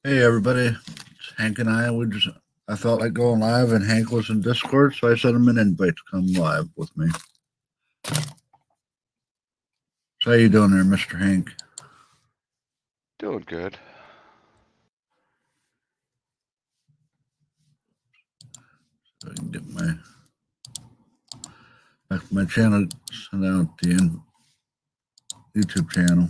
Hey everybody, it's Hank and I felt like going live and Hank was in Discord, so I sent him an invite to come live with me. So how you doing there, Mr. Hank? Doing good. So I can get back to my channel, send out the YouTube channel.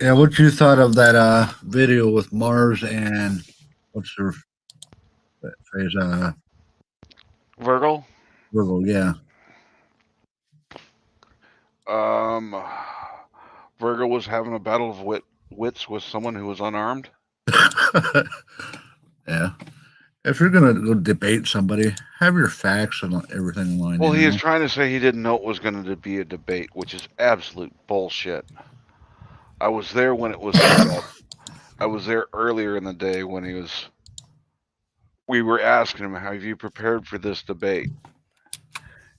Yeah, what you thought of that video with Mars and what's her phrase? Virgil, Virgil, yeah. um, Virgil was having a battle of wits with someone who was unarmed. Yeah. If you're gonna go debate somebody, have your facts and everything in line, Well, you he is know. trying to say he didn't know it was going to be a debate, which is absolute bullshit. I was there when it was set up. I was there earlier in the day when he was. We were asking him, "Have you prepared for this debate?"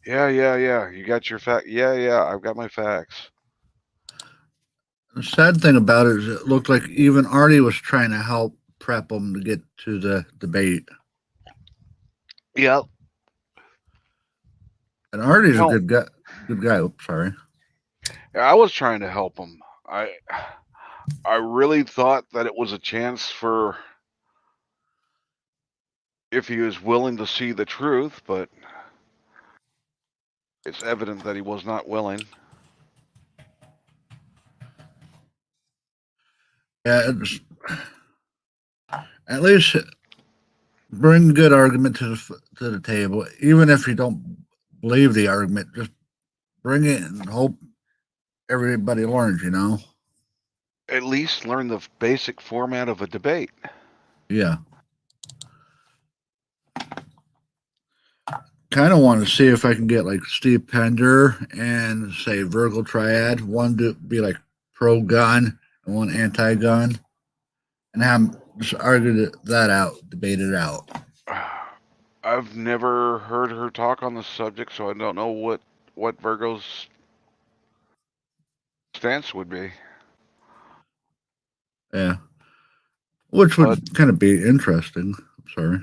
Yeah. You got your fact? Yeah. I've got my facts. The sad thing about it is it looked like even Artie was trying to help prep him to get to the debate. Yep. And Artie's a No, good guy. Good guy. Oops, sorry. I was trying to help him. I really thought that it was a chance for if he was willing to see the truth, but it's evident that he was not willing. Yeah, at least bring good argument to the table, even if you don't believe the argument. Just bring it and hope everybody learns. You know. At least learn the basic format of a debate. Yeah. Kind of want to see if I can get like Steve Pender and say Virgil Triad, one to be like pro gun and one anti gun, and have just argue that out, debate it out. I've never heard her talk on the subject, so I don't know what Virgo's stance would be. Yeah, which But would kind of be interesting. I'm sorry.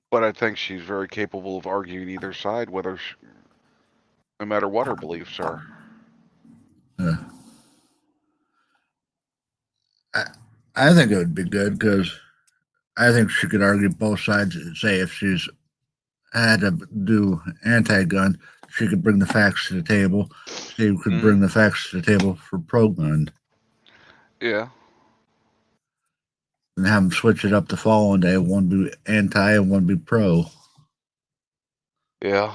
but I think she's very capable of arguing either side, no matter what her beliefs are. Yeah. I, I think it would be good because I think she could argue both sides. Say if she's had to do anti-gun, she could bring the facts to the table. She could Hmm. bring the facts to the table for pro-gun, Yeah. and have them switch it up the following day. One be anti and one be pro. Yeah.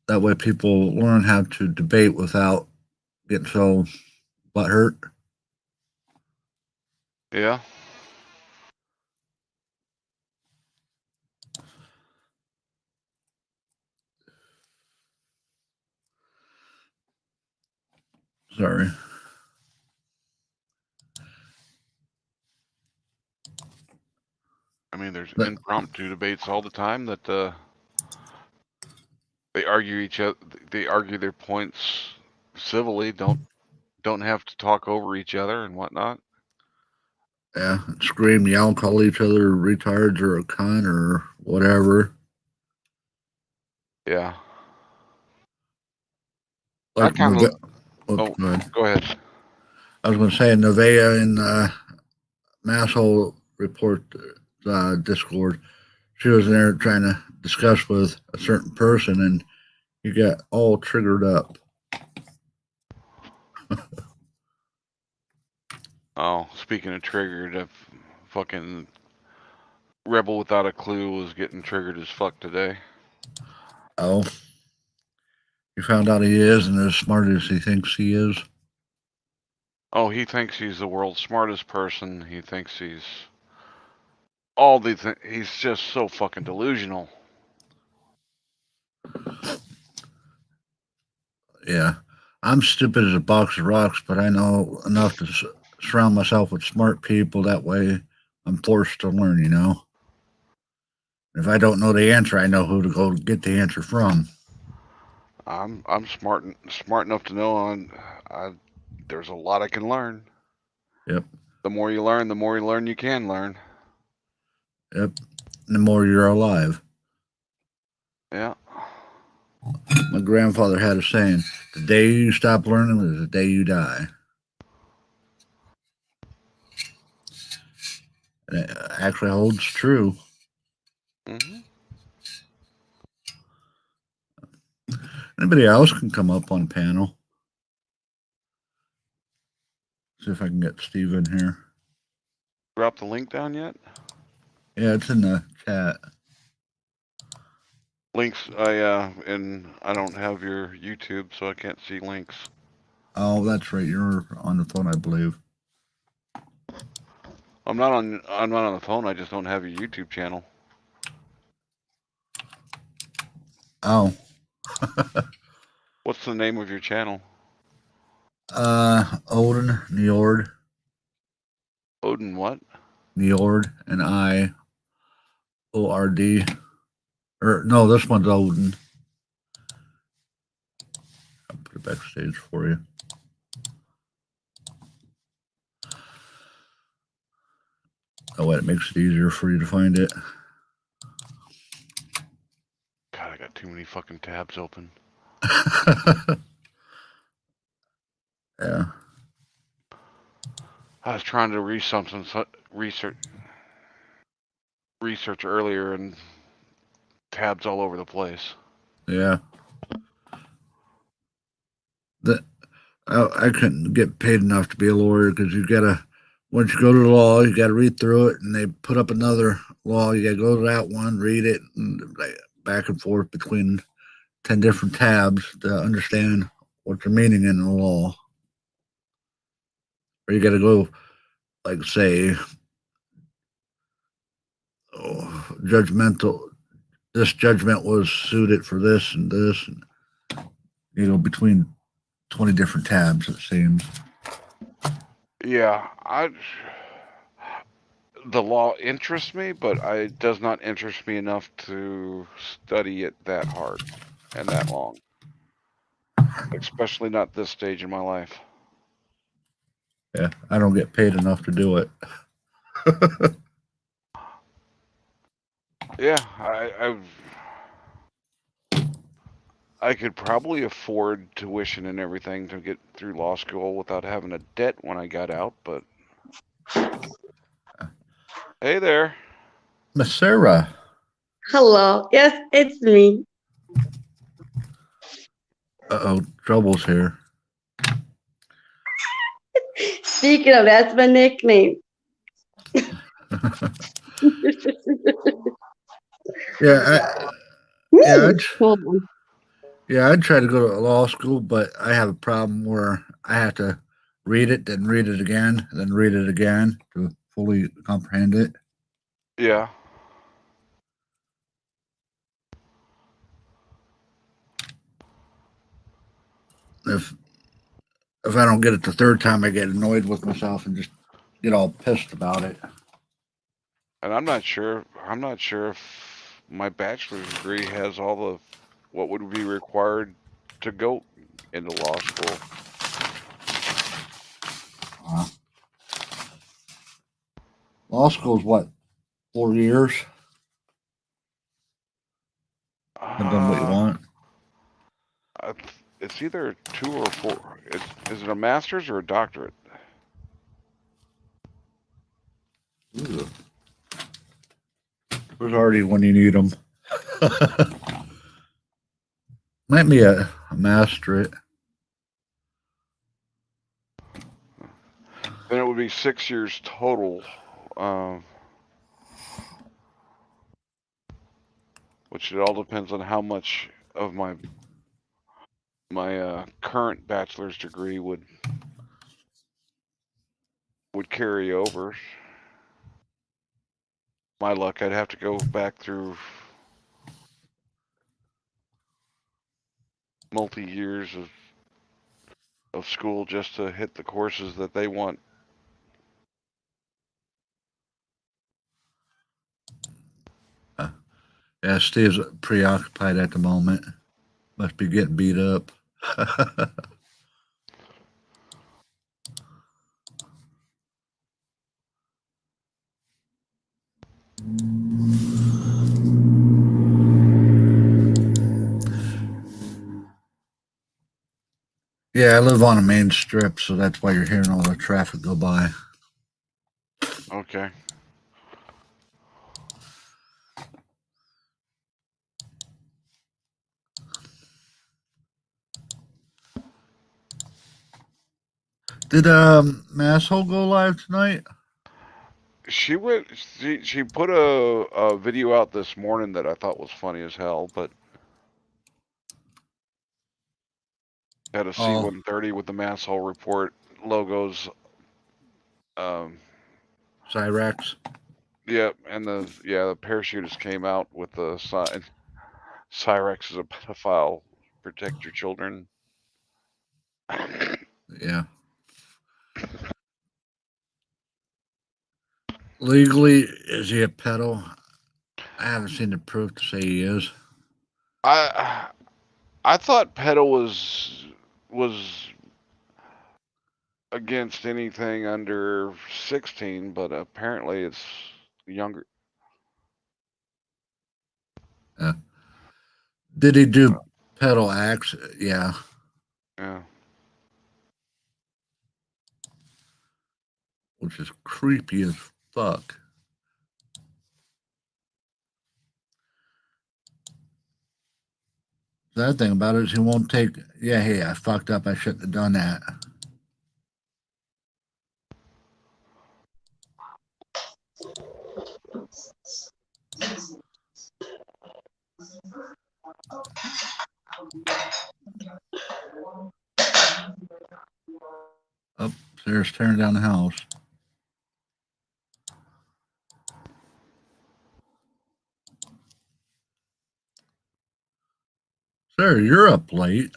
That way, people learn how to debate without getting so butthurt. Yeah. Sorry. I mean, there's But, impromptu debates all the time that they argue each other. They argue their points civilly. Don't have to talk over each other and whatnot. yeah, scream, yell, call each other retards or a cunt or whatever. Yeah. I Like, kind of. oops, Oh, go ahead. go ahead. I was going to say Nevaeh in Masshole Report Discord. She was in there trying to discuss with a certain person, and you got all triggered up. Oh, speaking of triggered, a fucking rebel without a clue was getting triggered as fuck today. Oh, you found out he isn't as smart as he thinks he is. Oh, he thinks he's the world's smartest person. He thinks he's all these. He's just so fucking delusional. Yeah, I'm stupid as a box of rocks, but I know enough to surround myself with smart people. That way, I'm forced to learn, you know. If I don't know the answer, I know who to go get the answer from. I'm smart enough to know there's a lot I can learn. Yep. The more you learn you can learn. Yep. The more you're alive. Yeah. My grandfather had a saying: "The day you stop learning is the day you die." And it actually holds true. Hmm. Anybody else can come up on panel. See if I can get Steve in here. Drop the link down yet? Yeah, it's in the chat. Links, and I don't have your YouTube, so I can't see links. Oh, that's right. You're on the phone, I believe. I'm not on the phone. I just don't have your YouTube channel. Oh. What's the name of your channel? Odin Njord. Odin what? Njord and IORD. Or no, this one's Odin. I'll put it backstage for you. Oh, wait, it makes it easier for you to find it. God, I got too many fucking tabs open. Yeah. I was trying to research earlier, and tabs all over the place. Yeah. I couldn't get paid enough to be a lawyer because you gotta, once you go to the law, you gotta read through it, and they put up another law. You gotta go to that one, read it, and back and forth between 10 different tabs to understand what they're meaning in the law. Or you gotta go, like, say, judgmental. This judgment was suited for this and this, and between 20 different tabs. It seems. Yeah, the law interests me, but it does not interest me enough to study it that hard and that long. Especially not this stage in my life. Yeah, I don't get paid enough to do it. Yeah, I could probably afford tuition and everything to get through law school without having a debt when I got out, but hey there. Miss Sarah. Hello. Yes, it's me. Uh-oh, trouble's here. Speaking of, that's my nickname. Yeah, Hmm. Hold on. I'd try to go to law school, but I have a problem where I have to read it, then read it again, then read it again to fully comprehend it. Yeah. If I don't get it the third time, I get annoyed with myself and just get all pissed about it. And I'm not sure if my bachelor's degree has all the what would be required to go into law school. Law school's what, 4 years? Depends on what you want. It's either 2 or 4. Is it a master's or a doctorate? Ooh. There's already when you need them. Might be a masterate. Then it would be 6 years total, which it all depends on how much of my current bachelor's degree would carry over. My luck, I'd have to go back through multi years of school just to hit the courses that they want. Yeah, Steve's preoccupied at the moment. Must be getting beat up. Yeah, I live on a main strip, so that's why you're hearing all the traffic go by. Okay. Did Masshole go live tonight? She went. She put a video out this morning that I thought was funny as hell, but had a Oh, C-130 with the Masshole Report logos. Cyrex. Yep, and the parachutist came out with the sign. Cyrex is a pedophile. Protect your children. Yeah. Legally, is he a pedo? I haven't seen the proof to say he is. I thought pedo was against anything under 16, but apparently it's younger. Yeah. Did he do pedo acts? Yeah. Yeah. Which is creepy as fuck. The other thing about it is he won't take, yeah, hey, I fucked up. I shouldn't have done that. Up there's tearing down the house. Sir, you're up late.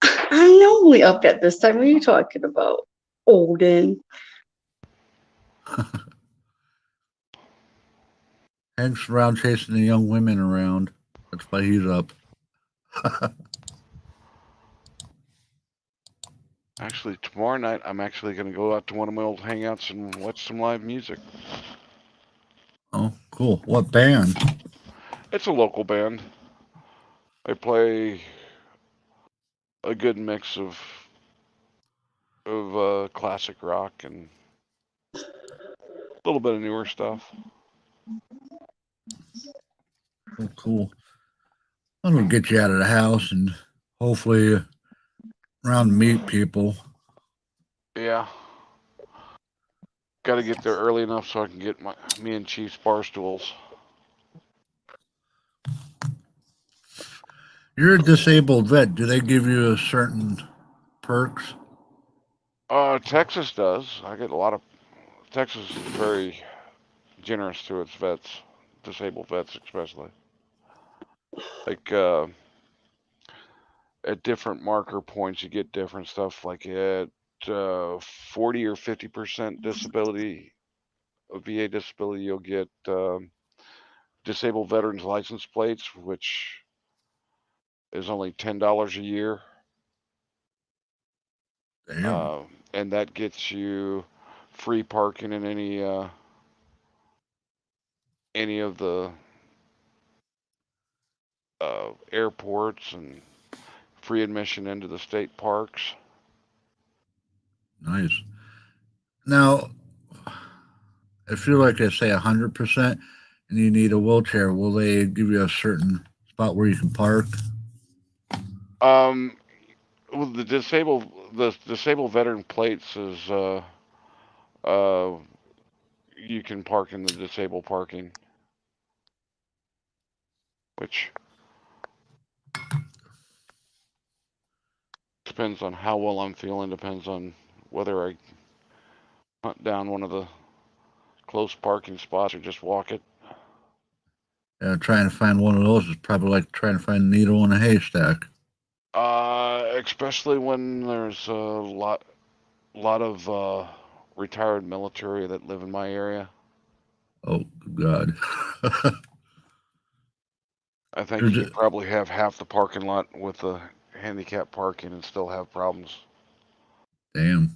I'm normally up at this time. What are you talking about, Olden? Hank's around chasing the young women around. That's why he's up. Actually, tomorrow night I'm actually going to go out to one of my old hangouts and watch some live music. Oh, cool. What band? It's a local band. They play a good mix of classic rock and a little bit of newer stuff. Oh, cool. I'm gonna get you out of the house and hopefully around to meet people. Yeah. Got to get there early enough so I can get me and Chief's bar stools. You're a disabled vet. Do they give you a certain perks? Texas does. I get a lot of. Texas is very generous to its vets, disabled vets especially. Like at different marker points, you get different stuff. Like at 40 or 50% disability, VA disability, you'll get disabled veterans license plates, which is only $10 a year. Damn. And that gets you free parking in any of the airports and free admission into the state parks. Nice. Now, if you're like I say 100% and you need a wheelchair, will they give you a certain spot where you can park? Well, the disabled veteran plates is you can park in the disabled parking, which depends on how well I'm feeling. Depends on whether I hunt down one of the close parking spots or just walk it. Trying to find one of those is probably like trying to find a needle in a haystack. Especially when there's a lot of retired military that live in my area. Oh God. I think There's you a- could probably have half the parking lot with the handicap parking and still have problems. Damn.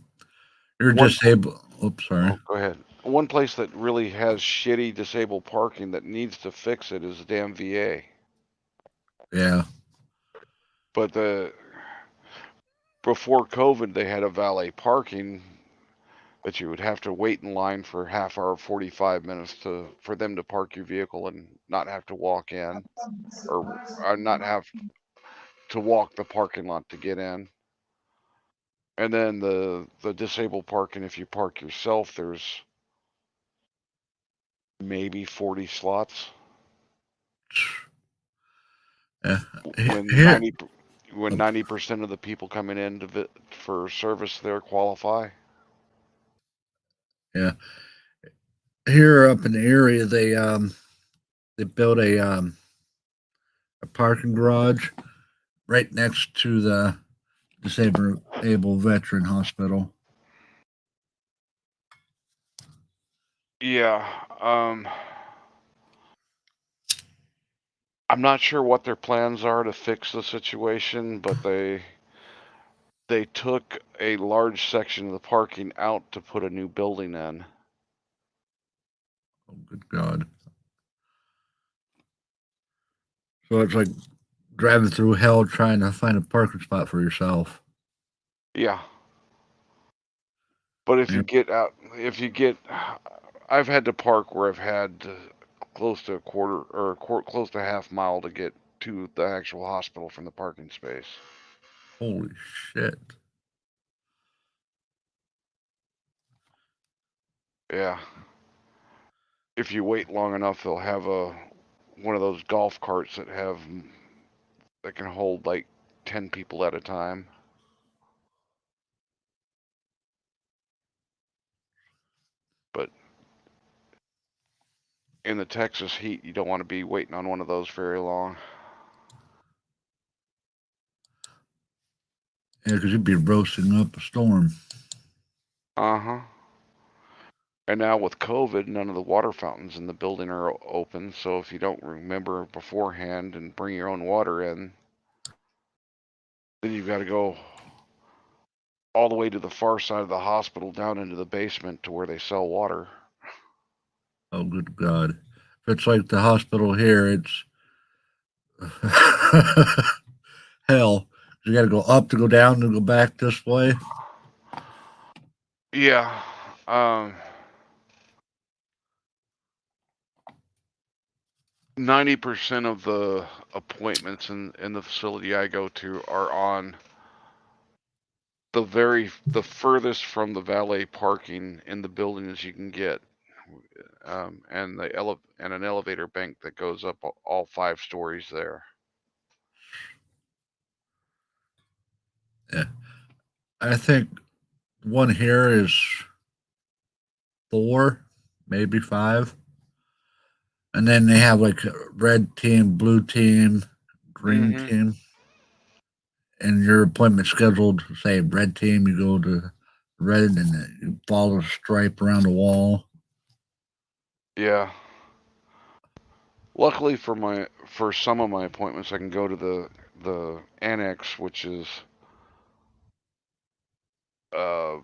You're One, disabled. Oops, sorry. oh, go ahead. One place that really has shitty disabled parking that needs to fix it is the damn VA. Yeah. But before COVID, they had a valet parking that you would have to wait in line for half hour, 45 minutes for them to park your vehicle and not have to walk in, or not have to walk the parking lot to get in. And then the disabled parking, if you park yourself, there's maybe 40 slots. Yeah. When Here. 90% of the people coming in for service there qualify. Yeah. Here up in the area, they built a parking garage right next to the disabled veteran hospital. Yeah. I'm not sure what their plans are to fix the situation, but they took a large section of the parking out to put a new building in. Oh, good God. So it's like driving through hell trying to find a parking spot for yourself. Yeah. But if Yeah. you get out, I've had to park where I've had close to a quarter or close to a half mile to get to the actual hospital from the parking space. Holy shit. Yeah. If you wait long enough, they'll have one of those golf carts that can hold like 10 people at a time. But in the Texas heat, you don't want to be waiting on one of those very long. Yeah, because you'd be roasting up a storm. Uh-huh. And now with COVID, none of the water fountains in the building are open. So if you don't remember beforehand and bring your own water in, then you've got to go all the way to the far side of the hospital down into the basement to where they sell water. Oh, good God. If it's like the hospital here, it's hell. You got to go up to go down to go back this way. Yeah. 90% of the appointments in the facility I go to are on the furthest from the valet parking in the building as you can get, and and an elevator bank that goes up all 5 stories there. Yeah. I think one here is 4, maybe 5. And then they have like a red team, blue team, green Mm-hmm. team. And your appointment scheduled, say red team, you go to red and then you follow a stripe around the wall. Yeah. Luckily for some of my appointments, I can go to the annex, which is uh,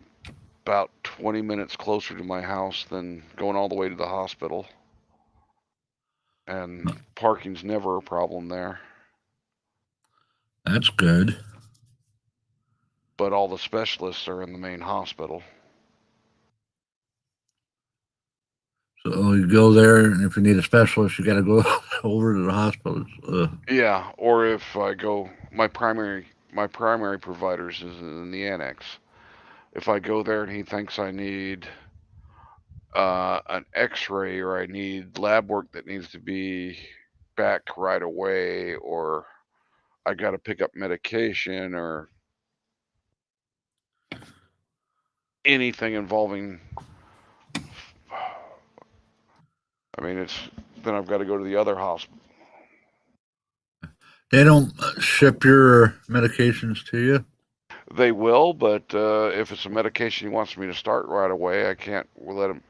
about 20 minutes closer to my house than going all the way to the hospital. And parking's never a problem there. That's good. But all the specialists are in the main hospital. So you go there, and if you need a specialist, you got to go over to the hospital. Yeah, or if I go, my primary providers is in the annex. If I go there and he thinks I need an X-ray or I need lab work that needs to be back right away, or I got to pick up medication or anything involving, I mean, then I've got to go to the other hospital. They don't ship your medications to you. They will, but if it's a medication he wants me to start right away, I can't let him.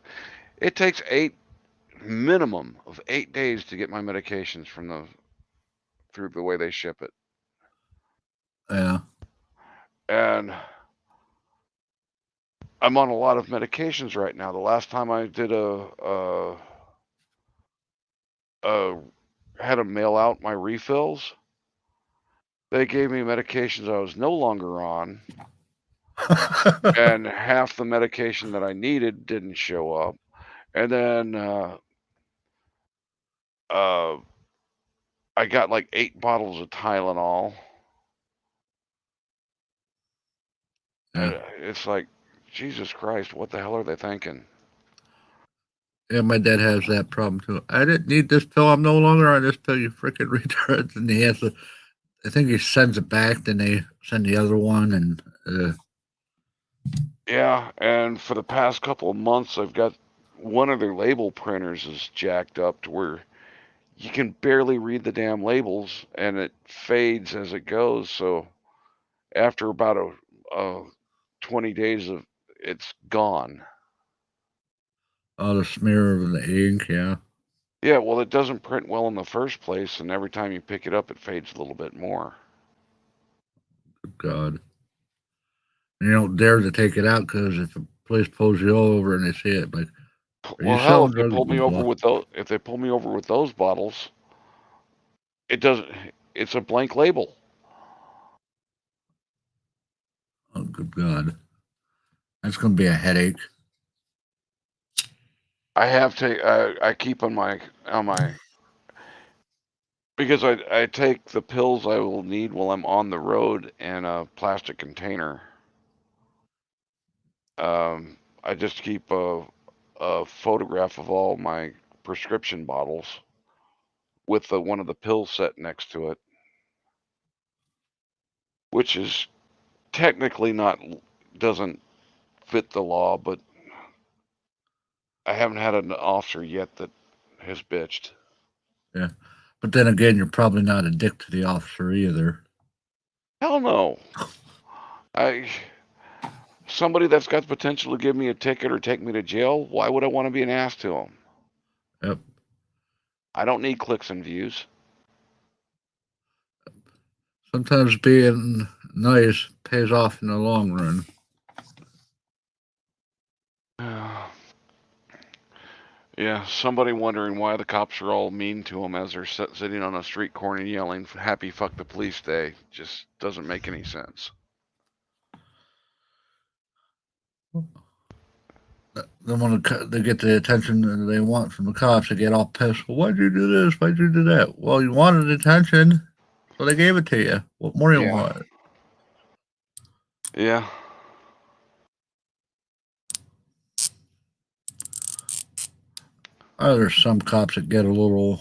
It takes minimum of 8 days to get my medications through the way they ship it. Yeah. And I'm on a lot of medications right now. The last time I did had to mail out my refills, they gave me medications I was no longer on, and half the medication that I needed didn't show up. And then I got like 8 bottles of Tylenol. And it's like, Jesus Christ, what the hell are they thinking? Yeah, my dad has that problem too. I didn't need this pill. I'm no longer on this pill, you freaking retards. And he has to, I think he sends it back, then they send the other one. And Yeah, and for the past couple of months, I've got one of their label printers is jacked up to where you can barely read the damn labels and it fades as it goes. So after about a 20 days of it's gone. all the smear of the ink, yeah. Yeah, well, it doesn't print well in the first place, and every time you pick it up, it fades a little bit more. Good God. And you don't dare to take it out because if the police pulls you over and they see it, like, are Well, you hell, selling if they drugs? pull me Blah, over blah. with those bottles, it doesn't. It's a blank label. Oh, good God. That's going to be a headache. I keep on my because I take the pills I will need while I'm on the road in a plastic container. I just keep a photograph of all my prescription bottles with one of the pills set next to it, which is technically doesn't fit the law, but I haven't had an officer yet that has bitched. Yeah. But then again, you're probably not a dick to the officer either. Hell no. Somebody that's got the potential to give me a ticket or take me to jail, why would I want to be an ass to them? Yep. I don't need clicks and views. Sometimes being nice pays off in the long run. Yeah, somebody wondering why the cops are all mean to him as they're sitting on a street corner yelling "Happy Fuck the Police Day" just doesn't make any sense. Then when they get the attention that they want from the cops, they get all pissed. Well, why'd you do this? Why'd you do that? Well, you wanted attention, so they gave it to you. What more do you want? Yeah. There's some cops that get a little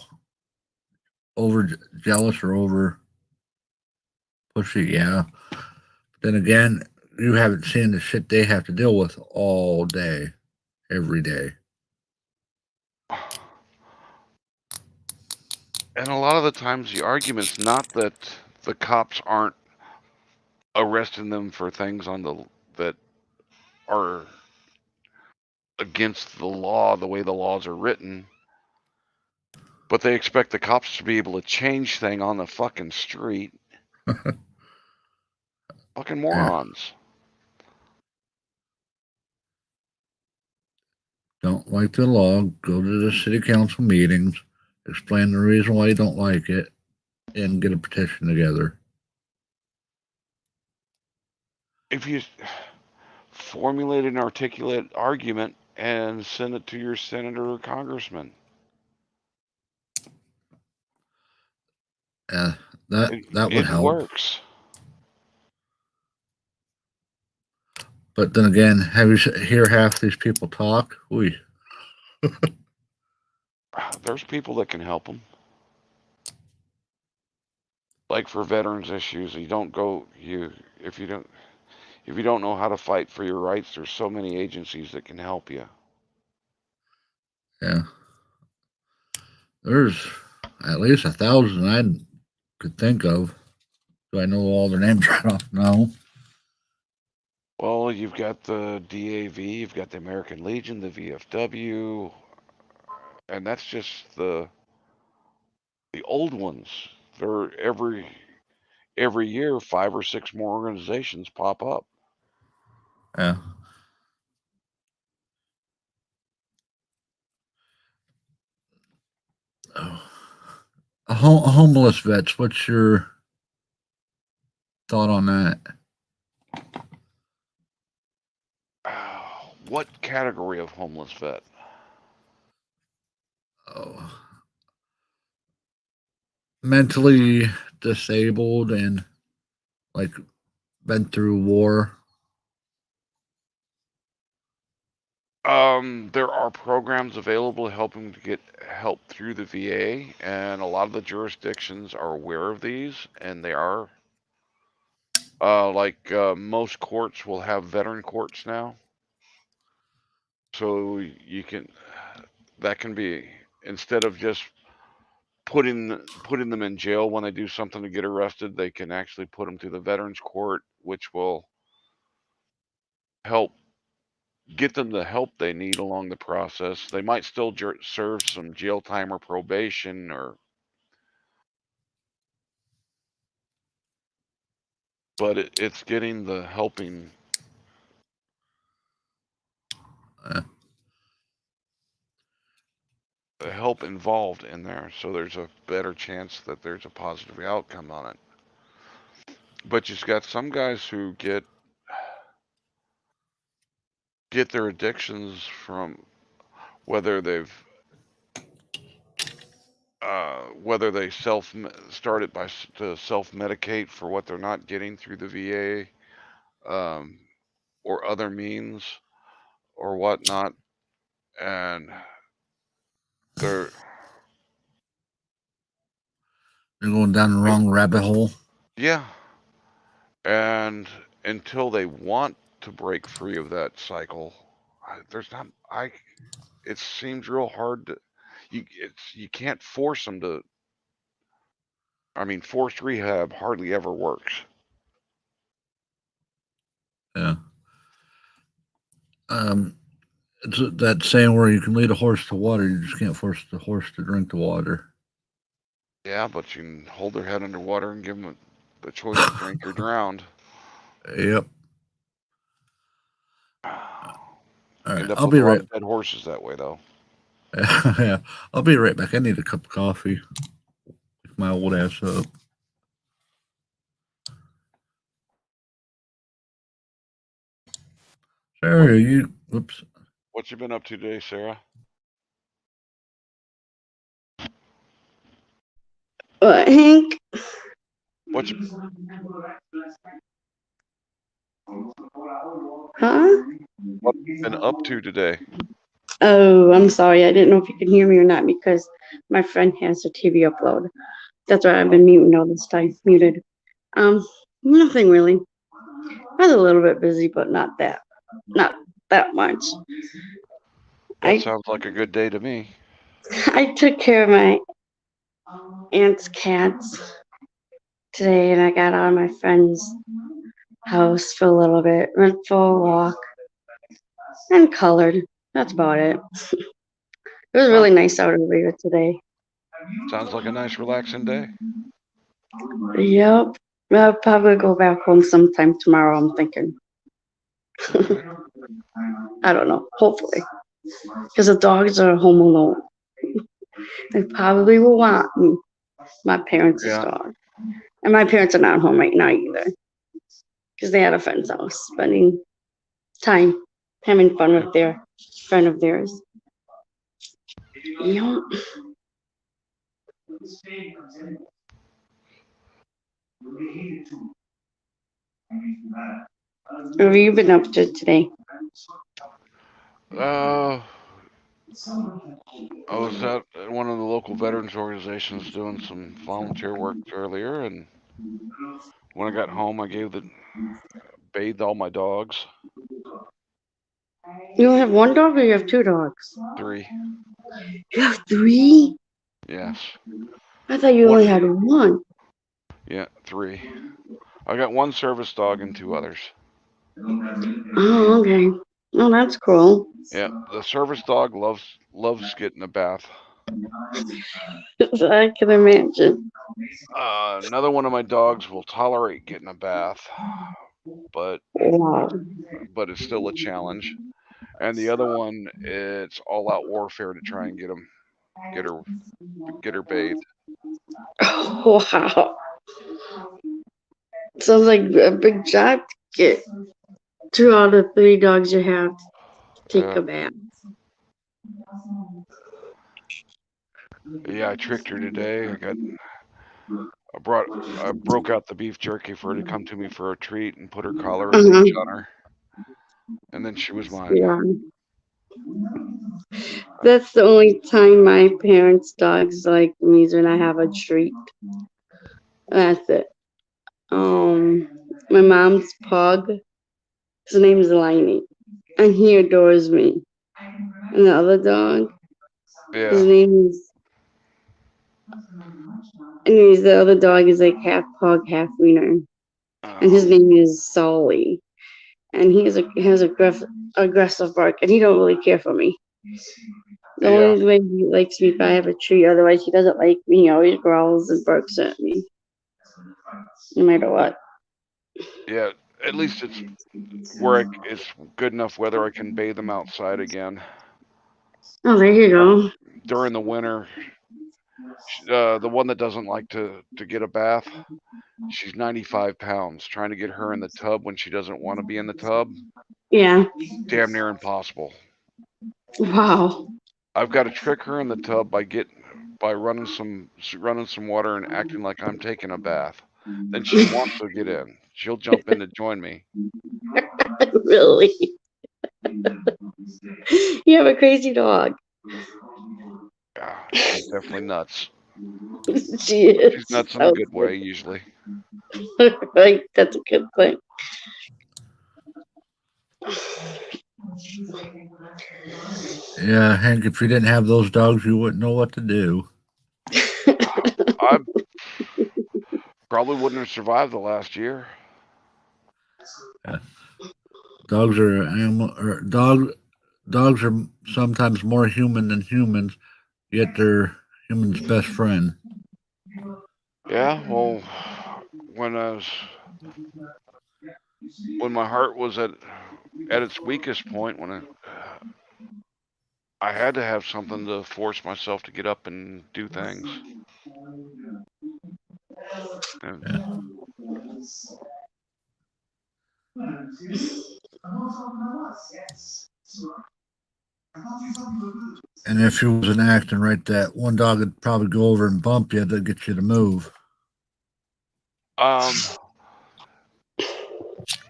over jealous or over pushy, yeah. Then again, you haven't seen the shit they have to deal with all day, every day. And a lot of the times the argument's not that the cops aren't arresting them for things that are against the law, the way the laws are written, but they expect the cops to be able to change things on the fucking street. Fucking morons. Don't like the law, go to the city council meetings, explain the reason why you don't like it, and get a petition together. If you formulate an articulate argument and send it to your senator or congressman. Yeah, that would it help. Works. But then again, have you hear half these people talk? Ooh. There's people that can help them. Like for veterans issues, if you don't know how to fight for your rights, there's so many agencies that can help you. Yeah. There's at least 1,000 I could think of. Do I know all their names right off? No. Well, you've got the DAV, you've got the American Legion, the VFW, and that's just the old ones. They're every year 5 or 6 more organizations pop up. Yeah. Oh. Homeless vets. What's your thought on that? What category of homeless vet? Oh. Mentally disabled and like been through war. There are programs available to help them to get help through the VA, and a lot of the jurisdictions are aware of these, and they are most courts will have veteran courts now, so you can that can be instead of just putting them in jail when they do something to get arrested, they can actually put them through the veterans court, which will help get them the help they need along the process. They might still serve some jail time or probation but it's getting the help involved in there, so there's a better chance that there's a positive outcome on it. But you've got some guys who get their addictions from whether they started to self-medicate for what they're not getting through the VA, or other means or whatnot, and they're going down the wrong rabbit hole. yeah, and until they want to break free of that cycle, it seems real hard to you can't force them to. I mean, forced rehab hardly ever works. Yeah. It's that saying where you can lead a horse to water, you just can't force the horse to drink the water. Yeah, but you can hold their head underwater and give them the choice to drink or drown. Yep. All right, End up I'll with be a lot right. of dead horses that way, though. Yeah, I'll be right back. I need a cup of coffee. Pick my old ass up. Sarah, you. Whoops. What you been up to today, Sarah? What, Hank? What you Huh? been up to today? Oh, I'm sorry. I didn't know if you could hear me or not because my friend has a TV upload. That's why I've been muting all this time. Muted. Nothing really. I was a little bit busy, but not that much. That I sounds like a good day to me. I took care of my aunt's cats today, and I got out of my friend's house for a little bit, went for a walk, and colored. That's about it. It was really nice out over here today. Sounds like a nice relaxing day. Yep. I'll probably go back home sometime tomorrow, I'm thinking. I don't know. Hopefully. Because the dogs are home alone. They probably will want me. My parents' Yeah. dog. And my parents are not home right now either. Because they had a friend's house, spending time having fun with their friend of theirs. Yep. What have you been up to today? I was at one of the local veterans organizations doing some volunteer work earlier, and when I got home, I bathed all my dogs. You only have one dog or you have two dogs? 3. You have three? Yes. I thought you only had one. Yeah, 3. I got one service dog and 2 others. Oh, okay. Oh, that's cool. Yeah, the service dog loves getting a bath. I can imagine. Another one of my dogs will tolerate getting a bath, but Wow. it's still a challenge. And the other one, it's all out warfare to try and get her get her bathed. Wow. Sounds like a big job to get 2 out of 3 dogs you have to take Yeah, a bath. yeah, I tricked her today. I broke out the beef jerky for her to come to me for a treat and put her collar and leash on her, and then she was mine. Yeah. That's the only time my parents' dogs like me is when I have a treat. That's it. My mom's pug, his name is Liney, and he adores me. And the other dog, his Yeah. name is. Anyways, the other dog is like half pug, half wiener, and his name is Solly. And he has aggressive bark, and he don't really care for me. The Yeah. only way he likes me if I have a treat. Otherwise, he doesn't like me. He always growls and barks at me, no matter what. Yeah, at least it's where it's good enough weather I can bathe them outside again. Oh, there you go. During the winter, the one that doesn't like to get a bath, she's 95 pounds. Trying to get her in the tub when she doesn't want to be in the tub, Yeah. damn near impossible. Wow. I've got to trick her in the tub by running some water and acting like I'm taking a bath. Then she wants to get in. She'll jump in to join me. Really? You have a crazy dog. Yeah, she's definitely nuts. She is. She's nuts in a good way usually. Right, that's a good thing. Yeah, Hank, if you didn't have those dogs, you wouldn't know what to do. I probably wouldn't have survived the last year. Dogs are animal or dogs are sometimes more human than humans, yet they're humans' best friend. Yeah, well, when my heart was at its weakest point, when I had to have something to force myself to get up and do things. And Yeah. And if you wasn't acting right, that one dog would probably go over and bump you to get you to move.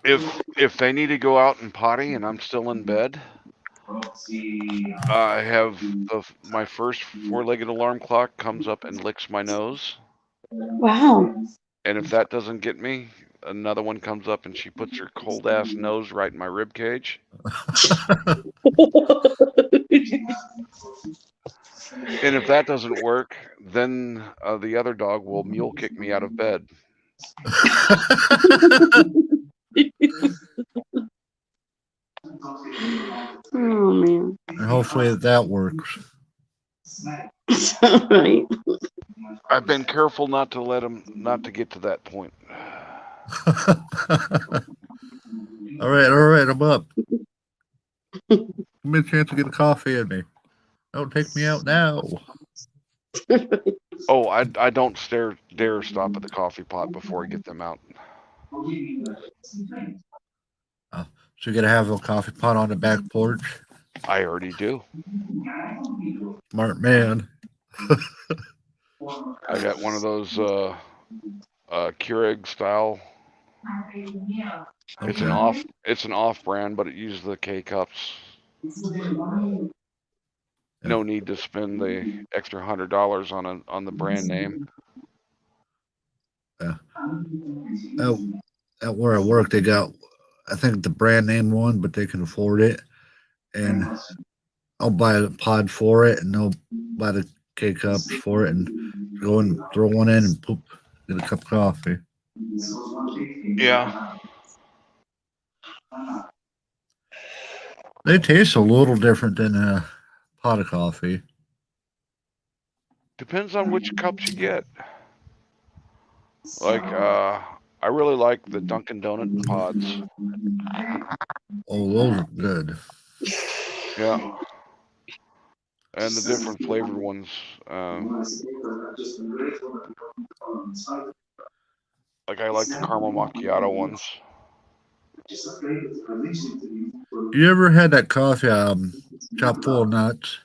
If they need to go out and potty and I'm still in bed, I have my first 4-legged alarm clock comes up and licks my nose. Wow. And if that doesn't get me, another one comes up and she puts her cold ass nose right in my rib cage. And if that doesn't work, then the other dog will mule kick me out of bed. Oh man. And hopefully that works. Right. I've been careful not to get to that point. All right, I'm up. Give me a chance to get a coffee in me. Don't take me out now. Oh, I don't dare stop at the coffee pot before I get them out. So you gotta have a coffee pot on the back porch. I already do. Smart man. I got one of those Keurig style. Okay. It's an off brand, but it uses the K cups. No need to spend the extra $100 on the brand name. At where I work, they got, I think, the brand name one, but they can afford it. And I'll buy a pod for it, and they'll buy the K cups for it, and go and throw one in and poop, get a cup of coffee. Yeah. They taste a little different than a pot of coffee. Depends on which cups you get. Like, I really like the Dunkin' Donut pods. Oh, those are good. Yeah. And the different flavored ones. Like I like the caramel macchiato ones. You ever had that coffee chock full of nuts?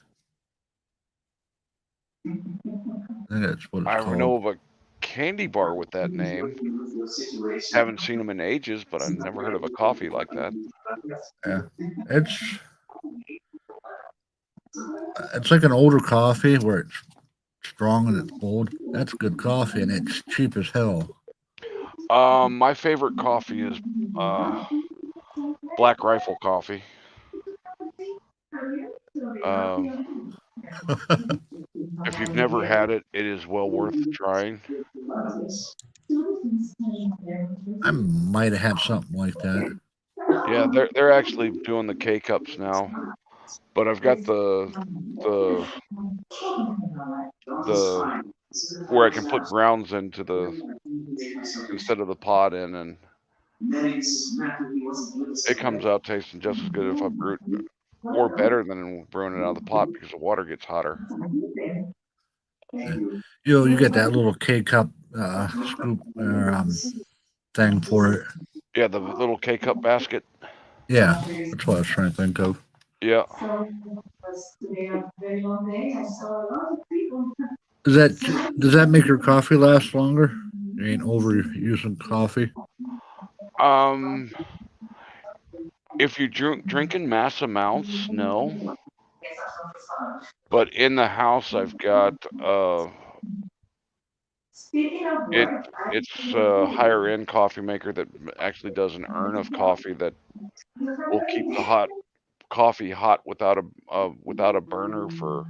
I think that's what it's I called. know of a candy bar with that name. Haven't seen them in ages, but I've never heard of a coffee like that. Yeah, it's like an older coffee where it's strong and it's bold. That's good coffee and it's cheap as hell. My favorite coffee is Black Rifle coffee. If you've never had it, it is well worth trying. I might have had something like that. Yeah, they're actually doing the K cups now, but I've got the where I can put grounds into the instead of the pod in, and it comes out tasting just as good if I brew it, or better than brewing it out of the pot because the water gets hotter. You get that little K cup scoop or thing for it. Yeah, the little K cup basket. Yeah, that's what I was trying to think of. Yeah. Does that make your coffee last longer? You ain't overusing coffee. If you drinking mass amounts, no. But in the house, I've got it's a higher end coffee maker that actually does an urn of coffee that will keep the hot coffee hot without a burner for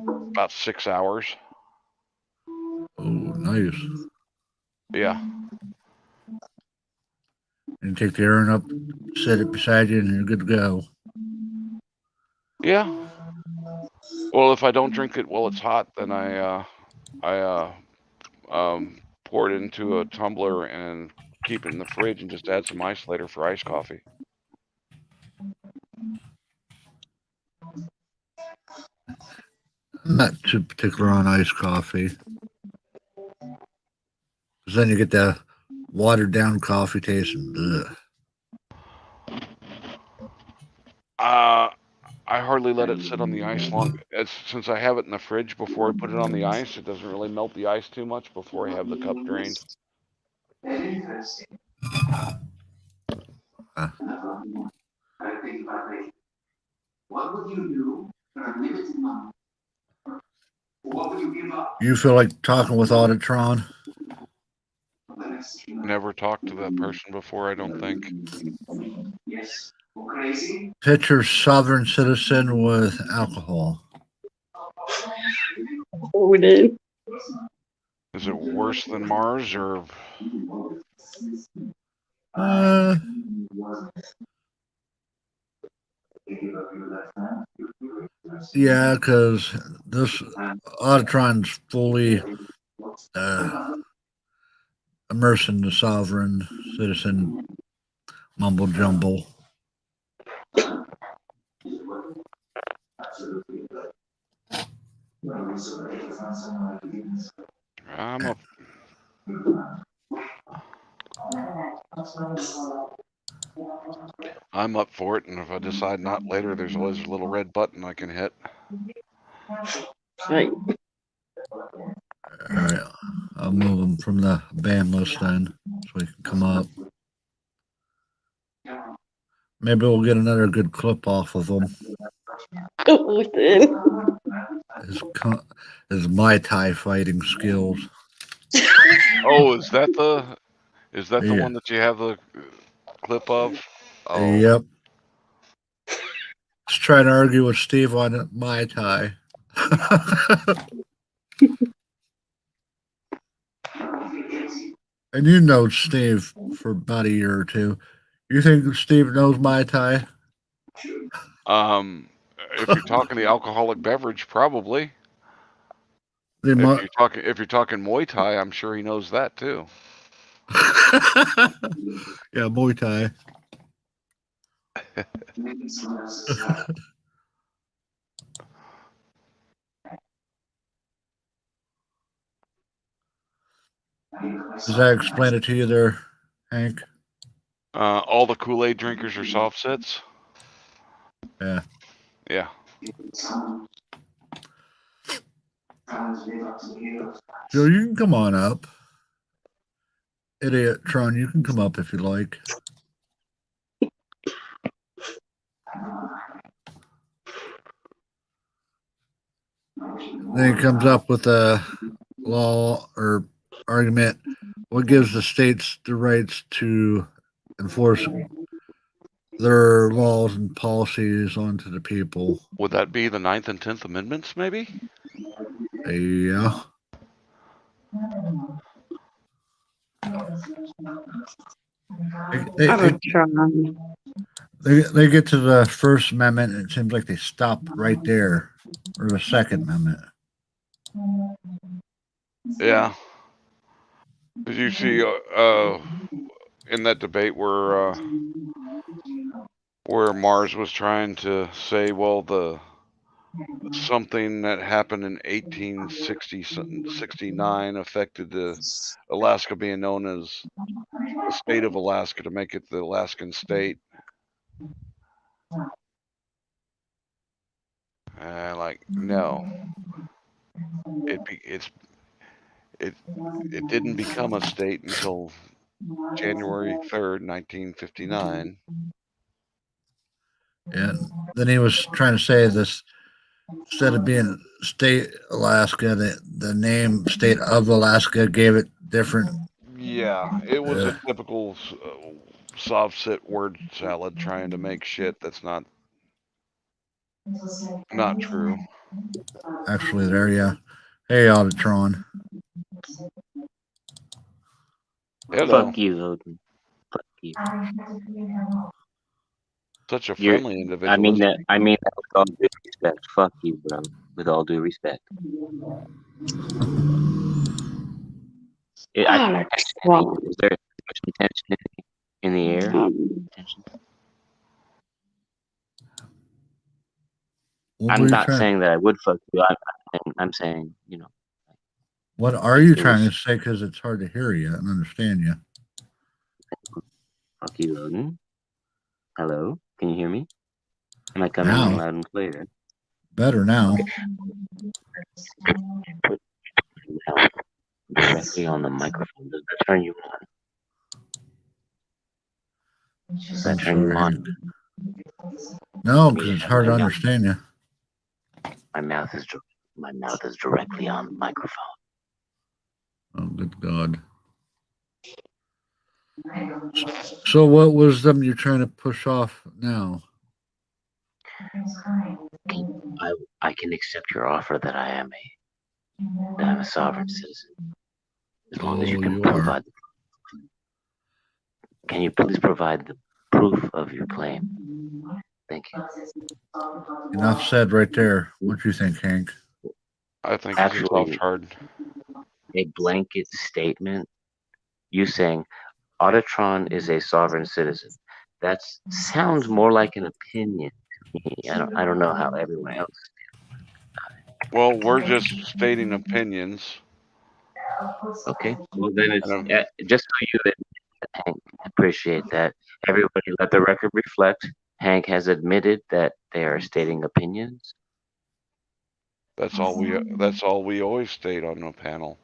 about 6 hours. Oh, nice. Yeah. And take the urn up, set it beside you, and you're good to go. Yeah. Well, if I don't drink it while it's hot, then I pour it into a tumbler and keep it in the fridge and just add some ice later for iced coffee. I'm not too particular on iced coffee. Because then you get the watered down coffee taste. And, I hardly let it sit on the ice long. Since I have it in the fridge before I put it on the ice, it doesn't really melt the ice too much before I have the cup drained. You feel like talking with Auditron? Never talked to that person before, I don't think. Picture sovereign citizen with alcohol. Odin. Is it worse than Mars or? Yeah, because this Auditron's fully immersed in the sovereign citizen mumble jumble. I'm up for it, and if I decide not later, there's always a little red button I can hit. Right. All right, I'll move them from the ban list then, so we can come up. Maybe we'll get another good clip off of them. Odin. His Mai Tai fighting skills. Oh, is that the one that you have the clip of? Oh. Yep. Just trying to argue with Steve on Mai Tai. And you know Steve for about a year or two. You think Steve knows Mai Tai? If you're talking the alcoholic beverage, probably. They If mu- you're talking Muay Thai, I'm sure he knows that too. Yeah, Muay Thai. Does that explain it to you there, Hank? All the Kool-Aid drinkers are soft sets. Yeah. Yeah. Joe, you can come on up. Idiot Tron, you can come up if you like. Then he comes up with a law or argument. What gives the states the rights to enforce their laws and policies onto the people? Would that be the 9th and 10th Amendments, maybe? Yeah. They get to the First Amendment, and it seems like they stop right there, or the Second Amendment. Yeah. Did you see in that debate where Mars was trying to say, well, the something that happened in 1869 affected the Alaska being known as the state of Alaska to make it the Alaskan state. No, it didn't become a state until January 3rd, 1959. And then he was trying to say this, instead of being state Alaska, the name state of Alaska gave it different. Yeah, it was a typical soft sit word salad trying to make shit that's not true. Actually, there, yeah. Hey, Auditron. Hello. Fuck you, Loden. Fuck you. Such a You're- friendly individual. I mean that with all due respect. Fuck you, bro. With all due respect. Is there some tension in the air? Tension? I'm not saying that I would fuck you. I'm saying, you know. What are you trying to say? Because it's hard to hear you and understand you. Fuck you, Loden. Hello? Can you hear me? Am I coming Now. in loud and clear? Better now. Directly on the microphone. Does that turn you on? Does that turn you on? No, because it's hard to understand you. My mouth is directly on the microphone. Oh, good God. So what wisdom you're trying to push off now? I can accept your offer that I'm a sovereign citizen. As long as you can provide. Can you please provide the proof of your claim? Thank you. Enough said right there. What do you think, Hank? I think it's a soft hard. A blanket statement. You saying Auditron is a sovereign citizen. That sounds more like an opinion to me. I don't know how everyone else. Well, we're just stating opinions. Okay. Well, then it's just so you Hank, appreciate that. Everybody let the record reflect. Hank has admitted that they are stating opinions. That's all we always state on the panel.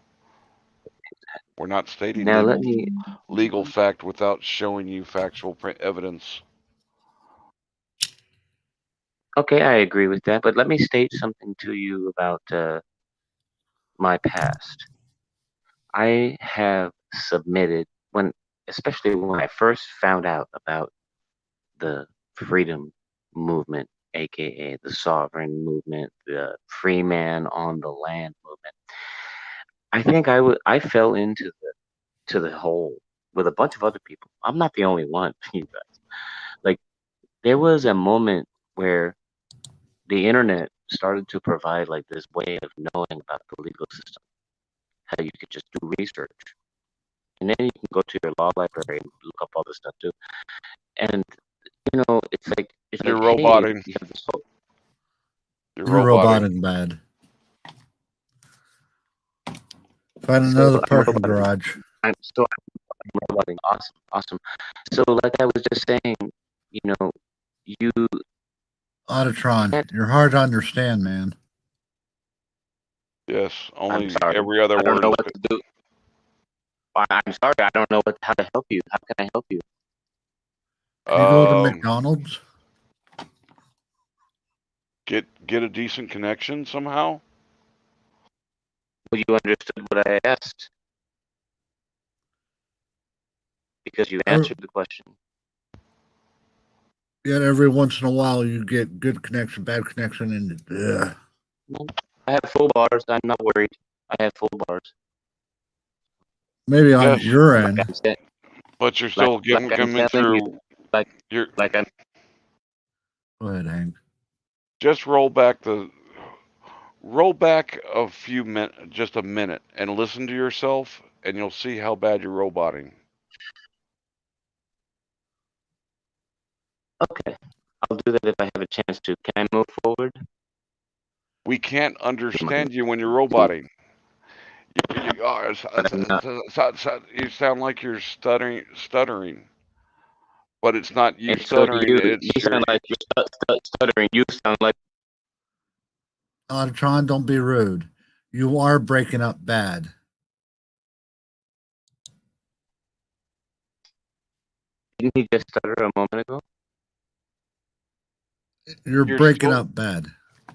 We're not stating legal fact without showing you factual evidence. Okay, I agree with that, but let me state something to you about my past. I have submitted especially when I first found out about the freedom movement, aka the sovereign movement, the free man on the land movement. I think I fell into the hole with a bunch of other people. I'm not the only one, you guys. there was a moment where the internet started to provide like this way of knowing about the legal system, how you could just do research. And then you can go to your law library and look up all this stuff too. And it's You're like, hey, roboting. you have this whole, You're You're roboting. roboting bad. Find So another I'm parking roboting. garage. I'm roboting. Awesome. So like I was just saying, you Autotron, can't. you're hard to understand, man. Yes, I'm only sorry. every other I don't word know is what to do. I'm sorry. I don't know how to help you. How can I help you? Can you go to McDonald's? get a decent connection somehow. Well, you understood what I asked because you answered the question. Yet every once in a while you get good connection, bad connection, and I have full bars. I'm not worried. I have full bars. maybe on Yes. your end. Like I'm saying, But you're still like I'm coming telling through. you, like I'm. Go ahead, Hank. Just roll back a few minutes, just a minute, and listen to yourself, and you'll see how bad you're roboting. Okay, I'll do that if I have a chance to. Can I move forward? We can't understand you when you're roboting. You sound like you're stuttering, but it's not you And so stuttering. you sound like you're stuttering. You sound like. Autotron, don't be rude. You are breaking up bad. Didn't he just stutter a moment ago? You're breaking up bad.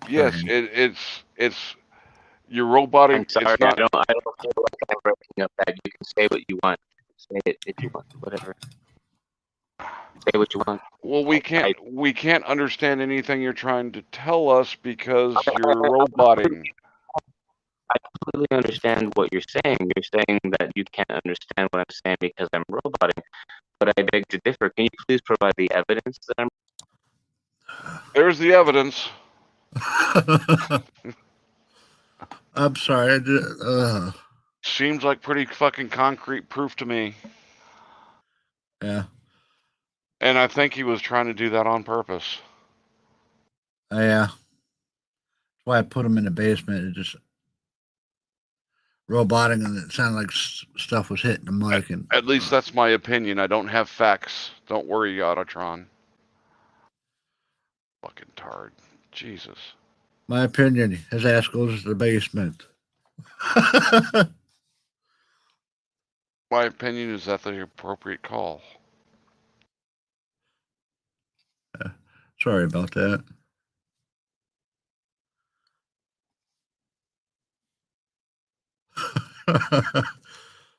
Yes, it's you're roboting. I'm sorry. It's not. I don't feel like I'm breaking up bad. You can say what you want. Say it if you want. Whatever. Say what you want. Well, we can't understand anything you're trying to tell us because you're roboting. I completely understand what you're saying. You're saying that you can't understand what I'm saying because I'm roboting. But I beg to differ. Can you please provide the evidence that I'm? There's the evidence. I'm sorry. I did, Seems like pretty fucking concrete proof to me. yeah. And I think he was trying to do that on purpose. Yeah. That's why I put him in the basement. It just roboting, and it sounded like stuff was hitting the mic. And At least that's my opinion. I don't have facts. Don't worry, Autotron. Fucking tard. Jesus. my opinion, his ass goes to the basement. My opinion is that the appropriate call. Sorry about that.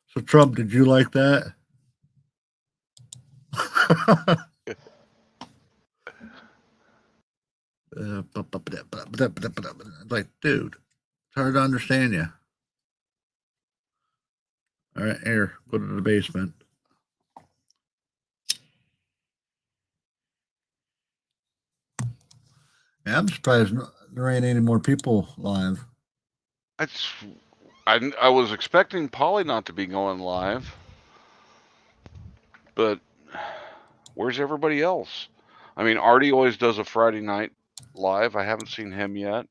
So, Trump, did you like that? Like, dude, it's hard to understand you. All right, here, go to the basement. Yeah, I'm surprised there ain't any more people live. I was expecting Polly not to be going live, but where's everybody else? I mean, Artie always does a Friday night live. I haven't seen him yet.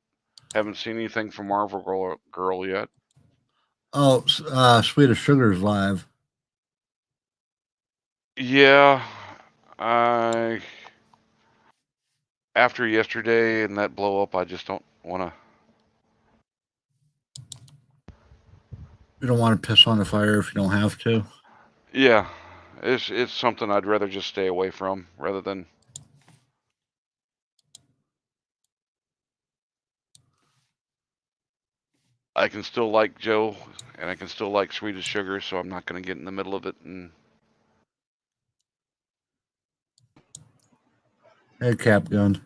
Haven't seen anything from Marvel Girl yet. Oh, Sweetest Sugar's live. Yeah, after yesterday and that blow up, I just don't want to. You don't want to piss on the fire if you don't have to. Yeah, it's something I'd rather just stay away from rather than. I can still like Joe, and I can still like Sweetest Sugar, so I'm not going to get in the middle of it. And Hey, Cap Gun.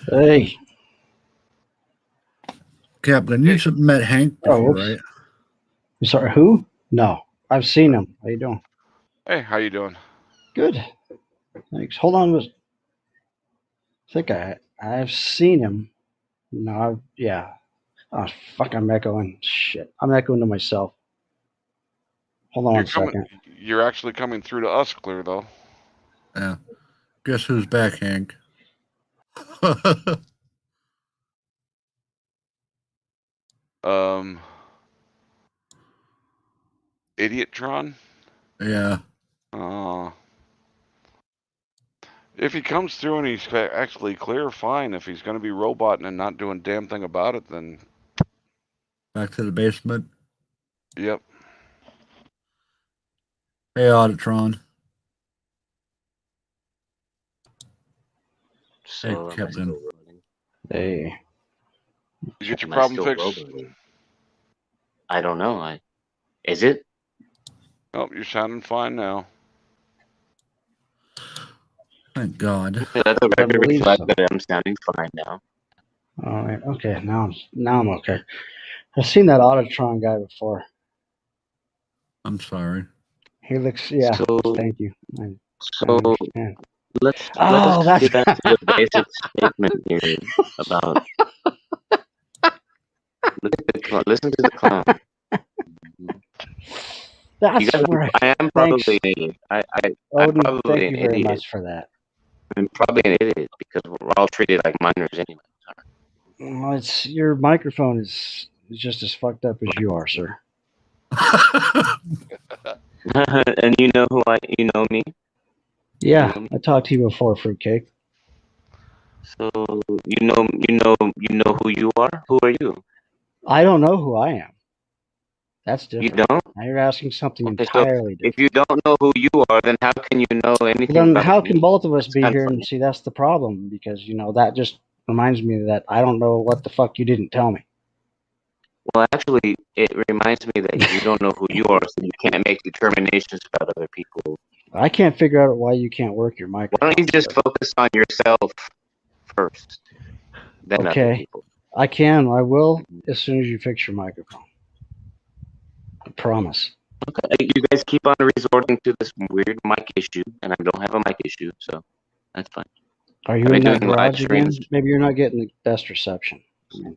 Hey. Cap Gun, you met Hank before, whoops. right? I'm sorry, who? No. I've seen him. How you doing? hey, how you doing? Good. Thanks. Hold on. think I've seen him. No, yeah. Oh fuck! I'm echoing. Shit, I'm echoing to myself. Hold on You're one second. You're actually coming through to us clear though. Yeah. Guess who's back, Hank? Idiotron. Yeah. If he comes through and he's actually clear, fine. If he's going to be roboting and not doing a damn thing about it, then Back to the basement. yep. Hey, Auditron. So Hey, am I Kevin. still rolling? Hey, You get your Am I problem still fixed. rolling? I don't know. Is it? Oh, you're sounding fine now. Thank God. Let the I record believe reflect so. that I'm sounding fine now. All right. Okay. Now I'm okay. I've seen that Autotron guy before. I'm sorry. He looks. Yeah. So, Thank you. I so understand. let's Oh, that's get back to the basic statement here about. Listen to the clown. that's You guys, where I am thanks, probably an idiot. I'm Odin. probably Thank an you very idiot. much for that. I'm probably an idiot because we're all treated like minors anyway. Well, it's your microphone is just as fucked up as you are, sir. And you know you know me. Yeah, I talked to you before, fruitcake. So you know who you are. Who are you? I don't know who I am. That's You different. don't. Now you're asking something Okay, so entirely different. if you don't know who you are, then how can you know anything Then about how me? can both of us That's be kind of here? funny. And see, that's the problem because that just reminds me that I don't know what the fuck you didn't tell me. Well, actually, it reminds me that you don't know who you are, so you can't make determinations about other people. I can't figure out why you can't work your microphone. Why don't you just focus on yourself first, then other Okay, people? I can. I will as soon as you fix your microphone. I promise. Okay, you guys keep on resorting to this weird mic issue, and I don't have a mic issue, so that's fine. Are you I've in been that doing live garage again? streams. Maybe you're not getting the best reception. I mean,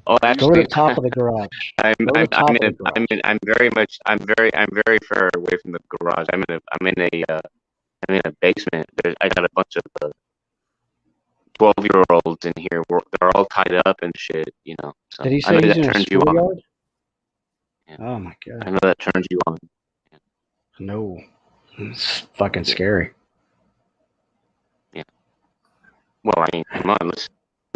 Oh, go to actually, the top of the garage. I'm Go to the top of the garage. I'm very far away from the garage. I'm in a basement. I got a bunch of 12-year-olds in here. They're all tied up and shit, you know. So Did he I know say he's that in a turns you on. schoolyard? Yeah. Oh my god. I know that turns you on. No. It's fucking scary. Yeah. Well, I mean, come on,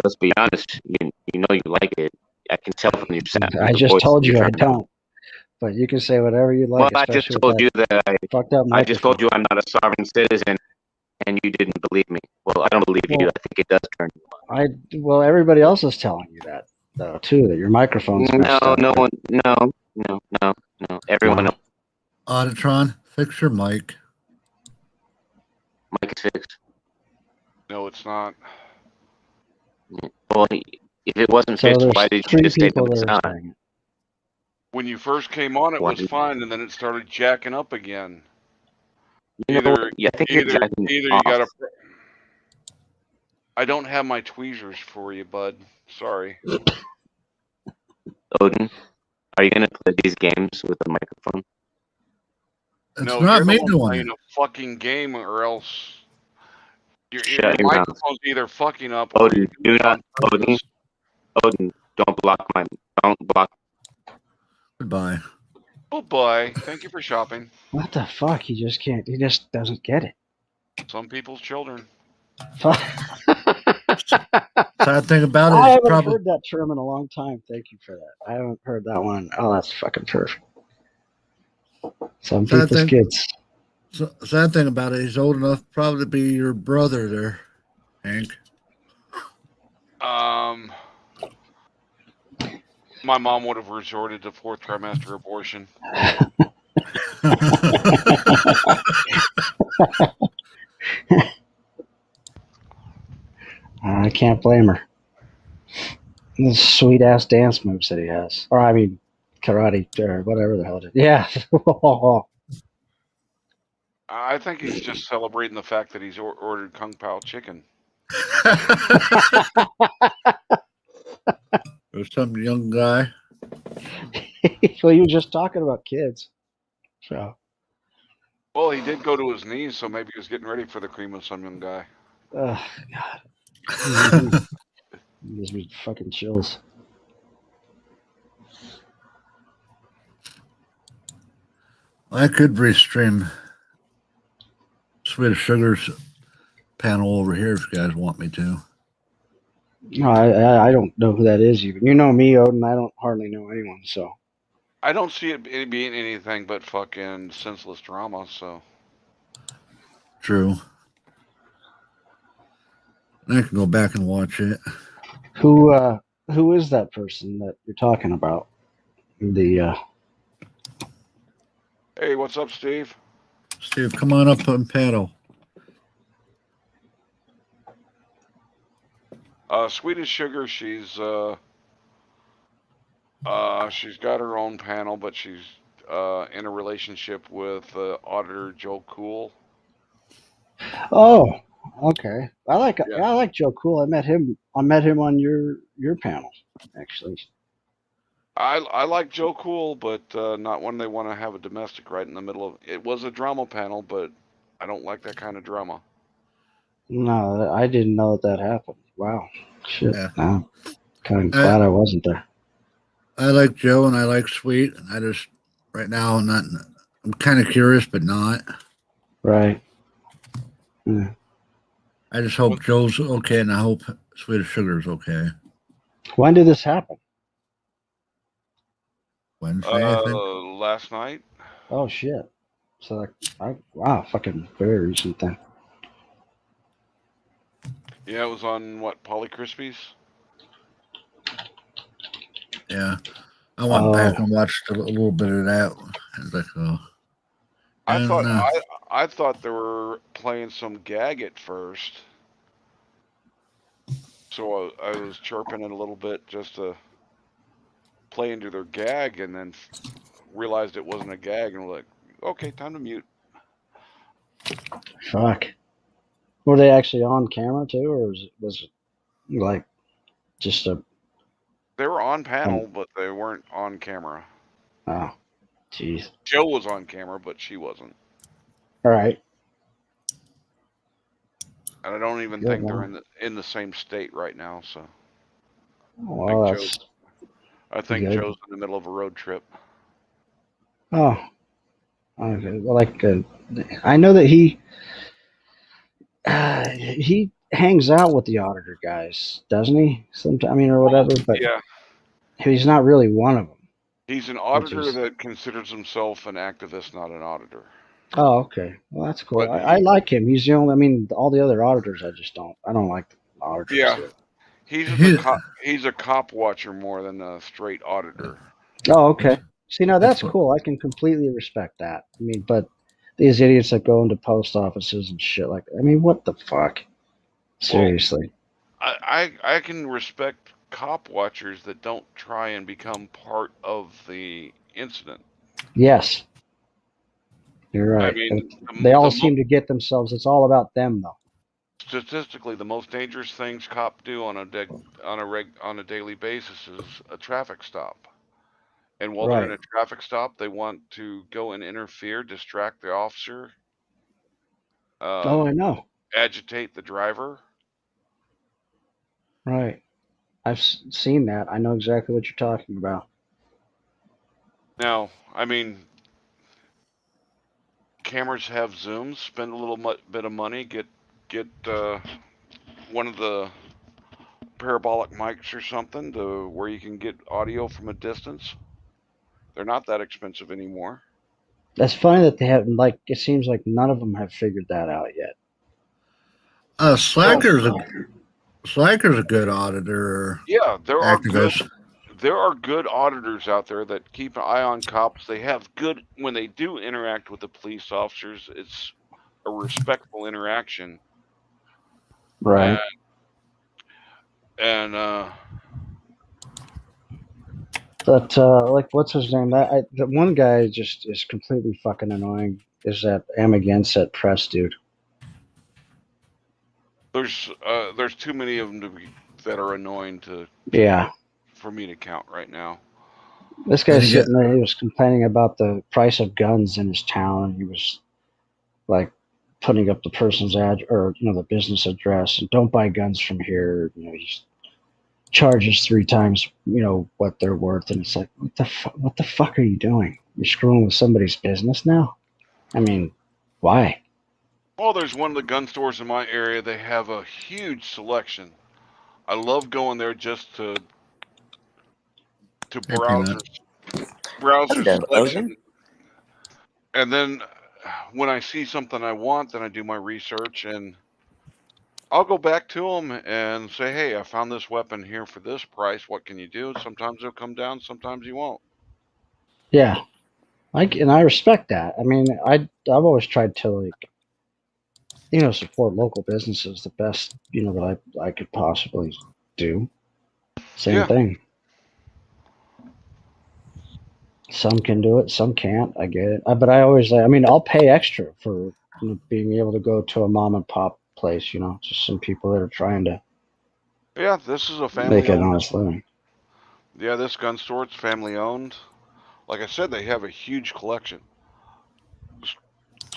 let's be honest. You know you like it. I can tell from your sound. I your just voice told that you you're I turned on. don't. But you can say whatever you like, Well, I just especially told with you that that fucked up I just told microphone. you I'm not a sovereign citizen, and you didn't believe me. Well, I don't believe you. Well, I think it does turn you on. well, everybody else is telling you that though too, that your microphone's messed up. No one. No. Everyone else. Auditron, fix your mic. Mic is fixed. No, it's not. Well, if it wasn't So fixed, there's why did you three just say people that it's that are not? saying it. When you first came on, it Why was did- fine, and then it started jacking up again. You know what? Yeah, I think you're Either jacking you off. got to. I don't have my tweezers for you, bud. Sorry. Odin, are you gonna play these games with a microphone? It's No, not you're me the one doing playing it. a fucking game, or else your Shut your mouth. microphone's either fucking up or Odin, you're do doing it not. on purpose. Odin, don't block. Goodbye. Oh boy, thank you for shopping. What the fuck? He just can't. He just doesn't get it. Some people's children. Fuck. Sad thing about I it is haven't probably heard that term in a long time. Thank you for that. I haven't heard that one. Oh, that's fucking perfect. Some Sad people's thing. kids. Sad thing about it, he's old enough probably to be your brother there, Hank. My mom would have resorted to fourth trimester abortion. I can't blame her. The sweet ass dance moves that he has. Or, I mean, karate or whatever the hell it is. Yeah. I think he's just celebrating the fact that he's ordered Kung Pao chicken. There's some young guy. Well, you were just talking about kids. So, Well, he did go to his knees, so maybe he was getting ready for the cream of some young guy. God. Gives me fucking chills. I could restream Swedish Sugar's panel over here if you guys want me to. No, I don't know who that is even. You know me, Odin. I don't hardly know anyone. So, I don't see it being anything but fucking senseless drama. So True. I can go back and watch it. who is that person that you're talking about? The hey, what's up, Steve? Steve, come on up and paddle. Swedish Sugar, she's got her own panel, but she's in a relationship with auditor Joe Cool. Oh, okay. I like Yeah. I like Joe Cool. I met him on your panel, actually. I like Joe Cool, but not when they want to have a domestic right in the middle of it. Was a drama panel, but I don't like that kind of drama. No, I didn't know that happened. Wow, shit. Yeah. No, kind of glad I wasn't there. I like Joe and I like Sweet. I just right now I'm kind of curious, but not. Right. Yeah. I just hope Joe's okay and I hope Swedish Sugar's okay. When did this happen? Wednesday, I think. Last night. Oh shit. So wow, fucking very recent then. Yeah, it was on what, Polly Krispies? Yeah. I went back and watched a little bit of that. I was like, oh. I thought they were playing some gag at first, so I was chirping it a little bit just to play into their gag, and then realized it wasn't a gag, and was like, okay, time to mute. Fuck. Were they actually on camera too, or was it like just a? They were on panel, but they weren't on camera. Oh, jeez. Joe was on camera, but she wasn't. All right. And I don't even Good, think man. they're in the same state right now. So Well, I think good. Joe's in the middle of a road trip. Oh, okay. Well, I know that he hangs out with the auditor guys, doesn't he? Sometimes, I mean, or whatever. But Yeah, he's not really one of them. he's an auditor that considers himself an activist, not an auditor. Oh, okay. Well, that's cool. But I like him. He's the only. I mean, all the other auditors, I don't like the auditors. Yeah, he's a cop watcher more than a straight auditor. Oh, okay. See, now that's cool. I can completely respect that. I mean, but these idiots that go into post offices and shit like, I mean, what the fuck? Seriously. Well, I can respect cop watchers that don't try and become part of the incident. Yes. You're right. I mean, they all seem to get themselves. It's all about them, though. Statistically, the most dangerous things cops do on a daily basis is a traffic stop. And while they're in a traffic stop, they want to go and interfere, distract the officer. I know. Agitate the driver. Right. I've seen that. I know exactly what you're talking about. Now, I mean, cameras have zooms. Spend a little bit of money, get one of the parabolic mics or something to where you can get audio from a distance. They're not that expensive anymore. That's funny that they haven't. Like, it seems like none of them have figured that out yet. Slacker's a good auditor. Yeah, there activist. are good auditors out there that keep an eye on cops. They have good, when they do interact with the police officers, it's a respectful interaction. Right. But like, what's his name? The one guy just is completely fucking annoying. Is that Amagansett Press dude? There's too many of them that are annoying Yeah. for me to count right now. This And guy's you get- sitting there. He was complaining about the price of guns in his town. He was like putting up the person's the business address, and don't buy guns from here. He charges 3 times, what they're worth, and it's like, what the fuck are you doing? You're screwing with somebody's business now. I mean, why? Well, there's one of the gun stores in my area. They have a huge selection. I love going there just to Hey, browse Peanut. their Hello, selection. Logan. And then when I see something I want, then I do my research and I'll go back to them and say, hey, I found this weapon here for this price. What can you do? Sometimes they'll come down, sometimes you won't. Yeah, and I respect that. I mean, I've always tried to support local businesses the best that I could possibly do. Same Yeah. thing. Some can do it, some can't. I get it, but I always I'll pay extra for being able to go to a mom and pop place. Just some people that are trying to Yeah, this is a family make an owned. honest living. Yeah, this gun store, it's family owned. Like I said, they have a huge collection.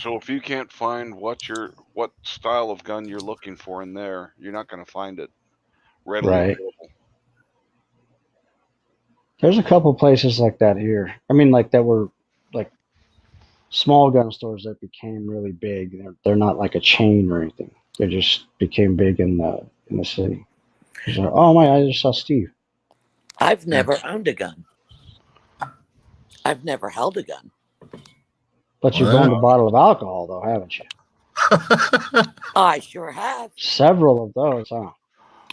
So if you can't find what style of gun you're looking for in there, you're not going to find it readily Right. available. There's a couple places like that here. I mean, like that were like small gun stores that became really big. They're not like a chain or anything. They just became big in the city. Oh my! I just saw Steve. I've never owned a gun. I've never held a gun. But you've What? owned a bottle of alcohol, though, haven't you? I sure have. Several of those, huh?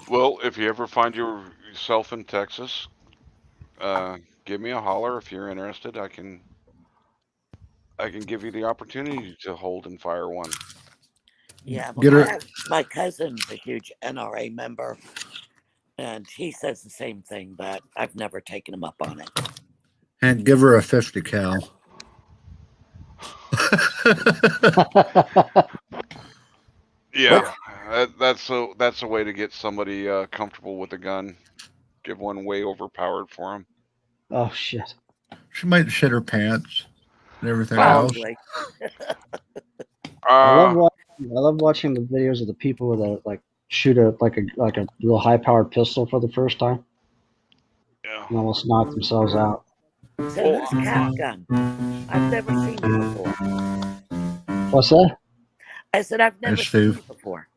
Well, if you ever find yourself in Texas, give me a holler if you're interested. I can give you the opportunity to hold and fire one. Yeah, Get well, her. my cousin's a huge NRA member, and he says the same thing, but I've never taken him up on it. And give her a 50 cal. Yeah, that's a way to get somebody comfortable with a gun. Give one way overpowered for them. Oh shit! She might shit her pants and everything else. Probably. I love watching the videos of the people with shoot a real high powered pistol for the first time Yeah. and almost knock themselves out. So who's Cap Gun? I've never seen you before. What's that? I said I've never That's seen Steve. you before.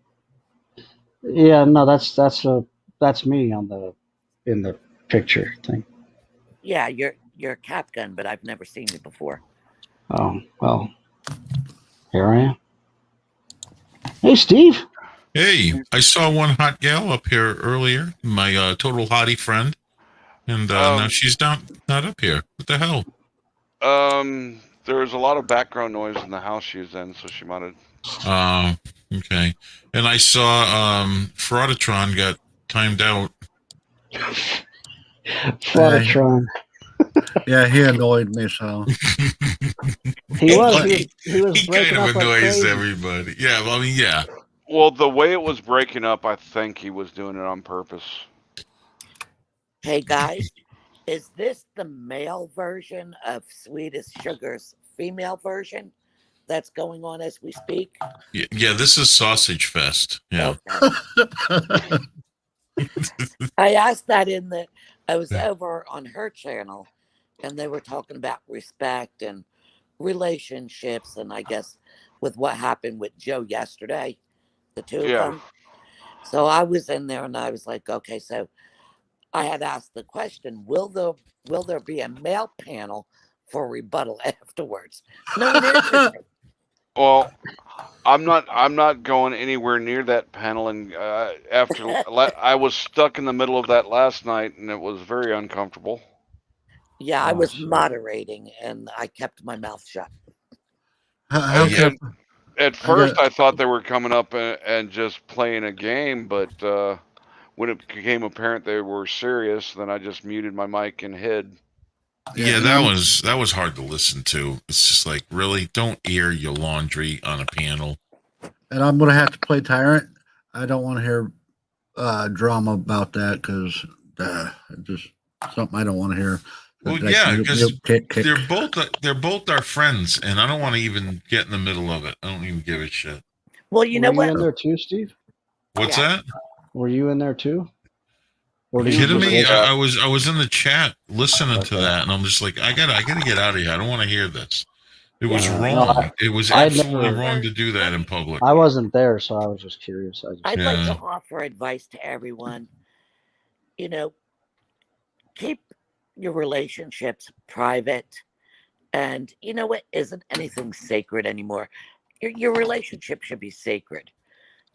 Yeah, no, that's me in the picture thing. Yeah, you're Cap Gun, but I've never seen you before. Oh well, here I am. Hey, Steve. Hey, I saw one hot gal up here earlier, my total hottie friend, and now she's not up here. What the hell? There was a lot of background noise in the house she was in, so she might have. Okay. And I saw Fraudatron got timed out. Fraudatron. Yeah, he annoyed me so. He was He breaking kind of up like annoys crazy. everybody. Yeah, well, I mean, yeah. Well, the way it was breaking up, I think he was doing it on purpose. Hey guys, is this the male version of Sweetest Sugar's female version that's going on as we speak? Yeah, this is Sausage Fest. Yeah. Okay. I asked that I was over on her channel and they were talking about respect and relationships, and I guess with what happened with Joe yesterday, the two of them. So I was in there and I was like, okay, so I had asked the question, will there be a male panel for rebuttal afterwards? No one answered me. Well, I'm not going anywhere near that panel, and after I was stuck in the middle of that last night, and it was very uncomfortable. Yeah, I Oh, was shit. moderating and I kept my mouth shut. How Yeah. come? At first, I thought they were coming up and just playing a game, but when it became apparent they were serious, then I just muted my mic and hid. Yeah, that was hard to listen to. It's just like, really, don't air your laundry on a panel. And I'm gonna have to play Tyrant. I don't want to hear drama about that because just something I don't want to hear. Well, Like, yeah, you- because you kick. they're both our friends, and I don't want to even get in the middle of it. I don't even give a shit. Well, you know Were you what? in there too, Steve? What's Yeah. that? Were you in there too? Or Are did you you kidding just me? listen? I was in the chat listening to Okay. that, and I'm just like, I gotta get out of here. I don't want to hear this. It was No, wrong. It was I'd absolutely never- wrong to do that in public. I wasn't there, so I was just curious. I'd like Yeah. to offer advice to everyone. You know, keep your relationships private. And you know what? Isn't anything sacred anymore? Your relationship should be sacred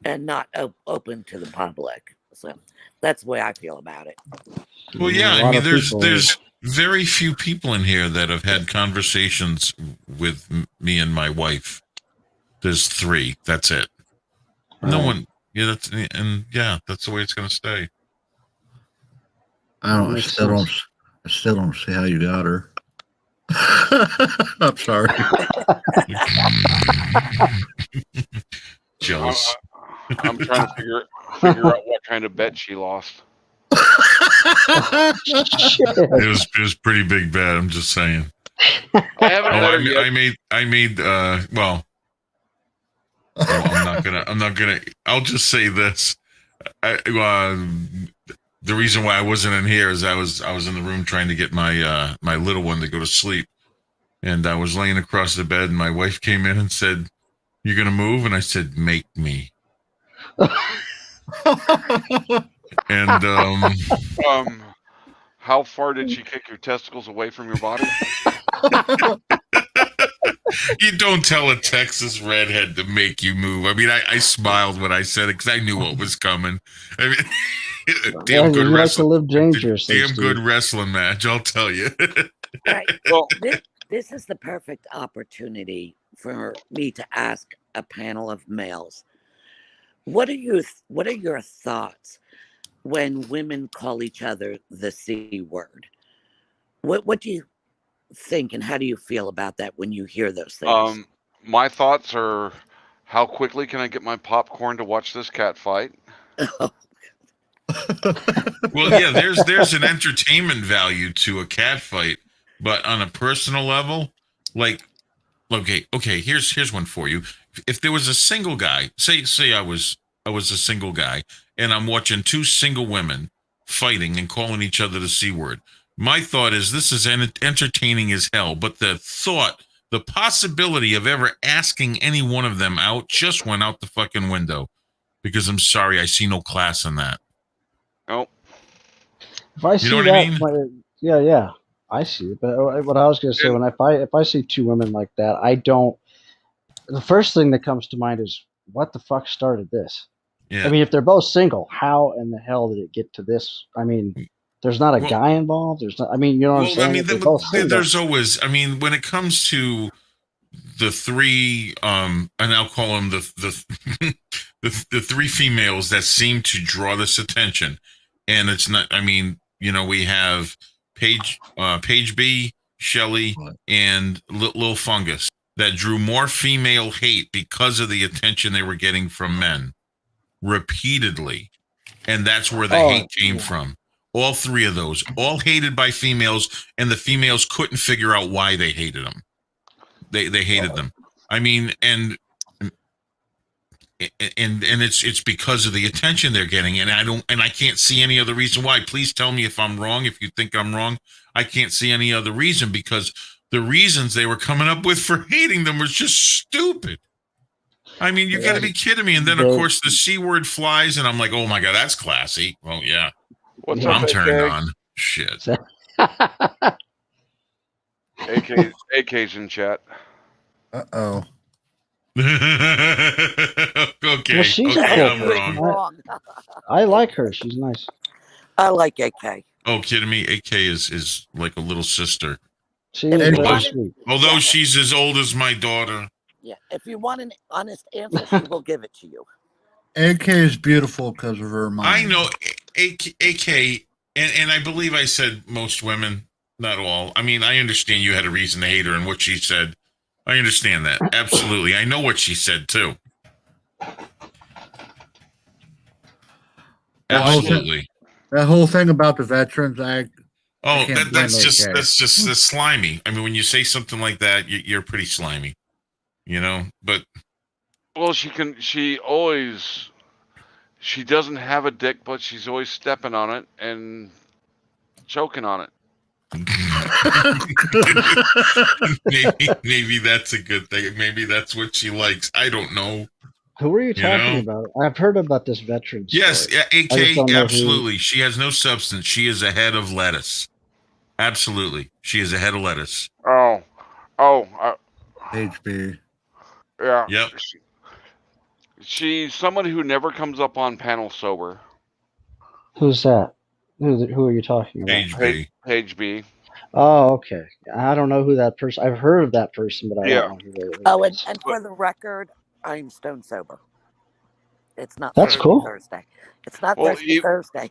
and not open to the public. So that's the way I feel about it. Well, You know, yeah, a I lot mean, of there's people- there's very few people in here that have had conversations with me and my wife. There's 3. That's it. No Right. one. Yeah, that's the way it's gonna stay. I Makes still sense. don't see how you got her. I'm sorry. Jealous. I'm trying to figure out what kind of bet she lost. Shit. It was pretty big bet. I'm just saying. I haven't Oh, met her yet. I made. Well, I'm not gonna. I'll just say this. The reason why I wasn't in here is I was in the room trying to get my my little one to go to sleep, and I was laying across the bed, and my wife came in and said, "You gonna move?" And I said, "Make me." And How far did she kick your testicles away from your body? you don't tell a Texas redhead to make you move. I mean, I smiled when I said it because I knew what was coming. I mean, Yeah, damn good you like to wrestling. live dangerously, Damn Steve. good wrestling match, I'll tell you. All right. Well, This is the perfect opportunity for me to ask a panel of males. What are your thoughts when women call each other the C word? What do you think, and how do you feel about that when you hear those things? my thoughts are, how quickly can I get my popcorn to watch this cat fight? Well, yeah, there's an entertainment value to a cat fight, but on a personal level, like, okay, here's one for you. If there was a single guy, say I was a single guy, and I'm watching 2 single women fighting and calling each other the C word, my thought is this is entertaining as hell, but the possibility of ever asking any one of them out just went out the fucking window, because I'm sorry, I see no class in that. Oh, If I see know what that, I mean? yeah, I see it. But what I was going to say, And- when if I see 2 women like that, I don't. The first thing that comes to mind is, what the fuck started this? Yeah. I mean, if they're both single, how in the hell did it get to this? I mean, there's not a Well- guy involved. There's not. I mean, you know what I'm Well, saying? I mean, If they're both single. there's always. I mean, when it comes to the 3, and I'll call them the the 3 females that seem to draw this attention, and it's not. I mean, we have Paige B, Shelley, and Lil Fungus that drew more female hate because of the attention they were getting from men repeatedly, and that's where the hate came from. All 3 of those, all hated by females, and the females couldn't figure out why they hated them. They hated them. I mean, and it's because of the attention they're getting, and I can't see any other reason why. Please tell me if I'm wrong. If you think I'm wrong, I can't see any other reason, because the reasons they were coming up with for hating them was just stupid. I mean, you got to be kidding me. And then, of course, the C word flies, and I'm like, oh my God, that's classy. Well, yeah. what's I'm up, turned AK? on. Shit. AK's in chat. Uh-oh. Okay. Well, she's Okay, cool. I'm wrong. Wrong. I like her. She's nice. I like AK. Oh, kidding me? AK is like a little sister. She If is you very want sweet. Although she's as old as my daughter. Yeah, if you want an honest answer, she will give it to you. AK is beautiful because of her mind. I know AK, and I believe I said most women, not all. I mean, I understand you had a reason to hate her and what she said. I understand that. Absolutely. I know what she said too. Absolutely. That whole thing about the Veterans Act. Oh, can't blame that's those just guys. that's slimy. I mean, when you say something like that, you're pretty slimy, you know. But Well, she doesn't have a dick, but she's always stepping on it and choking on it. maybe that's a good thing. Maybe that's what she likes. I don't know. Who were you You talking know? about? I've heard about this veteran Yes, story. yeah, I just AK, don't know who- absolutely. She has no substance. She is a head of lettuce. Absolutely, she is a head of lettuce. HB. Yeah. Yep. She's someone who never comes up on panel sober. Who's that? Who are you talking about? Page B. Page B. Oh, okay. I don't know who that person. I've heard of that person, but I Yeah. don't know who they are. Oh, and for the record, I'm stone sober. It's not That's Thirsty cool. Thursday. It's not Well, Thirsty Thursday.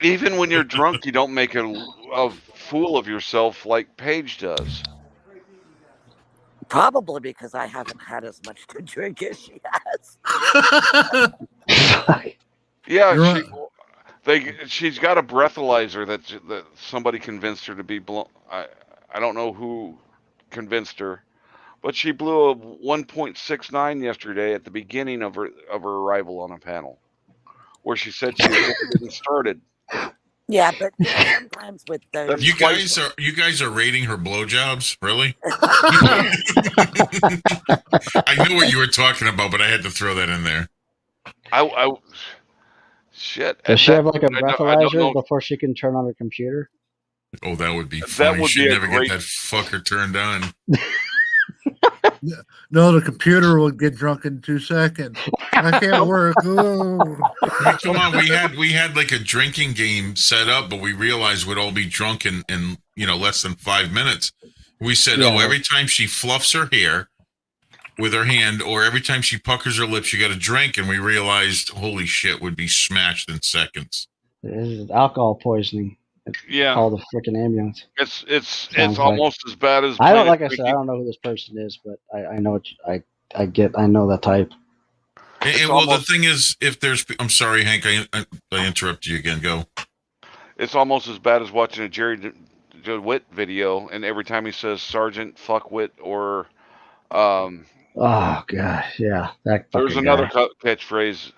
Even when you're drunk, you don't make a fool of yourself like Paige does. Probably because I haven't had as much to drink as she has. Yeah, she's got a breathalyzer that somebody convinced her to be blown. I don't know who convinced her, but she blew a 1.69 yesterday at the beginning of her arrival on a panel, where she said she was getting started. Yeah, but sometimes with those, You guys are rating her blowjobs, really? I knew what you were talking about, but I had to throw that in there. Shit. Does she have like a I don't breathalyzer know. before she can turn on her computer? Oh, that would be funny. would She'd be a never great- get that fucker turned on. No, the computer will get drunk in 2 seconds. I can't work. Ooh. Come on, we had like a drinking game set up, but we realized we'd all be drunk in less than 5 minutes. We said, Yeah. every time she fluffs her hair with her hand, or every time she puckers her lips, you got to drink. And we realized, holy shit, would be smashed in seconds. This is alcohol poisoning. Yeah, Call the freaking ambulance. it's Sounds almost as bad as. I don't, Planet like I said, Drinking. I don't know who this person is, but I know what I get. I know that type. And, well, the thing is, if there's, I'm sorry, Hank, I interrupted you again. Go. It's almost as bad as watching a Jerry DeWitt video, and every time he says "Sergeant Fuckwit" or Oh god, yeah, that. there's fucking another guy. catchphrase.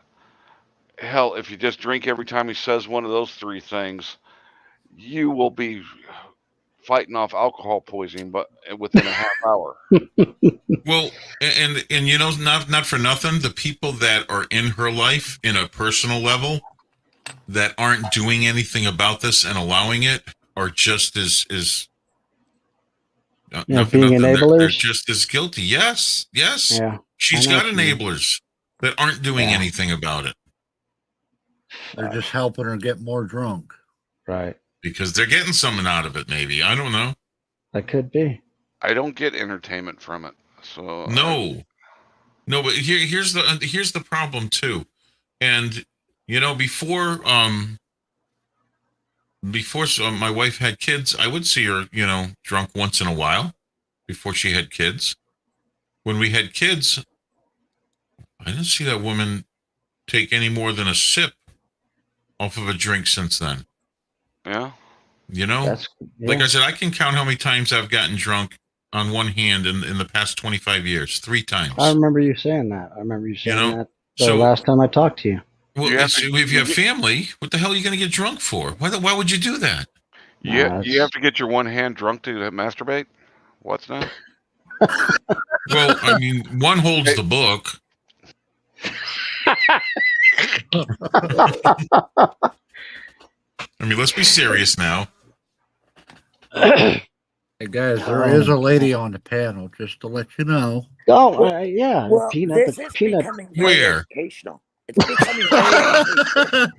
Hell, if you just drink every time he says one of those three things, you will be fighting off alcohol poisoning, but within a half hour. Well, and not for nothing, the people that are in her life in a personal level that aren't doing anything about this and allowing it are just as being enablers. They're just as guilty. Yes. Yeah, She's I know got what you mean. enablers that aren't doing Yeah. anything about it They're just helping her get more drunk. right. because they're getting something out of it. Maybe, I don't know. That could be. I don't get entertainment from it, so No, but here's the problem too, and before my wife had kids, I would see her drunk once in a while before she had kids. When we had kids, I didn't see that woman take any more than a sip off of a drink since then. yeah. That's Like I said, I can count how many times I've gotten drunk on one hand in the past 25 years. 3 times. I remember you saying that. That the so- last time I talked to you. Well, You have if you have family, what the hell are you going to get drunk for? Why would you do that? Yeah, you have to get your one hand drunk to masturbate. What's that? Well, I mean, one holds the book. I mean, let's be serious now. Hey guys, there is a lady on the panel, just to let you know. Oh, yeah. well, Peanut. this is Peanut. becoming very Where? educational. It's becoming very educational.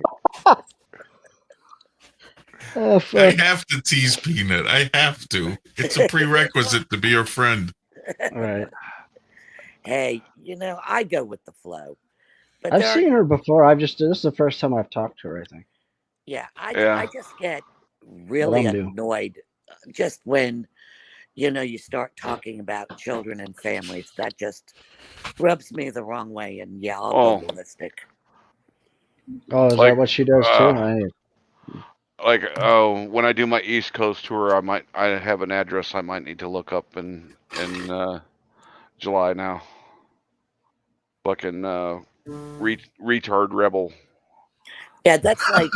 I Fuck. have to tease Peanut. I have to. It's a prerequisite to be her friend. Right. Hey, I go with the flow. But I've seen her before. This is the first time I've talked to her, I think. Yeah, Yeah. I just get really Well, I'm due. annoyed just when, you start talking about children and families. That just rubs me the wrong way. And yeah, I'll Oh. go ballistic. Oh, is Like, that what she does too? when I do my East Coast tour, I have an address I might need to look up in July now. Fucking retard rebel. Yeah, that's like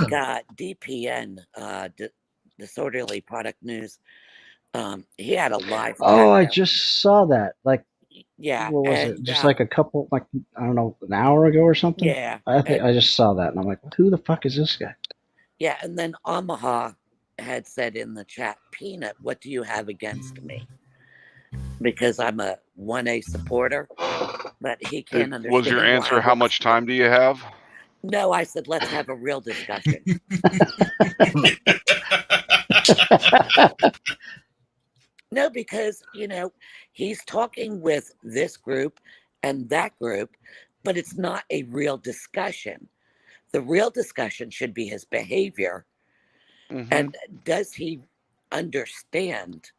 DPN, Disorderly Product News. He had a live Oh, I pat down. just saw that. Like, Yeah, what was it? and Just like a couple, like, I don't know, an hour ago or something. yeah, I think and, I just saw that, and I'm like, who the fuck is this guy? yeah, and then Omaha had said in the chat, Peanut, what do you have against me? Because I'm a 1A supporter, but he can't understand. Was your answer, how much time do you have? No, I said, let's have a real discussion. No, because, he's talking with this group and that group, but it's not a real discussion. The real discussion should be his behavior. Mm-hmm. And does he understand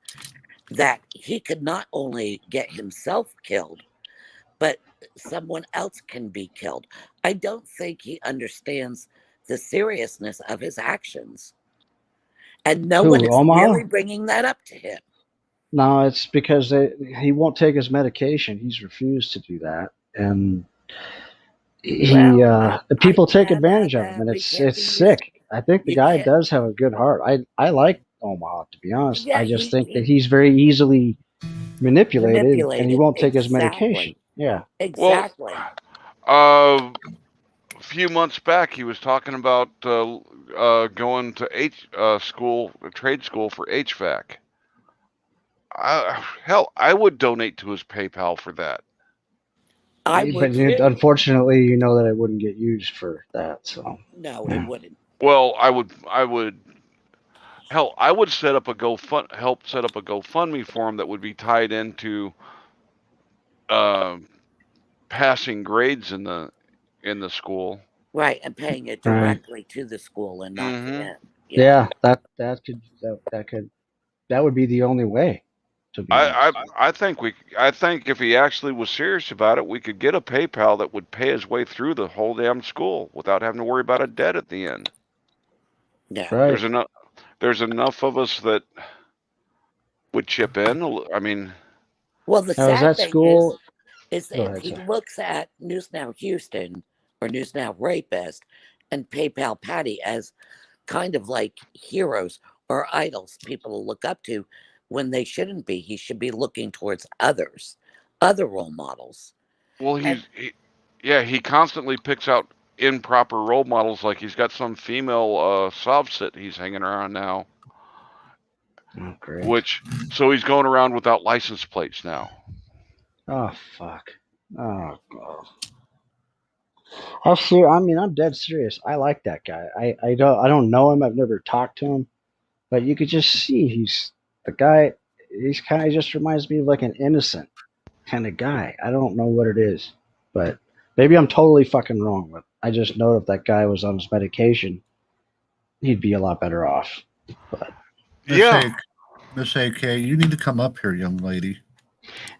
that he could not only get himself killed, but someone else can be killed? I don't think he understands the seriousness of his actions. And no one is Omaha? really bringing that up to him. No, it's because he won't take his medication. He's refused to do that, and people take advantage of him, and it's sick. I think the guy does have a good heart. I like Omaha, to be honest. Yeah, I just think that he's very easily manipulated, and he won't take his exactly. medication. Yeah, Exactly. Well, a few months back, he was talking about going to trade school for HVAC. Hell, I would donate to his PayPal for that. I would but too. Unfortunately, you know that it wouldn't get used for that. So no, it wouldn't. Well, I would. Hell, I would help set up a GoFundMe for him that would be tied into passing grades in the school. Right, and paying it directly to the school and not to him. Yeah, that would be the only way. I think if he actually was serious about it, we could get a PayPal that would pay his way through the whole damn school without having to worry about a debt at the end. Yeah, right. There's enough of us that would chip in. I mean, well, the Now, sad thing school? is if he looks at News Now Houston or News Now Rapist and PayPal Patty as kind of like heroes or idols, people to look up to, when they shouldn't be. He should be looking towards other role models. Well, he constantly picks out improper role models. Like he's got some female sovsit he's hanging around now. Oh, great. So he's going around without license plates now. Oh, fuck. Oh, God. I'm dead serious. I like that guy. I don't know him. I've never talked to him, but you could just see he's the guy. He's kind of just reminds me of like an innocent kind of guy. I don't know what it is, but maybe I'm totally fucking wrong. But I just know if that guy was on his medication, he'd be a lot better off. But Miss AK, you need to come up here, young lady.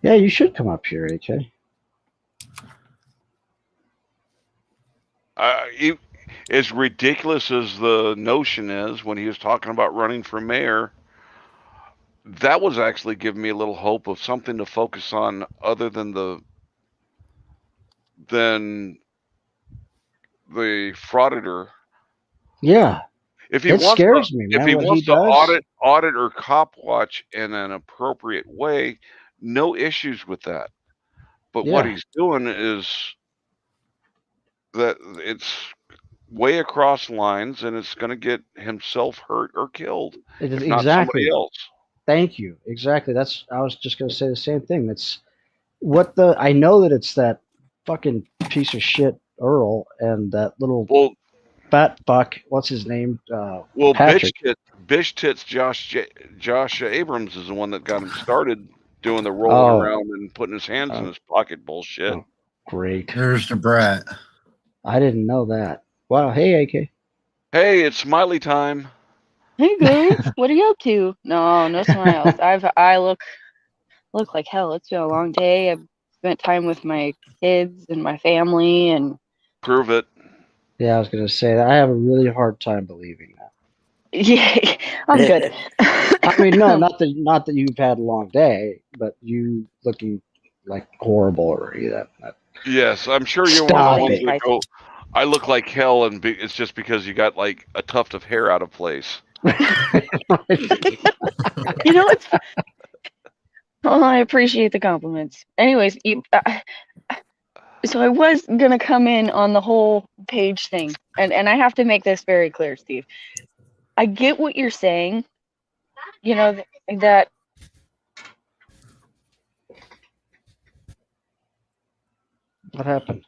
Yeah, you should come up here, AK. As ridiculous as the notion is, when he was talking about running for mayor, that was actually giving me a little hope of something to focus on other than the frauditor. Yeah. If he scares me, man. If he wants to audit or cop watch in an appropriate way, no issues with that. But what he's doing is that it's way across lines, and it's going to get himself hurt or killed, if not somebody else. Thank you. Exactly. I was just going to say the same thing. I know that it's that fucking piece of shit Earl and that little fat fuck. What's his name? Patrick. Bish Tits Josh Abrams is the one that got him started doing the rolling around and putting his hands in his pocket bullshit. Oh, great. There's the brat. I didn't know that. Wow. Hey, AK. Hey, it's Smiley time. Hey guys, what are you up to? No smiles. I look like hell. It's been a long day. I've spent time with my kids and my family, and prove it. Yeah, I was gonna say that I have a really hard time believing that. Yeah, I'm good. I mean, no, not that you've had a long day, but you looking like horrible already. That Yes, I'm sure you're one of Stop the ones it. that go, I look like hell, and it's just because you got like a tuft of hair out of place. You know, it's. Well, I appreciate the compliments. Anyways, so I was gonna come in on the whole page thing, and I have to make this very clear, Steve. I get what you're saying. You know that. What happened?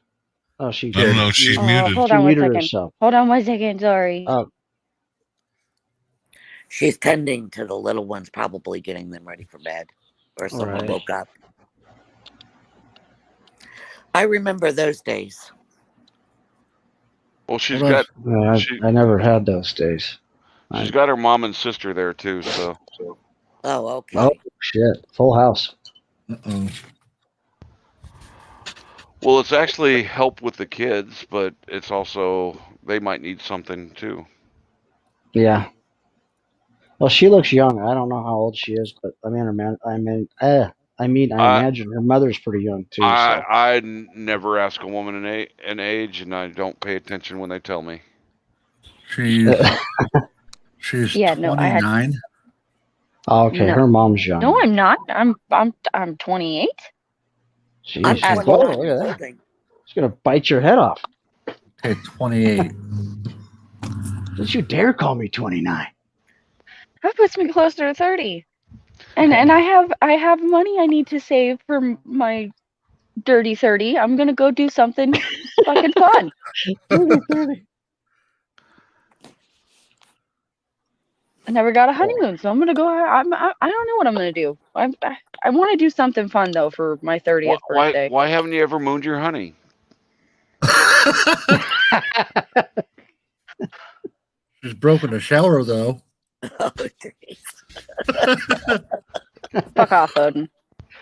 Oh, she. I don't know. She's muted. Hold She on one muted second. herself. Hold on 1 second. Sorry. Oh, She's tending to the little ones, probably getting them ready for bed, or someone Right. woke up. I remember those days. Well, she's Well, got yeah, she- I never had those days. she's got her mom and sister there too. So Oh, okay. Oh shit! Full house. uh-oh. well, it's actually help with the kids, but it's also they might need something too. Yeah. Well, she looks young. I don't know how old she is, but I imagine her mother's pretty young too. So. I never ask a woman an age, and I don't pay attention when they tell me. She's Yeah, no, I had- 29. Okay, No. her mom's young. No, I'm not. I'm 28. Jeez, I'm she's 29 look at that. holding. She's gonna bite your head off. Okay, 28. Don't you dare call me 29. That puts me closer to 30. And I have money I need to save for my dirty 30. I'm gonna go do something fucking fun. 30. I never got a honeymoon, so I'm gonna go. I don't know what I'm gonna do. I want to do something fun though for my 30th birthday. Why haven't you ever mooned your honey? She's broken the shower though. Oh, geez. Fuck off, Odin.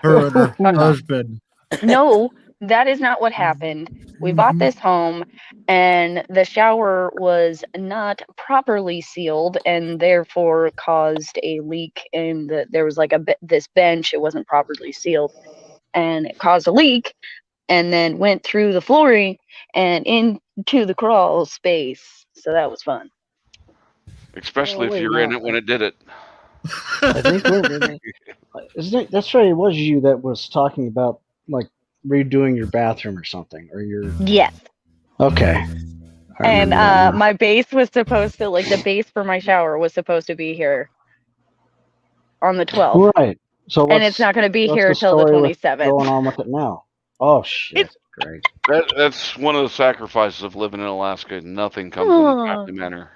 Her and her Fuck off. husband. No, that is not what happened. We bought this home, and the shower was not properly sealed, and therefore caused a leak. And there was like this bench; it wasn't properly sealed, and it caused a leak, and then went through the flooring and into the crawl space. So that was fun. Especially if wait, you're in no. it when it did it. I think that's right. It was you that was talking about like redoing your bathroom or something, or your. Yes. Okay. I And remember that now. my base was supposed to, like, the base for my shower was supposed to be here on the 12th. Right. So And it's not going to be what's here the till the story with 27th. going on with it now? Oh shit! Great. That's one of the sacrifices of living in Alaska. Nothing comes in a timely manner.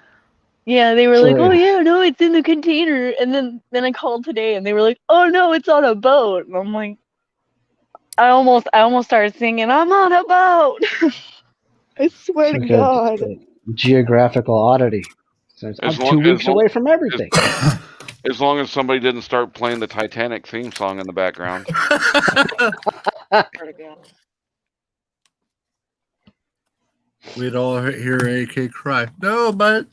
Yeah, they were So- like, "Oh yeah, no, it's in the container." And then I called today, and they were like, "Oh no, it's on a boat." And I'm like, I almost started singing, "I'm on a boat." I swear to It's like God. a geographical oddity. So I'm As long- 2 as weeks long- away from everything. As long as somebody didn't start playing the Titanic theme song in the background. We'd all hear AK cry. No, my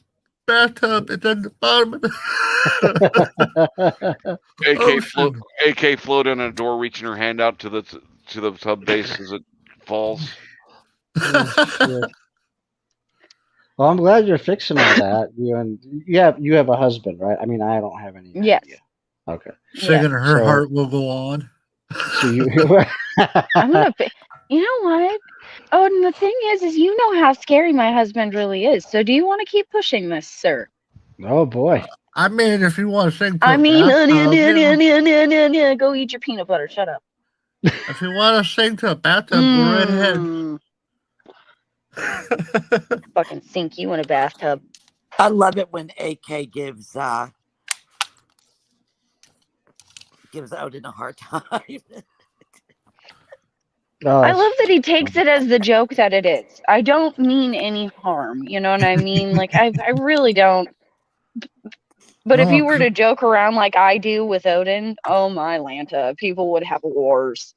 bathtub is at the bottom of the. AK float in a door, reaching her hand out to the tub base as it falls. Oh, shit. Well, I'm glad you're fixing all that. You have a husband, right? I mean, I don't have any. Yes. idea. Okay. Singing Her So- Heart Will Go On. So you. I'm gonna. You know what? Oh, and the thing is you know how scary my husband really is. So do you want to keep pushing this, sir? Oh boy. I mean, if you want to sing to I a mean, bathtub, you know, go eat your peanut butter. Shut up. if you want to sing to a bathtub, go right ahead. Fucking sink you in a bathtub. I love it when AK gives Odin a hard time. I love that he takes it as the joke that it is. I don't mean any harm. You know what I mean? Like, I really don't. But if No, you were to joke around like I do with Odin, oh my Lanta, people would have wars.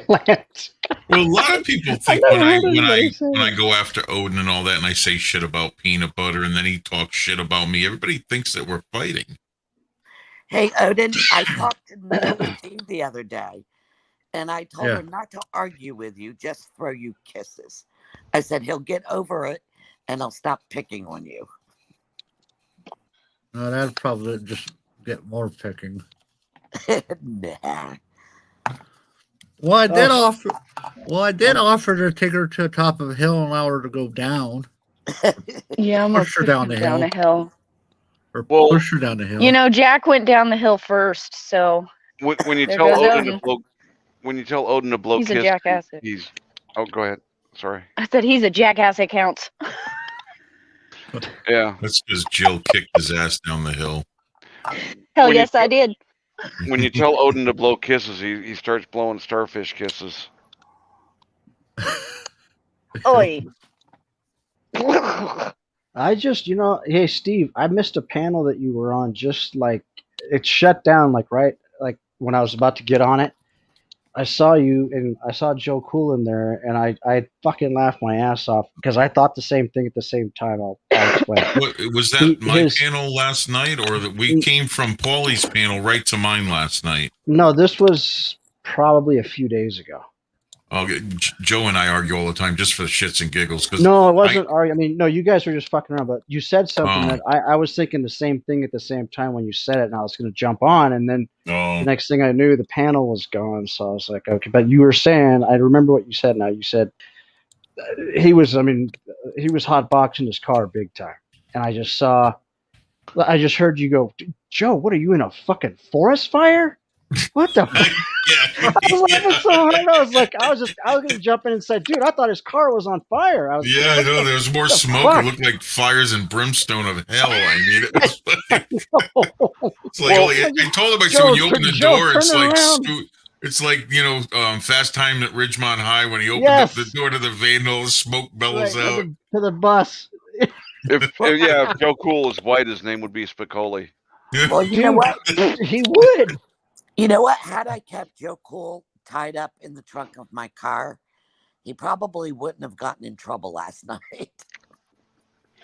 Lance. Well, a lot of people I've think never when I heard anybody say when I that. go after Odin and all that, and I say shit about peanut butter, and then he talks shit about me. Everybody thinks that we're fighting. Hey, Odin, I talked to Neil Steve the other day, and I told Yeah. her not to argue with you, just throw you kisses. I said he'll get over it, and he'll stop picking on you. No, that'd probably just get more picking. Nah. Well, I did Oh. offer. Well, I did offer to take her to the top of a hill and allow her to go down, Yeah, I'm gonna push her push down him the down hill, a hill. or Well, push her down the hill. You know, Jack went down the hill first, so when you there tell goes Odin to Odin. blow, when you tell Odin to blow He's a kisses, jackass. he's. Oh, go ahead. Sorry. I said he's a jackass. It counts. Yeah. That's because Jill kicked his ass down the hill. Hell When you yes, I did. When you tell Odin to blow kisses, he starts blowing starfish kisses. Oi. I just, hey Steve, I missed a panel that you were on. Just like it shut down, like right, like when I was about to get on it. I saw you and I saw Joe Cool in there, and I fucking laughed my ass off because I thought the same thing at the same time. I'll explain. What was that? My His panel last night, or that we came from Paulie's panel right to mine last night? no, this was probably a few days ago. Joe and I argue all the time just for the shits and giggles. Cause No, it wasn't. I mean, no, you guys were just fucking around. But you said something Oh. that I was thinking the same thing at the same time when you said it, and I was going to jump on, and then the next thing I knew, the panel was gone. So I was like, okay. But you were saying, I remember what you said. Now you said he was. I mean, he was hotboxing his car big time, and I just heard you go, Joe. What are you in a fucking forest fire? What the? Yeah, I was laughing so hard. I was gonna jump in and say, dude, I thought his car was on fire. I know. There was more the smoke. fuck? It looked like fires and brimstone of hell. I mean, it was like, Well, I told him, I said, Joe, when you open the Joe, door, turn it's like Fast Time at Ridgemont High when he opened Yes. up the door to the van, and all the smoke bellows Right, out. to the bus. if Joe Cool was white, his name would be Spicoli. Well, you know what? He would. You know what? Had I kept Joe Cool tied up in the trunk of my car, he probably wouldn't have gotten in trouble last night.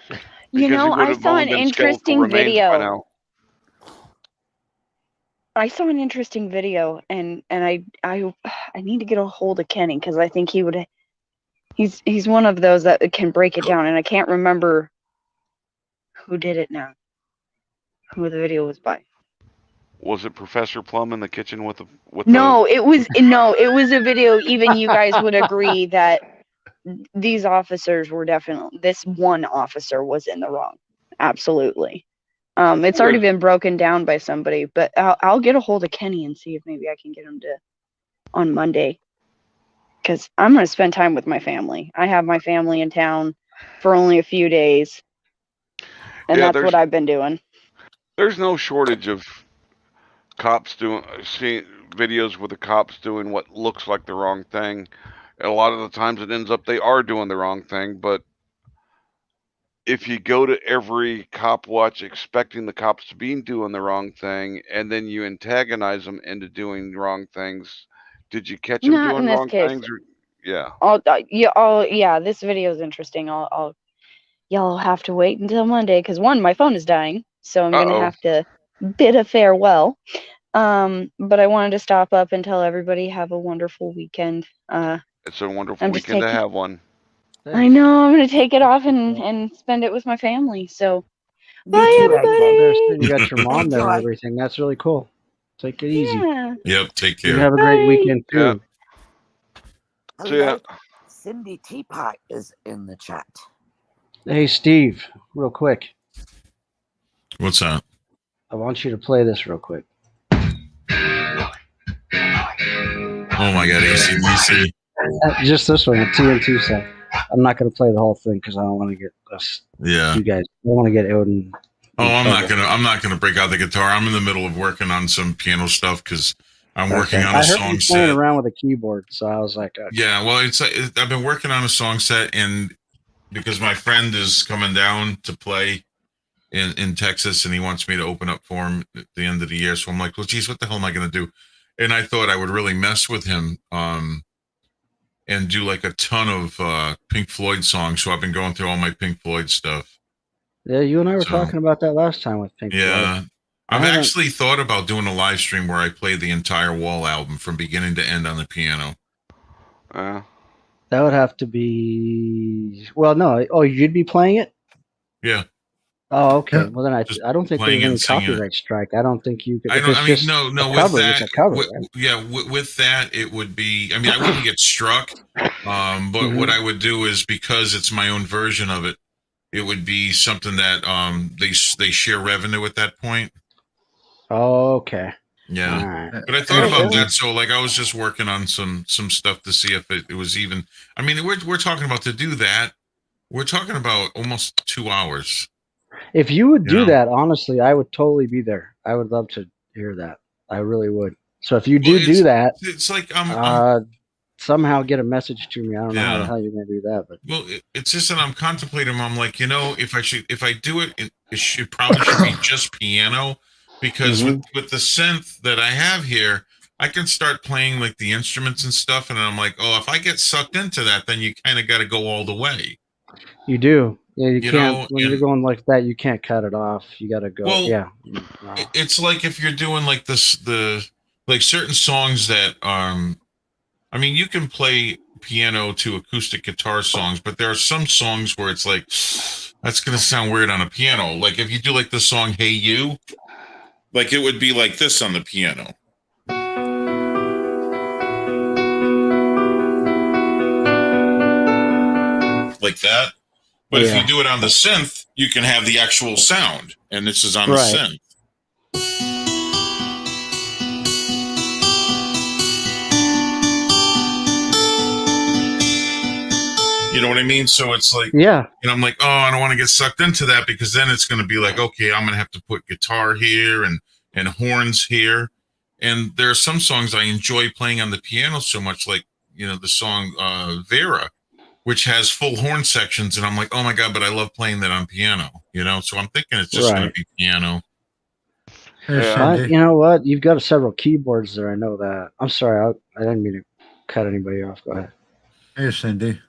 Because You he know, would I have saw only an been skeletal interesting remains by video. now. I saw an interesting video, and I need to get a hold of Kenny because I think he would. He's one of those that can break it down, and I can't remember who did it now. Who the video was by? Was it Professor Plum in the kitchen with the? No, it was a video. Even you guys would agree that these officers were definitely. This one officer was in the wrong. Absolutely. It's already been broken down by somebody, but I'll get a hold of Kenny and see if maybe I can get him to on Monday. Because I'm going to spend time with my family. I have my family in town for only a few days. And that's what I've been doing. There's no shortage of cops seeing videos with the cops doing what looks like the wrong thing. And a lot of the times it ends up they are doing the wrong thing. But if you go to every cop watch expecting the cops to be doing the wrong thing, and then you antagonize them into doing wrong things, did you catch them Not doing in this wrong case. things? Yeah. Yeah. This video is interesting. Y'all have to wait until Monday because my phone is dying, so I'm gonna have to bid a farewell. But I wanted to stop up and tell everybody have a wonderful weekend. It's a wonderful weekend to have one. I know I'm gonna take it off and spend it with my family. So Me bye, too, everybody. You got your mom there and everything. That's really cool. Take it easy. Yeah. Yep. Take You care. have a great weekend too. Yeah. Hello, Cindy Teapot is in the chat. Hey Steve, real quick. What's that? I want you to play this real quick. Oh my God, AC/DC. Just this one, the TNT stuff. I'm not going to play the whole thing because I don't want to get us. Yeah. You guys. I want to get Odin. Oh, I'm not gonna break out the guitar. I'm in the middle of working on some piano stuff because I'm working on a song playing set. around with a keyboard, so I was like, okay. Yeah, well, I've been working on a song set, and because my friend is coming down to play in Texas, and he wants me to open up for him at the end of the year. So I'm like, well, geez, what the hell am I gonna do? and I thought I would really mess with him and do like a ton of Pink Floyd songs. So I've been going through all my Pink Floyd stuff. Yeah, you and I were So, talking about that last time with Pink Floyd. Yeah. I I've haven't- actually thought about doing a live stream where I play the entire Wall album from beginning to end on the piano. Yeah. That would have to be. Well, no. Oh, you'd be playing it? Yeah. Oh, okay. Yeah. Well, then Just I don't think playing there's any and singing it. copyright strike. I don't think you could. I If don't. it's I mean, just no. a With cover, that, it's a cover, with, right? yeah. With that, it would be. I mean, I wouldn't get struck. But Mhm. what I would do is, because it's my own version of it, it would be something that they share revenue at that point. Oh, okay. Yeah. All right. But I thought Yeah, about yeah. that. So like I was just working on some stuff to see if it was even. I mean, we're talking about to do that. We're talking about almost 2 hours. If you would do Yeah. that, honestly, I would totally be there. I would love to hear that. I really would. So if you do Well, do that, It's like I'm somehow get a message to me. I don't know how Yeah. the hell you're gonna do that, but well. It's just that I'm contemplating. I'm like, if I do it, it should probably be just piano, because Mhm. with the synth that I have here, I can start playing like the instruments and stuff, and I'm like, oh, if I get sucked into that, then you kind of got to go all the way. you do. Yeah, you You can't. know, When you're and- going like that, you can't cut it off. You got to go. Well, Yeah. It's like if you're doing like like certain songs that I mean, you can play piano to acoustic guitar songs, but there are some songs where it's like that's gonna sound weird on a piano. Like if you do like the song "Hey You," like it would be like this on the piano. Like that. But if Yeah. you do it on the synth, you can have the actual sound, and this is on Right. the synth. You know what I mean? So it's like, Yeah. and I'm like, oh, I don't want to get sucked into that, because then it's going to be like, okay, I'm going to have to put guitar here and horns here. And there are some songs I enjoy playing on the piano so much, like, the song Vera, which has full horn sections. And I'm like, oh my God, but I love playing that on piano, So I'm thinking it's just going Right. to be piano. Hey, Yeah. Cindy. You know what? You've got several keyboards there. I know that. I'm sorry. I didn't mean to cut anybody off. Go ahead. Hey, Cindy.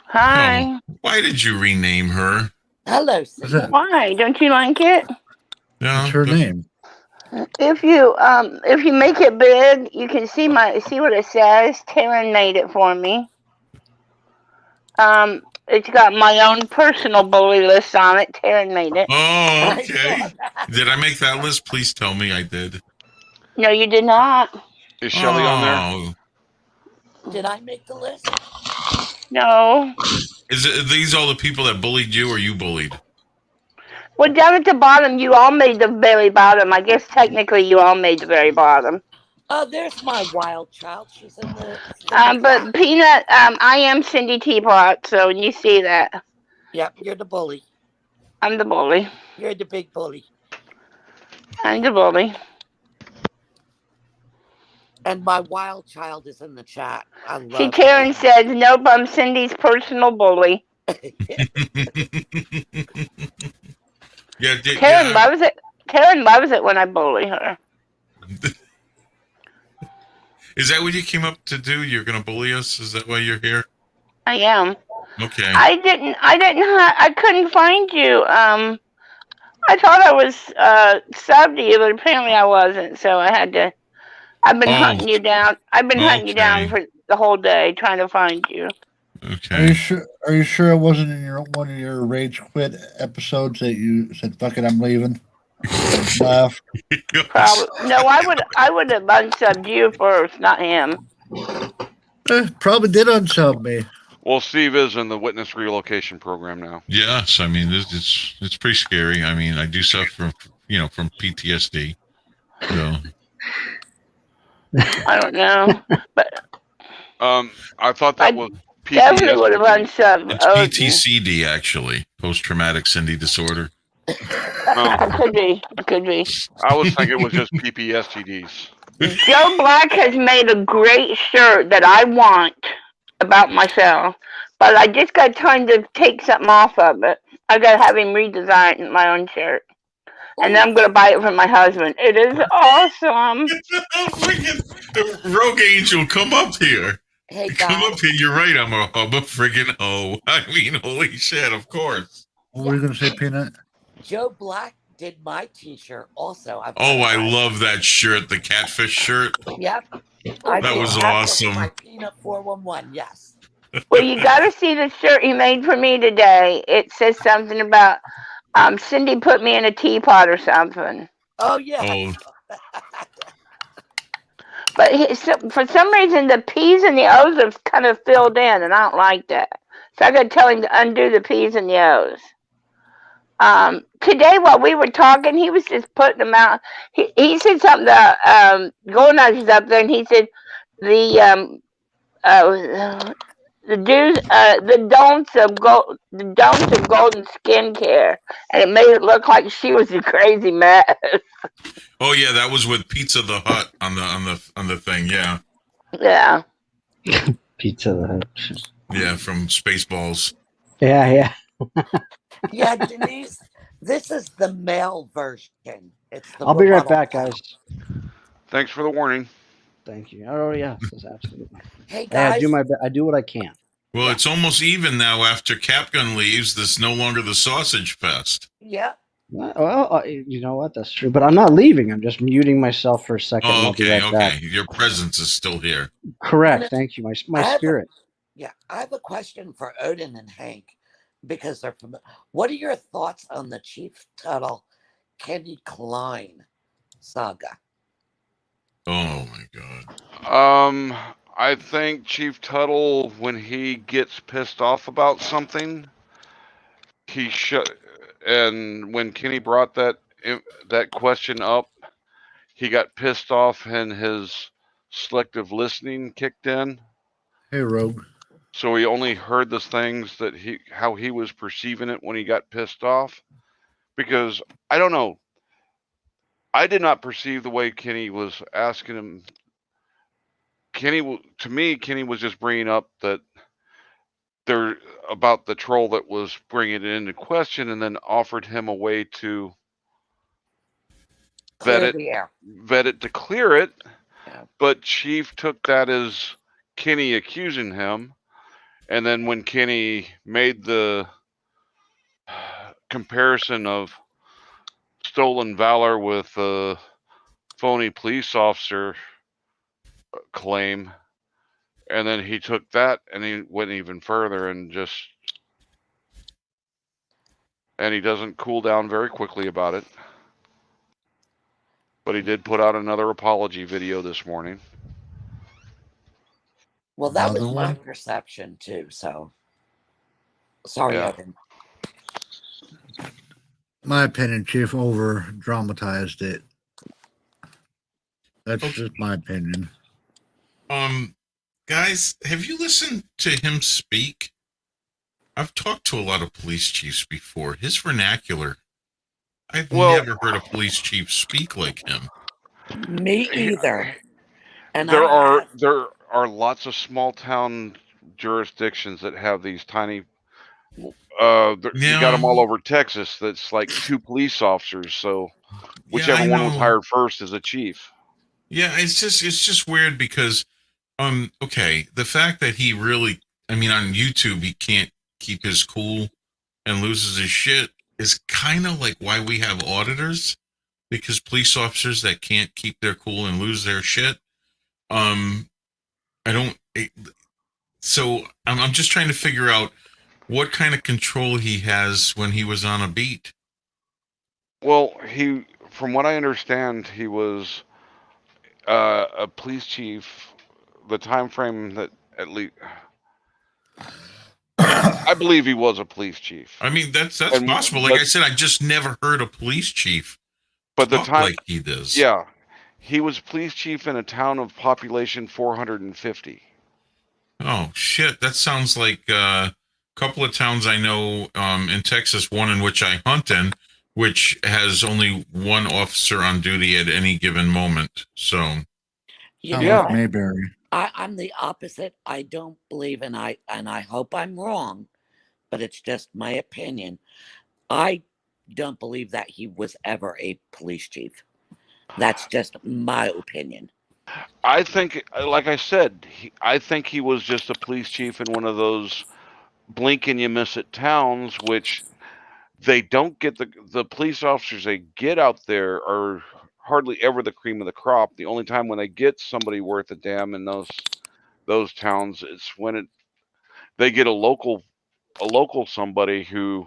Hi. Why did you rename her? Hello, Is Cindy. that, Why? Don't you like it? No, what's her name? If you make it big, you can see what it says. Taryn made it for me. It's got my own personal bully list on it. Taryn made it. Oh, okay. Did I make that list? Please tell me I did. No, you did not. Is Shelly on there? Oh. Did I make the list? No. Are these all the people that bullied you, or you bullied? Well, down at the bottom, you all made the very bottom. I guess technically you all made the very bottom. Oh, there's my wild child. She's in the. But Peanut, I am Cindy Teapot, so you see that. Yep, you're the bully. I'm the bully. You're the big bully. I'm the bully. And my wild child is in the chat. I love See, Taryn her. says, nope, I'm Cindy's personal bully. Yeah, Taryn loves it. Taryn loves it when I bully her. Is that what you came up to do? You're going to bully us? Is that why you're here? I am. Okay. I couldn't find you. I thought I was subbed to you, but apparently I wasn't. So I've been hunting you down. I've been hunting you down for the whole day trying to find you. Okay. Are you sure it wasn't in one of your Rage Quit episodes that you said, "Fuck it, I'm leaving"? Left. Probably. No, I would have unsubbed you first, not him. Probably did unsub me. Well, Steve is in the witness relocation program now. Yes, I mean it's pretty scary. I mean, I do suffer from PTSD. So I don't know, but I thought that I was definitely would have PTSD. unsubbed. it's Oh, PTCD, actually, post-traumatic Cindy disorder. No, it could be. I was thinking it was just PPSTDs. Joe Black has made a great shirt that I want about myself, but I just got time to take something off of it. I got to have him redesign my own shirt. and I'm gonna buy it for my husband. It is awesome. Freaking Rogue Angel, come up here. Hey Come guys, up here. You're right. I'm a friggin' hoe. I mean, holy shit, of course. What were you gonna say, Peanut? Joe Black did my T-shirt also. I've got Oh, it I right. love that shirt, the catfish shirt. Yep. I That did was catfish awesome. My Peanut 411. Yes. Well, you gotta see the shirt he made for me today. It says something about Cindy put me in a teapot or something. Oh yeah. Oh, But for some reason, the P's and the O's have kind of filled in, and I don't like that. So I got to tell him to undo the P's and the O's. Today, while we were talking, he was just putting them out. He said something to Goldeneye is up there, and he said the don'ts of golden skincare, and it made it look like she was a crazy mess. oh yeah, that was with Pizza the Hut on the thing. Yeah, Yeah. Pizza the Hut. yeah, from Spaceballs. Yeah. Yeah, Denise. This is the male version. It's the I'll be right rebuttal back, pack. guys. Thanks for the warning. Thank you. Oh yeah, that's absolutely. Hey Hey, guys. I do my I do what I can. Well, it's almost even now after Capgun leaves. This is no longer the Sausage Fest. Yeah. Well, you know what? That's true. But I'm not leaving. I'm just muting myself for a second. And Oh, I'll be okay, right okay. back. Your presence is still here. Correct. Thank you. My I have spirit. Yeah, I have a question for Odin and Hank because they're from. What are your thoughts on the Chief Tuttle, Kenny Klein saga? Oh my god. I think Chief Tuttle, when he gets pissed off about something, he should. And when Kenny brought that question up, he got pissed off, and his selective listening kicked in. Hey, Rogue. So he only heard the things that how he was perceiving it when he got pissed off. Because I don't know, I did not perceive the way Kenny was asking him. To me, Kenny was just bringing up that there about the troll that was bringing it into question, and then offered him a way to Clear the air. vet it to clear it. Yeah. But Chief took that as Kenny accusing him, and then when Kenny made the comparison of stolen valor with a phony police officer claim, and then he took that and he went even further and he doesn't cool down very quickly about it. But he did put out another apology video this morning. Well, that was Another my one? perception too. So sorry, Yeah. Odin. My opinion, Chief over dramatized it. That's just my opinion. Guys, have you listened to him speak? I've talked to a lot of police chiefs before. His vernacular, I've never heard a police chief speak like him. Me either. And there are lots of small town jurisdictions that have these tiny. You got them all over Texas. That's like 2 police officers. So whichever one was hired first is a chief. Yeah, it's just weird because, okay, the fact that he really, I mean, on YouTube he can't keep his cool and loses his shit is kind of like why we have auditors, because police officers that can't keep their cool and lose their shit. So I'm just trying to figure out what kind of control he has when he was on a beat. Well, from what I understand, he was a police chief. The time frame that at least I believe he was a police chief. I mean, that's possible. Like I said, I just never heard a police chief but the talk time like he does. Yeah, he was police chief in a town of population 450. Oh shit, that sounds like a couple of towns I know in Texas. One in which I hunt in, which has only one officer on duty at any given moment. So, Yeah, Mayberry. I'm the opposite. I don't believe, and I hope I'm wrong, but it's just my opinion. I don't believe that he was ever a police chief. That's just my opinion. I think, like I said, I think he was just a police chief in one of those blink and you miss it towns, which they don't get the police officers they get out there are hardly ever the cream of the crop. The only time when they get somebody worth a damn in those towns, it's when they get a local somebody who.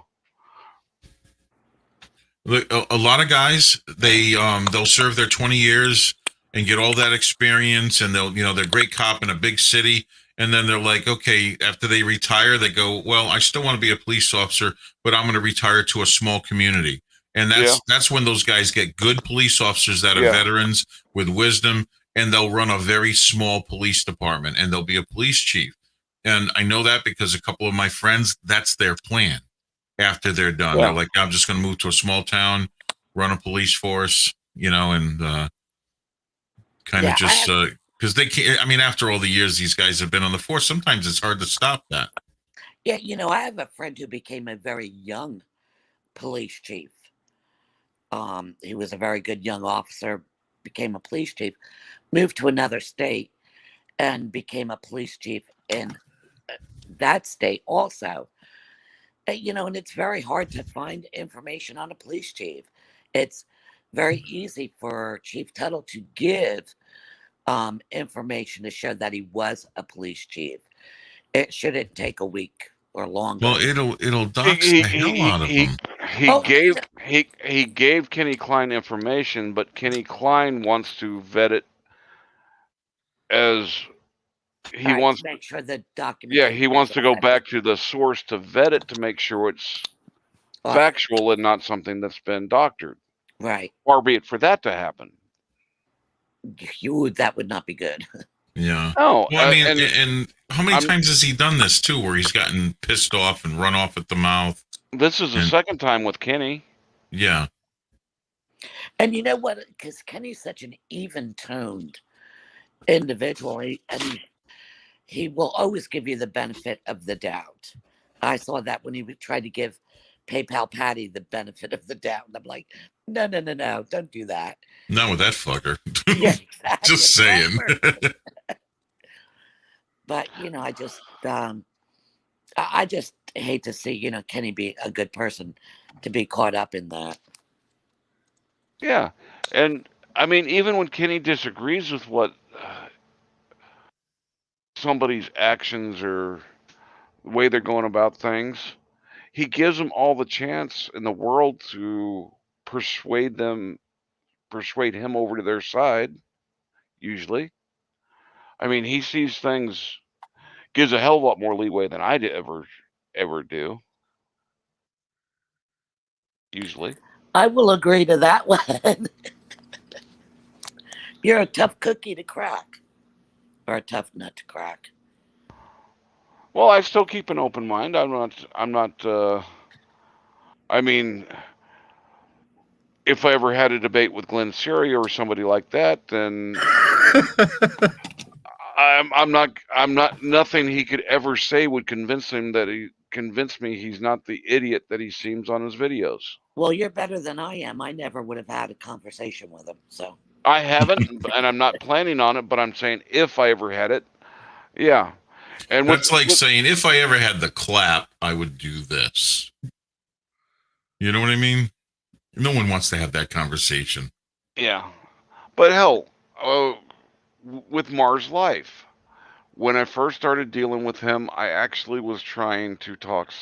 Look, a lot of guys, they'll serve their 20 years and get all that experience, and they're a great cop in a big city, and then they're like, okay, after they retire, they go, well, I still want to be a police officer, but I'm going to retire to a small community. And that's when those guys get good police officers that are veterans with wisdom, and they'll run a very small police department, and they'll be a police chief. And I know that because a couple of my friends, that's their plan. After they're done, they're like, I'm just going to move to a small town, run a police force, and kind of just because they can't. I mean, after all the years these guys have been on the force, sometimes it's hard to stop that. Yeah, I have a friend who became a very young police chief. He was a very good young officer, became a police chief, moved to another state, and became a police chief in that state also. And it's very hard to find information on a police chief. It's very easy for Chief Tuttle to give information to show that he was a police chief. It shouldn't take a week or longer. Well, it'll dox the hell out of him. He gave Kenny Klein information, but Kenny Klein wants to vet it as he wants to make sure the document. Yeah, he wants to go back to the source to vet it to make sure it's factual and not something that's been doctored. Right. Far be it for that to happen. That would not be good. Yeah. Oh, well, I mean, and how many times has he done this too, where he's gotten pissed off and run off at the mouth? This is the second time with Kenny. Yeah. And you know what? Because Kenny's such an even-toned individual, and he will always give you the benefit of the doubt. I saw that when he tried to give PayPal Patty the benefit of the doubt. And I'm like, no, don't do that. Not with that fucker. Yeah, exactly. Just saying. But, I just hate to see, Kenny be a good person to be caught up in that. Yeah. And, I mean, even when Kenny disagrees with what somebody's actions or the way they're going about things, he gives them all the chance in the world to persuade him over to their side, usually. I mean, he sees things, gives a hell of a lot more leeway than I ever do. Usually. I will agree to that one. You're a tough cookie to crack. Or a tough nut to crack. Well, I still keep an open mind. I'm not I mean, if I ever had a debate with Glenn Seary or somebody like that, then I'm not nothing he could ever say would convince me he's not the idiot that he seems on his videos. Well, you're better than I am. I never would have had a conversation with him, so. I haven't, and I'm not planning on it, but I'm saying if I ever had it, yeah. And that's like saying, if I ever had the clap, I would do this. You know what I mean? No one wants to have that conversation. Yeah. But hell, with Mars Life, when I first started dealing with him, I actually was trying to talk.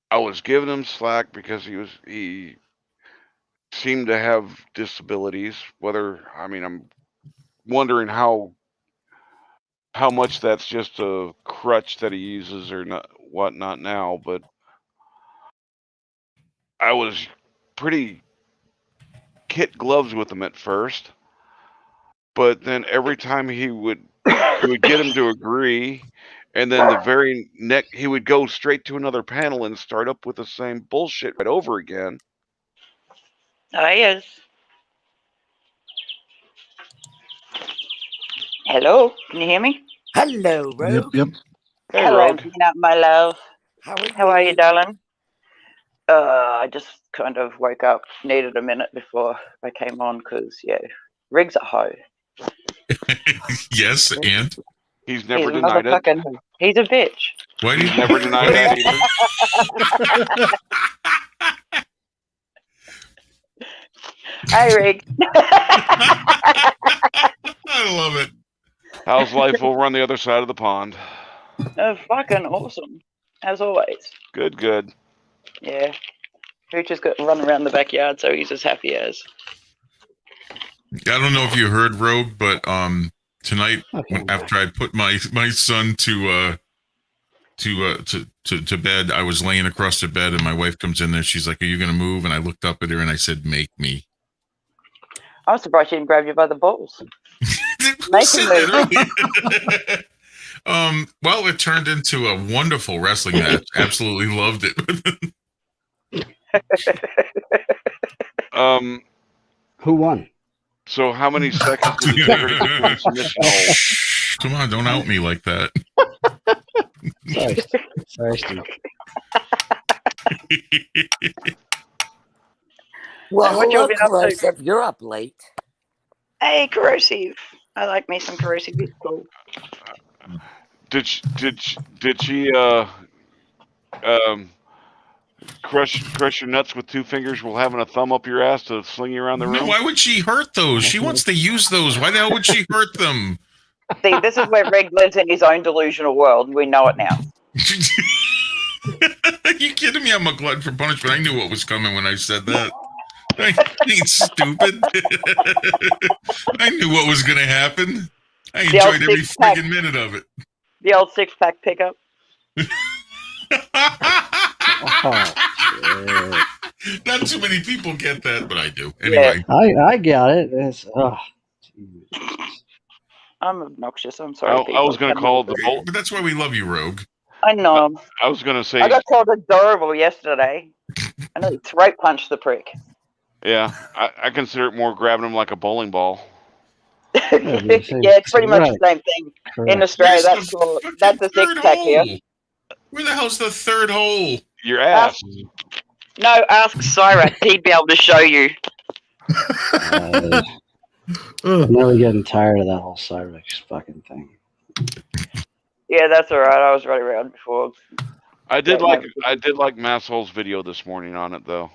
I was giving him slack because he seemed to have disabilities. I'm wondering how much that's just a crutch that he uses or not, whatnot now. But I was pretty kid gloves with him at first. But then every time he would get him to agree. And then the very next, he would go straight to another panel and start up with the same bullshit right over again. Oh, he is. Hello, can you hear me? Hello, Rogue. Yep. Hey, Hello, Rogue. Peanut, my love. How are you, darling? I just kind of woke up, needed a minute before I came on because, yeah, Rig's a hoe. Yes, and He's He's never a denied it. motherfucking hoe. He's a bitch. why do you He's never denied that either. Hey, Rig. I love it. How's life over on the other side of the pond? Oh, fucking awesome. As always. Good, good. Yeah. Hooch just got run around the backyard, so he's as happy as. I don't know if you heard Rogue, but tonight Okay. after I put my son to bed, I was laying across the bed and my wife comes in there. She's like, "Are you gonna move?" And I looked up at her and I said, "Make me." I was surprised she didn't grab you by the balls. Who Make said him that earlier? Well, it turned into a wonderful wrestling match. Absolutely loved it. Who won? So how many seconds did it take her to get to the submission hold? Come on, don't out me like that. Sorry, sorry, Steve. Well, what you hello, been up to? Corrosive. You're up late. Hey, corrosive. I like me some corrosive. It's cool. Did she crush your nuts with 2 fingers while having a thumb up your ass to sling you around the No, room? why would she hurt those? She wants to use those. Why the hell would she hurt them? See, this is where Rig lives in his own delusional world. We know it now. Are you kidding me? I'm a glutton for punishment. I knew what was coming when I said that. I ain't stupid. I knew what was going to happen. I The old enjoyed every six-pack. friggin' minute of it. The old 6-pack pickup. Oh, shit. Not too many people get that, but I do. Anyway, I got it. It's, I'm obnoxious. I'm sorry. I was people. going to call it the bolt. but that's why we love you, Rogue. I know. I was going to say, I got called adorable yesterday. I nearly throat punched the prick. yeah, I consider it more grabbing him like a bowling ball. Yeah, it's pretty much the same thing. Correct. In Australia, Where's that's the called, fucking that's a third 6-pack here. hole? Where the hell's the third hole? Your ass. No, ask Cyrax. He'd be able to show you. I'm never getting tired of that whole Cyrex fucking thing. Yeah, that's all right. I was right around before. I did like Masshole's video this morning on it though.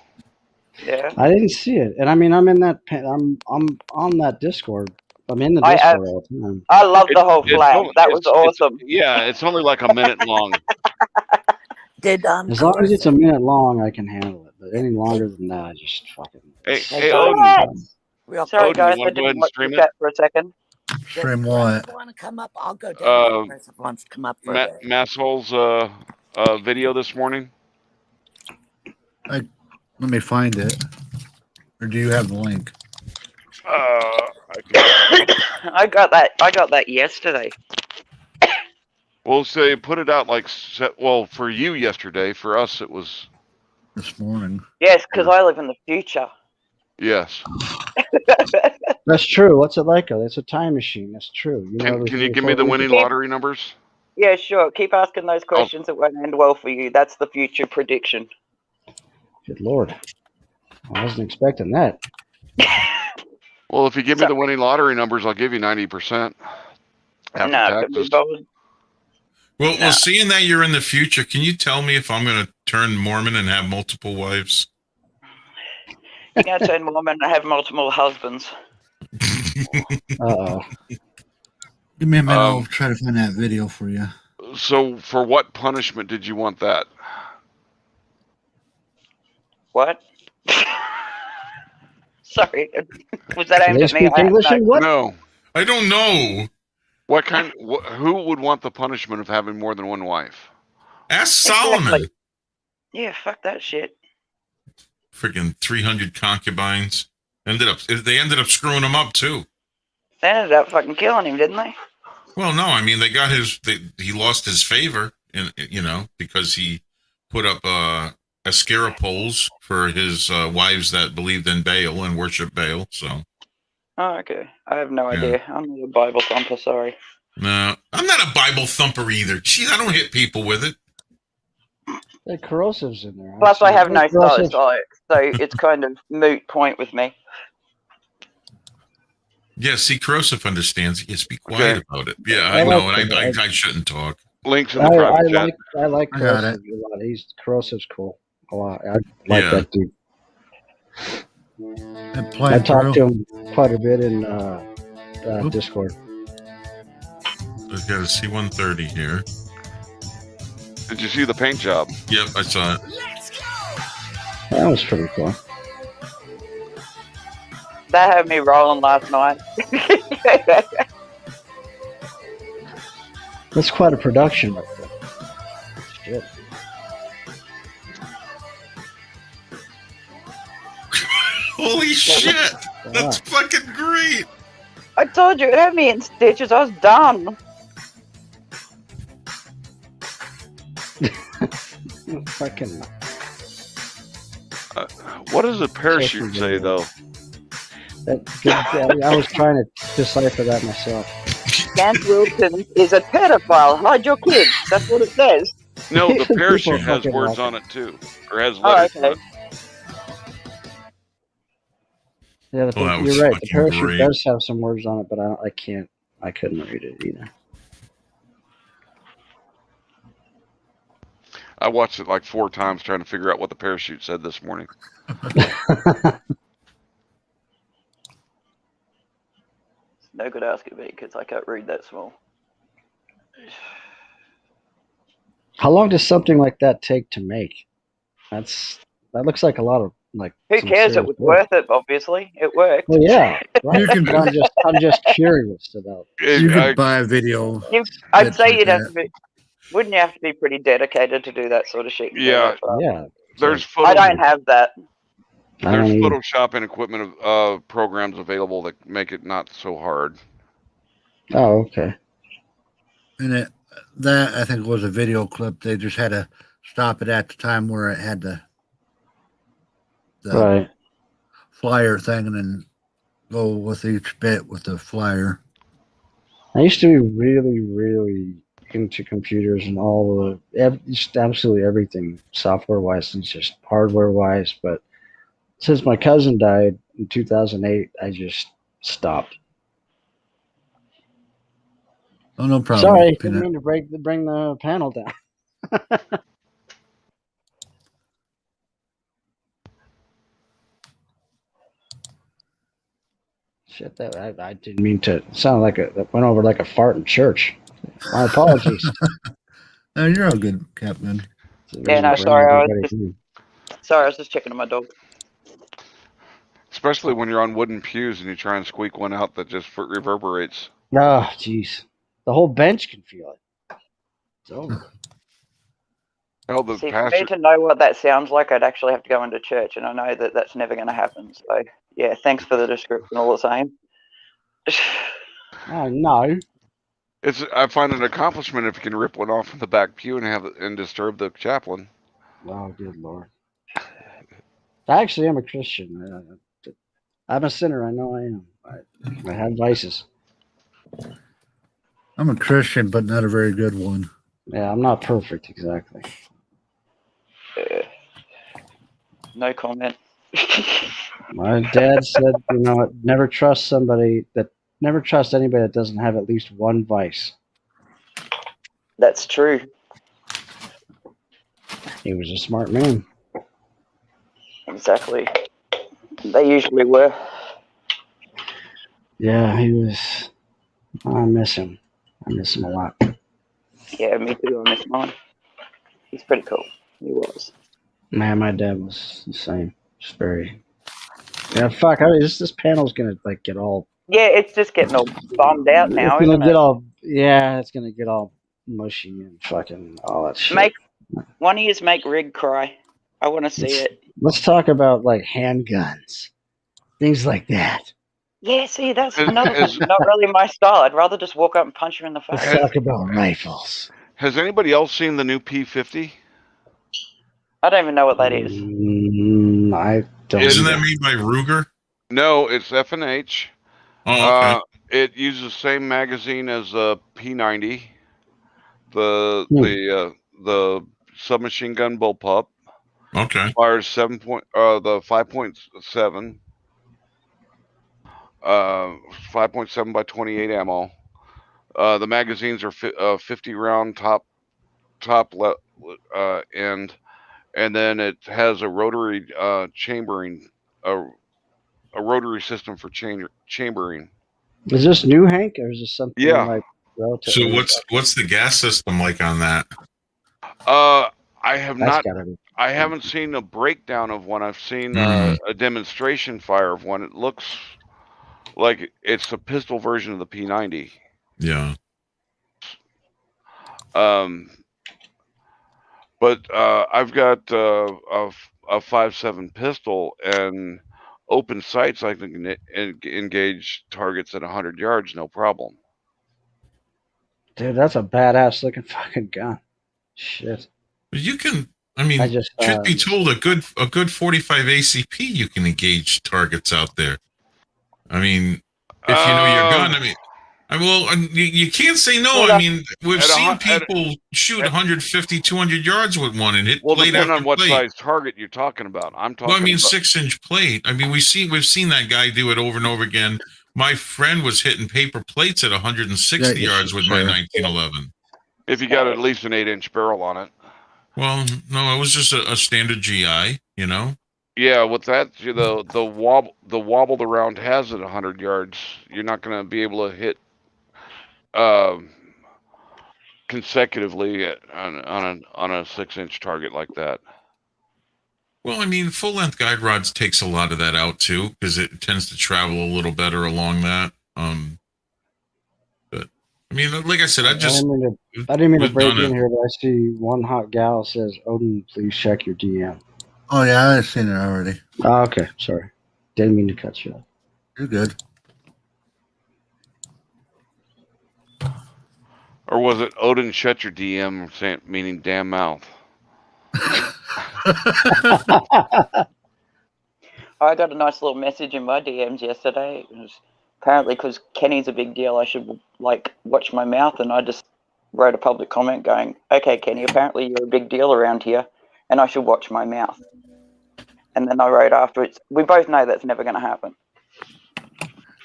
Yeah. I didn't see it, and I mean, I'm in that. I'm on that Discord. I'm in the I Discord all the time. I love the whole It's flag. only- That was it's- awesome. Yeah, it's only like a minute long. Did As long as it's a minute long, I can handle it. But any longer than that, I just fucking. Hey, Go Odin. ahead. Real Sorry, Odin, guys. you I wanna go ahead didn't and watch stream the it? chat for a second. Stream what? Want to come up? I'll go down. If wants to come up for a bit. Masshole's video this morning. Let me find it. Or do you have the link? I got that yesterday. We'll say put it out like for you yesterday. For us, it was This morning. Yes, because I live in the future. yes. That's true. What's it like? It's a time machine. That's true. You know Can everything you give me the before we winning do. lottery numbers? Yeah, sure. Keep asking those questions. It won't end well for you. That's the future prediction. Good lord, I wasn't expecting that. Well, if you give me the winning lottery numbers, I'll give you 90% after No, could be taxes. bold. Well, seeing that you're in the future, can you tell me if I'm going to turn Mormon and have multiple wives? You're going to turn Mormon and have multiple husbands. Uh-oh. Give me a minute. I'll try to find that video for you. So, for what punishment did you want that? What? Sorry, was that aimed They at me? speak English and what? No. I don't know. What kind? Who would want the punishment of having more than one wife? Ask Solomon. Yeah, fuck that shit. Freaking 300 concubines. They ended up screwing him up too. They ended up fucking killing him, didn't they? Well, no, I mean he lost his favor, because he put up Ascara poles for his wives that believed in Baal and worshiped Baal. So. Oh, okay. I have no idea. I'm not a Bible thumper. Sorry. No, I'm not a Bible thumper either. Jeez, I don't hit people with it. The corrosives in there. Plus, I have no corrosives. sight, so it's kind of moot point with me. Yeah, see, Corrosive understands. Yes, be quiet Okay. about it. Yeah, I I know, like and it. I shouldn't talk. Links in the private chat. I like I got corrosive a lot. Corrosive's cool a lot. I like Yeah. that dude. And I playing talked through. to him quite a bit in Discord. I've got a C-130 here. Did you see the paint job? Yep, I saw it. That was pretty cool. That had me rolling last night. That's quite a production right there. Shit. Holy shit! That's fucking great! I told you, it had me in stitches. I was done. Fucking. What does a parachute say, though? I was trying to decipher that myself. Gant Wilson is a pedophile. Hide your kids. That's what it says. No, the People parachute has fucking words like on it, too. Or has Oh, letters on okay. it. Yeah, Oh, that was you're right. The fucking parachute great. does have some words on it, but I couldn't read it either. I watched it like 4 times trying to figure out what the parachute said this morning. No good asking me because I can't read that small. How long does something like that take to make? That looks like a lot of like. Who some cares? It serious was work. worth it. Obviously, it worked. Well, yeah, right. You can- But I'm just curious about. You I- could buy a video. I'd bits say like you'd have that. to be. Wouldn't you have to be pretty dedicated to do that sort of shit? Yeah. Yeah, there's I don't have that. I There's don't either. Photoshop and equipment programs available that make it not so hard. Oh, okay. And that I think was a video clip. They just had to stop it at the time where it had the Right. flyer thing and then go with each bit with the flyer. I used to be really, really into computers and all just absolutely everything, software wise and just hardware wise. But since my cousin died in 2008, I just stopped. Oh, no problem. Sorry, didn't Peanut. mean to bring the panel down. Shit, I didn't mean to sound like that went over like a fart in church. My apologies. No, you're all good, Captain. Yeah, no, sorry. I was just checking on my dog. Especially when you're on wooden pews and you try and squeak one out that just reverberates. Oh, jeez. The whole bench can feel it. It's over. Hell, the See, for me pastor. to know what that sounds like, I'd actually have to go into church, and I know that that's never going to happen. So, yeah, thanks for the description all the same. Oh, no. I find an accomplishment if you can rip one off from the back pew and have it and disturb the chaplain. Oh, good Lord. I actually am a Christian. I'm a sinner. I know I am. I have vices. I'm a Christian, but not a very good one. Yeah, I'm not perfect, exactly. No comment. My dad said, never trust anybody that doesn't have at least one vice. That's true. He was a smart man. Exactly. They usually were. Yeah, he was. I miss him. I miss him a lot. Yeah, me too. I miss mine. He's pretty cool. He was. Man, my dad was the same. Just very. Yeah, fuck. This panel's gonna get all. Yeah, it's just getting all bombed out now, It's gonna isn't get it? all. Yeah, it's gonna get all mushy and fucking all that shit. One of yous make Rig cry. I want to see it. Let's talk about handguns, things like that. Yeah, see, that's another thing. Not really my style. I'd rather just walk up and punch him in the Let's face. talk about rifles. Has anybody else seen the new P50? I don't even know what that is. I don't. Isn't that made by Ruger? No, it's F&H. Oh, okay. It uses the same magazine as a P90. The submachine gun bullpup. Okay. Fires 5.7. 5.7 by 28 ammo. The magazines are 50 round top end, and then it has a rotary chambering, a rotary system for chambering. Is this new, Hank, or is this something Yeah. like relative? So what's the gas system like on that? I have That's not. gotta be. I haven't seen a breakdown of one. I've seen a demonstration fire of one. It looks like it's a pistol version of the P90. Yeah. But I've got a 5.7 pistol, and open sights I can engage targets at 100 yards, no problem. Dude, that's a badass looking fucking gun. Shit. You can. I mean, I just should be told a good 45 ACP you can engage targets out there. I mean, if you know your gun. I mean, well, you can't say no. Well, I mean, we've at a seen hun- at- people shoot 150, 200 yards with one and hit Well, plate depending after on what plate. size target you're talking about. I'm talking. Well, I mean, about, 6-inch plate. I mean, we've seen that guy do it over and over again. My friend was hitting paper plates at 160 Yeah, yards with my sure. 1911. if you got at least an 8-inch barrel on it. Well, no, it was just a standard GI, you know. Yeah, with that, the wobble the round has at 100 yards. You're not going to be able to hit consecutively on a 6-inch target like that. Well, I mean, full length guide rods takes a lot of that out too, because it tends to travel a little better along that. But I mean, like I said, I didn't mean to break in here, but I see one hot gal says, "Odin, please check your DM." Oh yeah, I've seen it already. Oh, okay, sorry, didn't mean to cut you off. You're good. Or was it Odin shut your DM, meaning damn mouth? I got a nice little message in my DMs yesterday. It was apparently because Kenny's a big deal, I should watch my mouth, and I just wrote a public comment going, "Okay, Kenny, apparently you're a big deal around here, and I should watch my mouth." And then I wrote afterwards, "We both know that's never going to happen."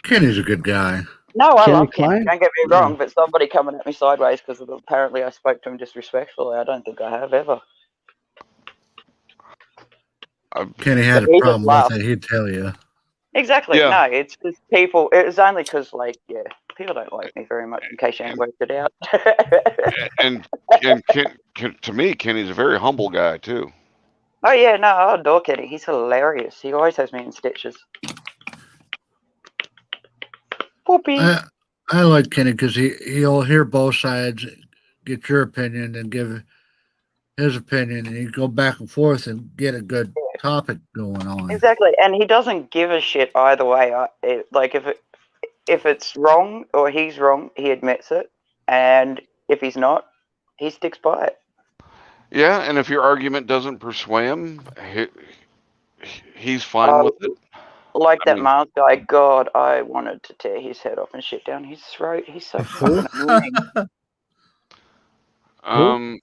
Kenny's a good guy. No, I Kenny love Kenny. Klein? Don't get me wrong, but somebody coming at me sideways because apparently I spoke to him disrespectfully, I don't think I have ever. Kenny had a He just problem laughed. with it. He'd tell you. Exactly. Yeah. No, it's just people. It was only because, people don't like me very much. In case you haven't worked it out. and to me, Kenny's a very humble guy too. Oh yeah, no, I adore Kenny. He's hilarious. He always has me in stitches. Poopy. I like Kenny because he'll hear both sides, get your opinion, and give his opinion, and you go back and forth and get a good topic going on. Exactly, and he doesn't give a shit either way. If it's wrong or he's wrong, he admits it, and if he's not, he sticks by it. Yeah, and if your argument doesn't persuade him, he's fine with it. Like that Mars guy, God, I wanted to tear his head off and shit down his throat. He's so fucking annoying.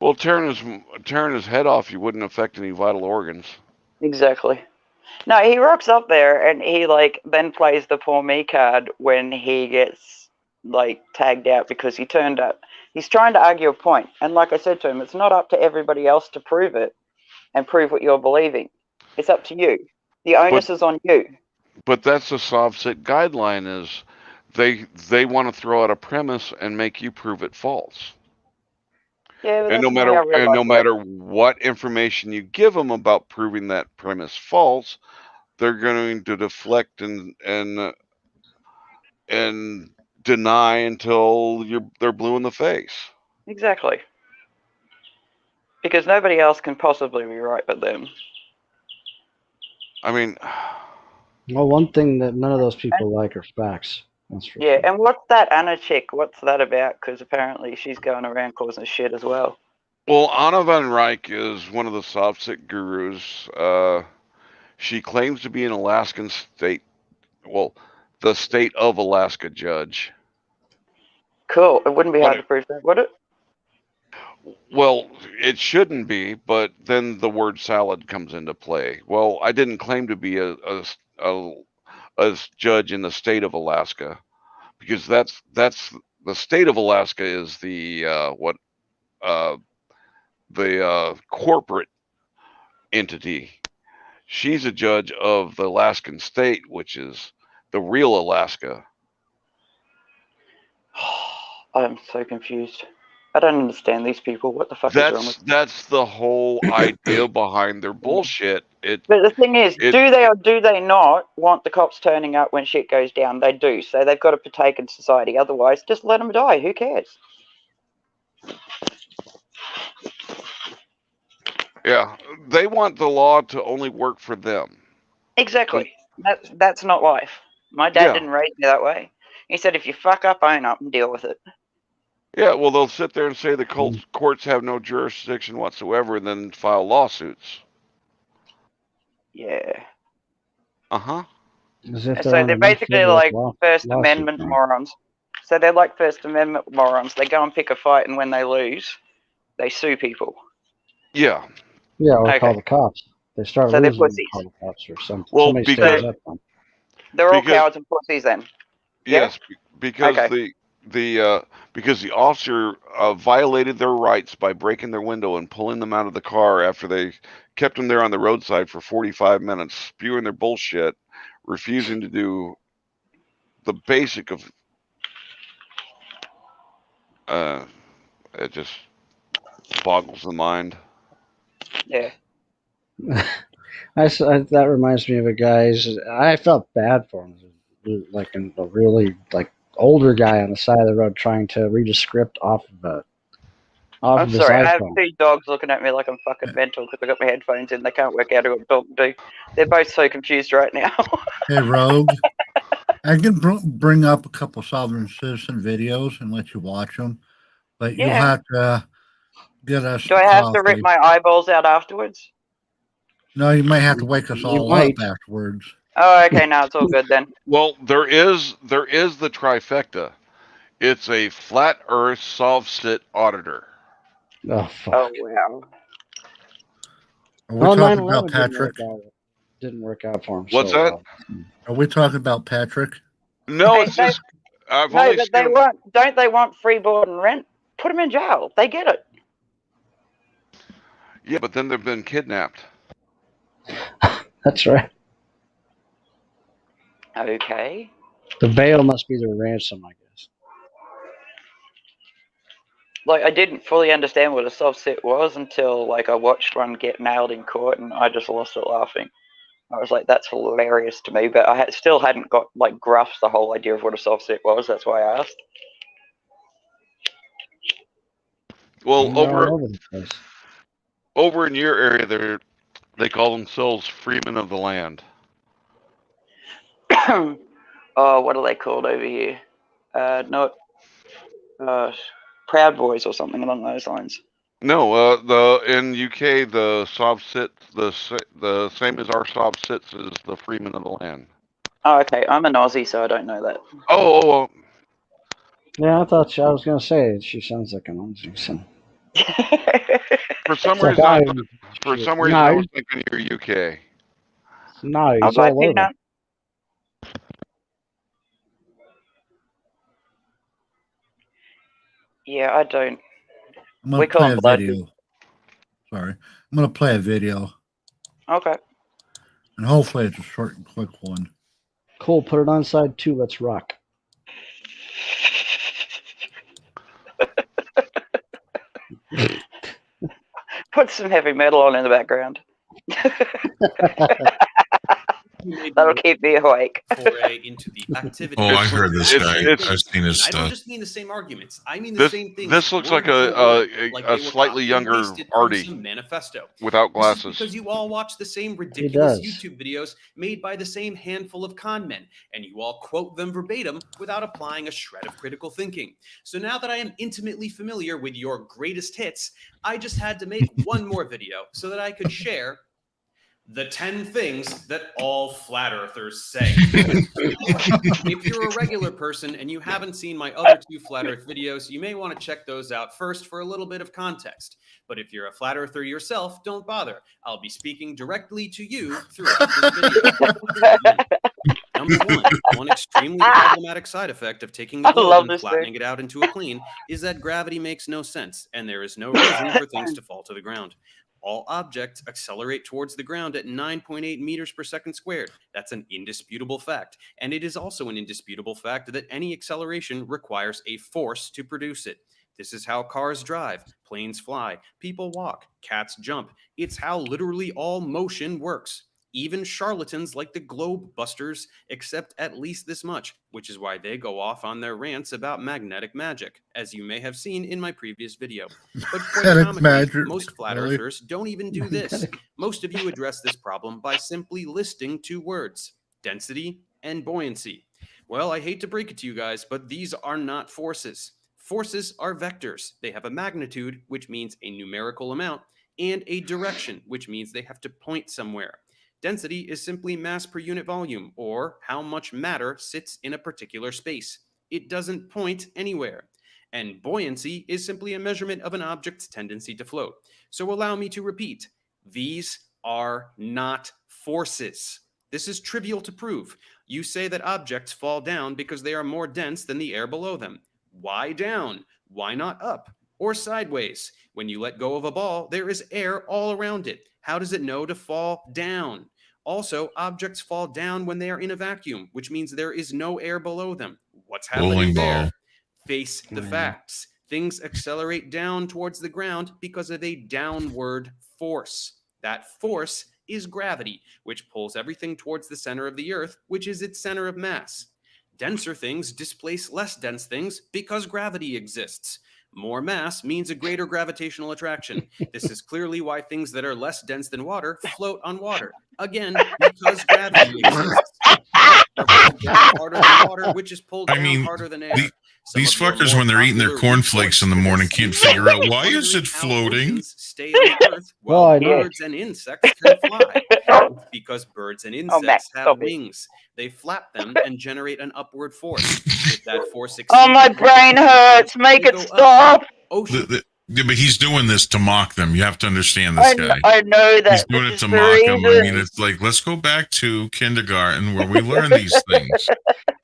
Well, tearing his head off, you wouldn't affect any vital organs. Exactly. No, he rocks up there and he then plays the poor me card when he gets tagged out because he turned up. He's trying to argue a point, and like I said to him, it's not up to everybody else to prove it and prove what you're believing. It's up to you. The onus is on you. But that's the SovSit guideline: is they want to throw out a premise and make you prove it false. Yeah, but and no matter what information you give them about proving that premise false, they're going to deflect and deny until they're blue in the face. Exactly. Because nobody else can possibly be right but them. I mean, well, one thing that none of those people like are facts. That's for yeah, and what's that Anna chick? What's that about? Because apparently she's going around causing shit as well. Well, Anna Van Rijk is one of the SovSit gurus. She claims to be an Alaskan state, the state of Alaska judge. Cool. It wouldn't be hard to prove that, would it? Well, it shouldn't be, but then the word salad comes into play. Well, I didn't claim to be a judge in the state of Alaska, because that's the state of Alaska is the corporate entity. She's a judge of the Alaskan state, which is the real Alaska. I'm so confused. I don't understand these people. What the fuck is wrong with them? That's the whole idea behind their bullshit. But the thing is, it- do they or do they not want the cops turning up when shit goes down? They do. So they've got to partake in society. Otherwise, just let them die. Who cares? Yeah, they want the law to only work for them. Exactly. That's not life. My dad Yeah. didn't raise me that way. He said, if you fuck up, own up and deal with it. Yeah, well, they'll sit there and say the courts have no jurisdiction whatsoever, and then file lawsuits. Yeah. Uh-huh. As if So they're on basically enough like law- First lawsuit Amendment now. morons. So they're like First Amendment morons. They go and pick a fight, and when they lose, they sue people. Yeah. Yeah, or Okay. call the cops. They start So they're losing, and pussies. call the cops or something. Well, Somebody because- stands up for 'em. They're all Because- cowards and pussies then. Yeah? Yes, because Okay. because the officer violated their rights by breaking their window and pulling them out of the car after they kept them there on the roadside for 45 minutes, spewing their bullshit, refusing to do the basic of. It just boggles the mind. Yeah. That reminds me of a guy's. I felt bad for him, like a really older guy on the side of the road trying to read a script off of I'm his sorry, I have iPhone. 2 dogs looking at me like I'm fucking mental because I got my headphones in. They can't work out what I'm talking to. They're both so confused right now. Hey, Rogue, I can bring up a couple Sovereign Citizen videos and let you watch them, but you Yeah. have to get us. Do I have to rip coffee. my eyeballs out afterwards? No, you might have to wake us You all might. up afterwards. Oh, okay, now it's all good then. Well, there is the trifecta. It's a flat Earth solve-sit auditor. Oh fuck! Oh, wow. Are we Well, talking 9/11 about Patrick? didn't work out for him. What's so that? well. Are we talking about Patrick? No, Hey, it's just I've No, only but they seen. want, don't they want free board and rent? Put them in jail. They get it. Yeah, but then they've been kidnapped. That's right. Okay. The bail must be the ransom, I guess. Like, I didn't fully understand what a soft sit was until, like, I watched one get nailed in court and I just lost it laughing. I was like, that's hilarious to me, but I still hadn't got, like, grasped the whole idea of what a soft sit was. That's why I asked. Well, They're all over the place. over in your area, they call themselves freemen of the land. Oh, what are they called over here? Not Proud Boys or something along those lines. No, in UK the soft sit the same as our soft sits is the freemen of the land. Oh, okay. I'm an Aussie, so I don't know that. Oh, Yeah, I thought I was gonna say she sounds like an Aussie. So. for some It's like, reason, no, I was thinking you're UK. No, I'll he's buy all over. peanut. Yeah, I don't. I'm gonna We call play them a blood. video. Sorry, I'm gonna play a video, Okay. and hopefully it's a short and quick one. Cool. Put it on side 2. Let's rock. Put some heavy metal on in the background. Maybe That'll keep me awake. foray into the activity. Oh, I heard this It's- guy. it's- I've seen his I don't stuff. just mean the same arguments. I mean the This same things. this looks like word for word, like a they were slightly copied and younger pasted from Artie some manifesto. without This is glasses. because you all watch the same ridiculous does. YouTube videos made by the same handful of con men, and you all quote them verbatim without applying a shred of critical thinking. So now that I am intimately familiar with your greatest hits, I just had to make one more video so that I could share The 10 things that all flat earthers say. If you're a regular person and you haven't seen my other 2 flat earth videos, you may want to check those out first for a little bit of context. But if you're a flat earther yourself, don't bother. I'll be speaking directly to you throughout this video. Number one extremely problematic side effect of taking the globe and flattening it out into a plane is that gravity makes no sense, and there is no reason for things to fall to the ground. All objects accelerate towards the ground at 9.8 meters per second squared. That's an indisputable fact. And it is also an indisputable fact that any acceleration requires a force to produce it. This is how cars drive, planes fly, people walk, cats jump. It's how literally all motion works. Even charlatans like the Globe Busters accept at least this much, which is why they go off on their rants about magnetic magic, as you may have seen in my previous video. But quite comically, most flat earthers don't even do this. Most of you address this problem by simply listing 2 words, density and buoyancy. Well, I hate to break it to you guys, but these are not forces. Forces are vectors. They have a magnitude, which means a numerical amount, and a direction, which means they have to point somewhere. Density is simply mass per unit volume, or how much matter sits in a particular space. It doesn't point anywhere. And buoyancy is simply a measurement of an object's tendency to float. So allow me to repeat, these are not forces. This is trivial to prove. You say that objects fall down because they are more dense than the air below them. Why down? Why not up? Or sideways? When you let go of a ball, there is air all around it. How does it know to fall down? Also, objects fall down when they are in a vacuum, which means there is no air below them. What's happening there? Face the facts. Things accelerate down towards the ground because of a downward force. That force is gravity, which pulls everything towards the center of the Earth, which is its center of mass. Denser things displace less dense things because gravity exists. More mass means a greater gravitational attraction. This is clearly why things that are less dense than water float on water. Again, because gravity exists. Harder than water, which is pulled down harder than air. These fuckers, when they're eating their cornflakes in the morning, can't figure out why is it floating. Stay on the earth while birds and insects can fly. It's because birds and insects have wings. They flap them and generate an upward force. If that force Oh, my brain hurts. Make it stop. But he's doing this to mock them. You have to understand this guy. I know that. He's doing it to mock them. I mean, it's like, let's go back to kindergarten where we learn these things.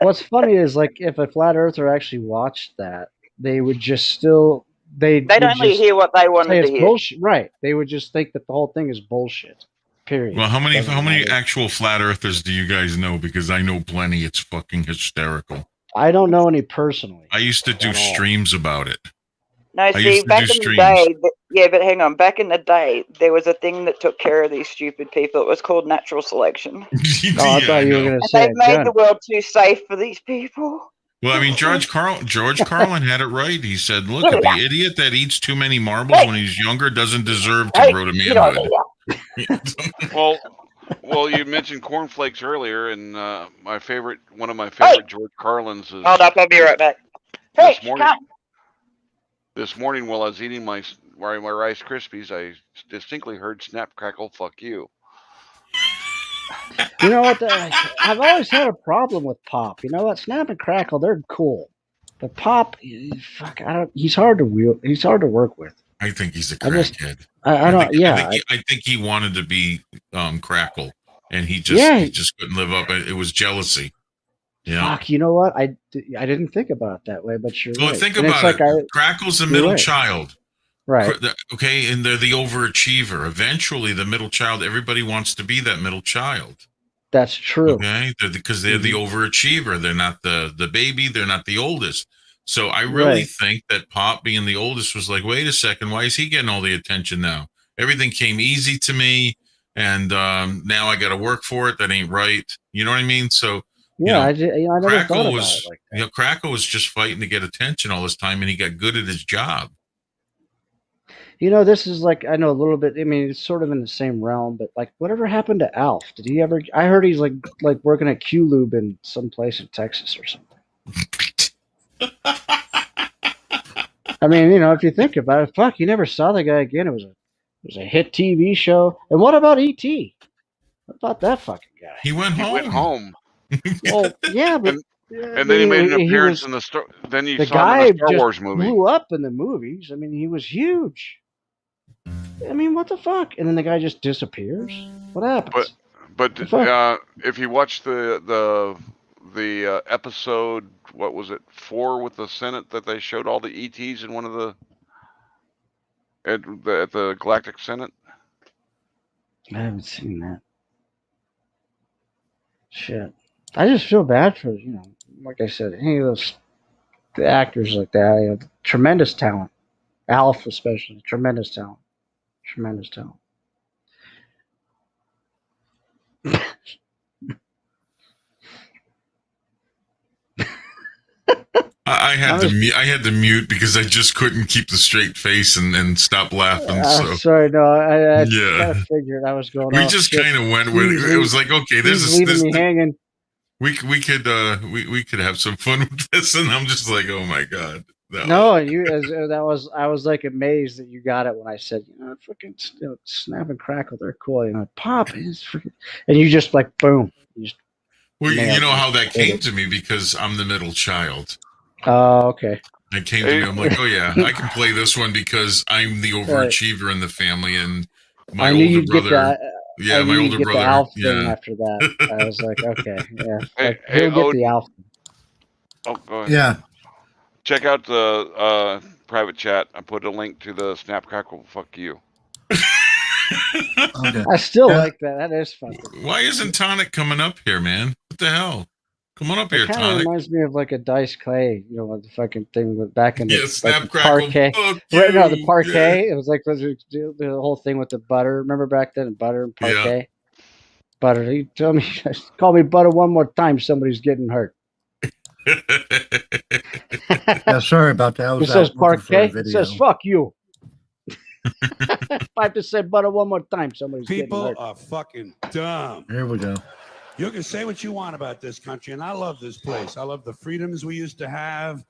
What's funny is, like, if a flat earther actually watched that, they would just still they'd only hear what they wanted to hear. Bullshit. Right? They would just think that the whole thing is bullshit. Period. Well, how many actual flat earthers do you guys know? Because I know plenty. It's fucking hysterical. I don't know any personally. I used to do streams about it. No, see, back in the day, but hang on. Back in the day, there was a thing that took care of these stupid people. It was called natural selection. I thought you were going to say they've made the world too safe for these people. Well, I mean, George Carlin had it right. He said, look, the idiot that eats too many marbles when he's younger doesn't deserve to grow to manhood. Well, you mentioned cornflakes earlier, and one of my favorite George Carlin's is. Hold up, I'll be right back. This morning, while I was eating my Rice Krispies, I distinctly heard "Snap, Crackle, Fuck You." You know what? I've always had a problem with Pop. You know what? Snap and Crackle, they're cool, but Pop, fuck, he's hard to wield. He's hard to work with. I think he's a crackhead. I think he wanted to be Crackle, and he just couldn't live up. It was jealousy. Yeah. Fuck, you know what? I didn't think about it that way, but you're right. Think about it. Crackle's the middle child. Right. Okay, and they're the overachiever. Eventually, the middle child, everybody wants to be that middle child. That's true. Okay, because they're the overachiever. They're not the baby. They're not the oldest. So I really think that Pop, being the oldest, was like, wait a second, why is he getting all the attention now? Everything came easy to me, and now I got to work for it. That ain't right. You know what I mean? So. Yeah, I never thought about it like that. Crackle was just fighting to get attention all this time, and he got good at his job. You know, this is like, I know a little bit. I mean, it's sort of in the same realm, but like, whatever happened to Alf? Did he ever? I heard he's like working at Q-Lube in some place in Texas or something. I mean, you know, if you think about it, fuck, you never saw the guy again. It was a hit TV show. And what about E.T.? What about that fucking guy? He went He home. went home, Well, yeah, but and then he made an appearance in the Star. Then you the saw him guy in the Star just Wars movie. blew up in the movies. I mean, he was huge. I mean, what the fuck? And then the guy just disappears. What happens? But The fuck? if you watch the episode, what was it, 4 with the Senate that they showed all the ETs in one of the at the Galactic Senate? I haven't seen that. Shit. I just feel bad for, like I said, any of those the actors like that. Tremendous talent. Alf especially. Tremendous talent. Tremendous talent. I had to mute because I just couldn't keep the straight face and stop laughing. So Sorry, no, I Yeah. kind of figured I was going. we "Oh, just shit, kind of went with it. It was like, okay, he's this leaving me hanging. we could have some fun with this, and I'm just like, oh my god. No, I was like amazed that you got it when I said, fucking Snap and Crackle, they're cool. Pop is freaking, and you just like boom. Well, you nailed know it. how that came to me because I'm the middle child. Oh, okay. It came to me. I'm like, oh yeah, I can play this one because I'm the overachiever in the family, and my I knew older you'd brother. get that. Yeah, I my knew you'd older get brother. the Alf thing Yeah. after that. I was like, okay, yeah, Hey, he'll get the Alf thing. Oh, go ahead. Yeah. Check out the private chat. I put a link to the Snap Crackle Fuck You. Okay. I still Yeah. like that. That is fun. Why isn't Tonic coming up here, man? What the hell? Come on up here, It kind of Tonic. reminds me of like a Dice Clay, with the fucking thing with back in the, Yeah, like Snap the Crackle. parquet. Fuck Right, no, you. the parquet. It was like the whole thing with the butter. Remember back then, butter and Yeah. parquet. Butter. You tell me, call me butter one more time. Somebody's getting hurt. Yeah, sorry about that. I It was says out looking for a parquet. It video. says fuck you. If I have to say butter one more time, somebody's getting People hurt. are fucking dumb. Here we go. You can say what you want about this country, and I love this place. I love the freedoms we used to have.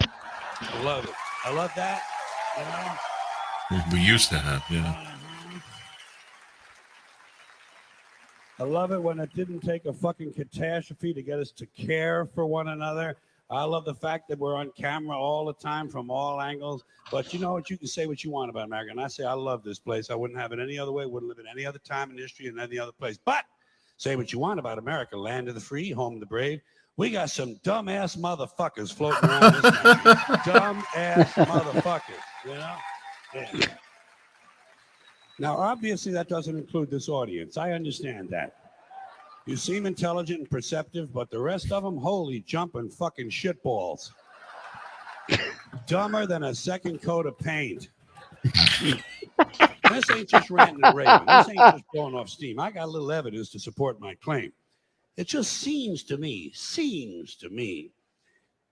I love it. I love that. We used to have, yeah. I love it when it didn't take a fucking catastrophe to get us to care for one another. I love the fact that we're on camera all the time from all angles. But you know what? You can say what you want about America. And I say I love this place. I wouldn't have it any other way. Wouldn't live it any other time in history in any other place. But say what you want about America. Land of the free, home of the brave. We got some dumbass motherfuckers floating around this country. Dumbass motherfuckers, Yeah. Now, obviously, that doesn't include this audience. I understand that. You seem intelligent and perceptive, but the rest of them, holy jumping fucking shitballs. Dumber than a second coat of paint. This ain't just ranting and raving. This ain't just blowing off steam. I got a little evidence to support my claim. It just seems to me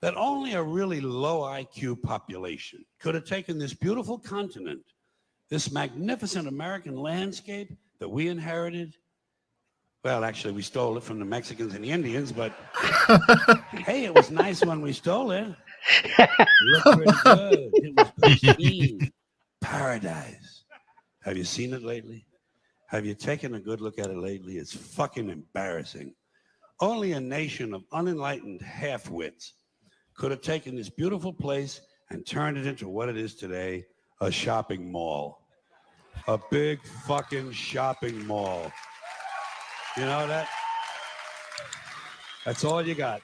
that only a really low IQ population could have taken this beautiful continent, this magnificent American landscape that we inherited. Well, actually, we stole it from the Mexicans and the Indians, but hey, it was nice when we stole it. It looked pretty good. It was pristine. Paradise. Have you seen it lately? Have you taken a good look at it lately? It's fucking embarrassing. Only a nation of unenlightened half-wits could have taken this beautiful place and turned it into what it is today, a shopping mall. A big fucking shopping mall. You know that? That's all you got.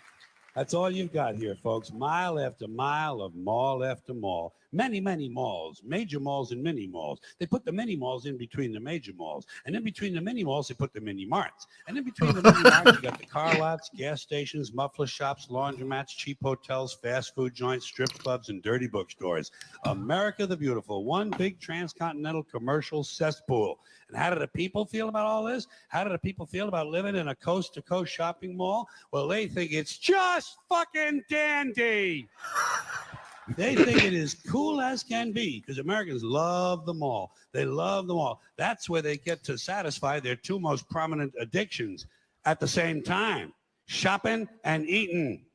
That's all you've got here, folks. Mile after mile of mall after mall. Many, many malls, major malls and mini malls. They put the mini malls in between the major malls. And in between the mini malls, they put the mini marts. And in between the mini marts, you got the car lots, gas stations, muffler shops, laundromats, cheap hotels, fast food joints, strip clubs, and dirty bookstores. America the Beautiful, one big transcontinental commercial cesspool. And how do the people feel about all this? How do the people feel about living in a coast-to-coast shopping mall? Well, they think it's just fucking dandy. They think it is cool as can be because Americans love the mall. They love the mall. That's where they get to satisfy their two most prominent addictions at the same time, shopping and eating.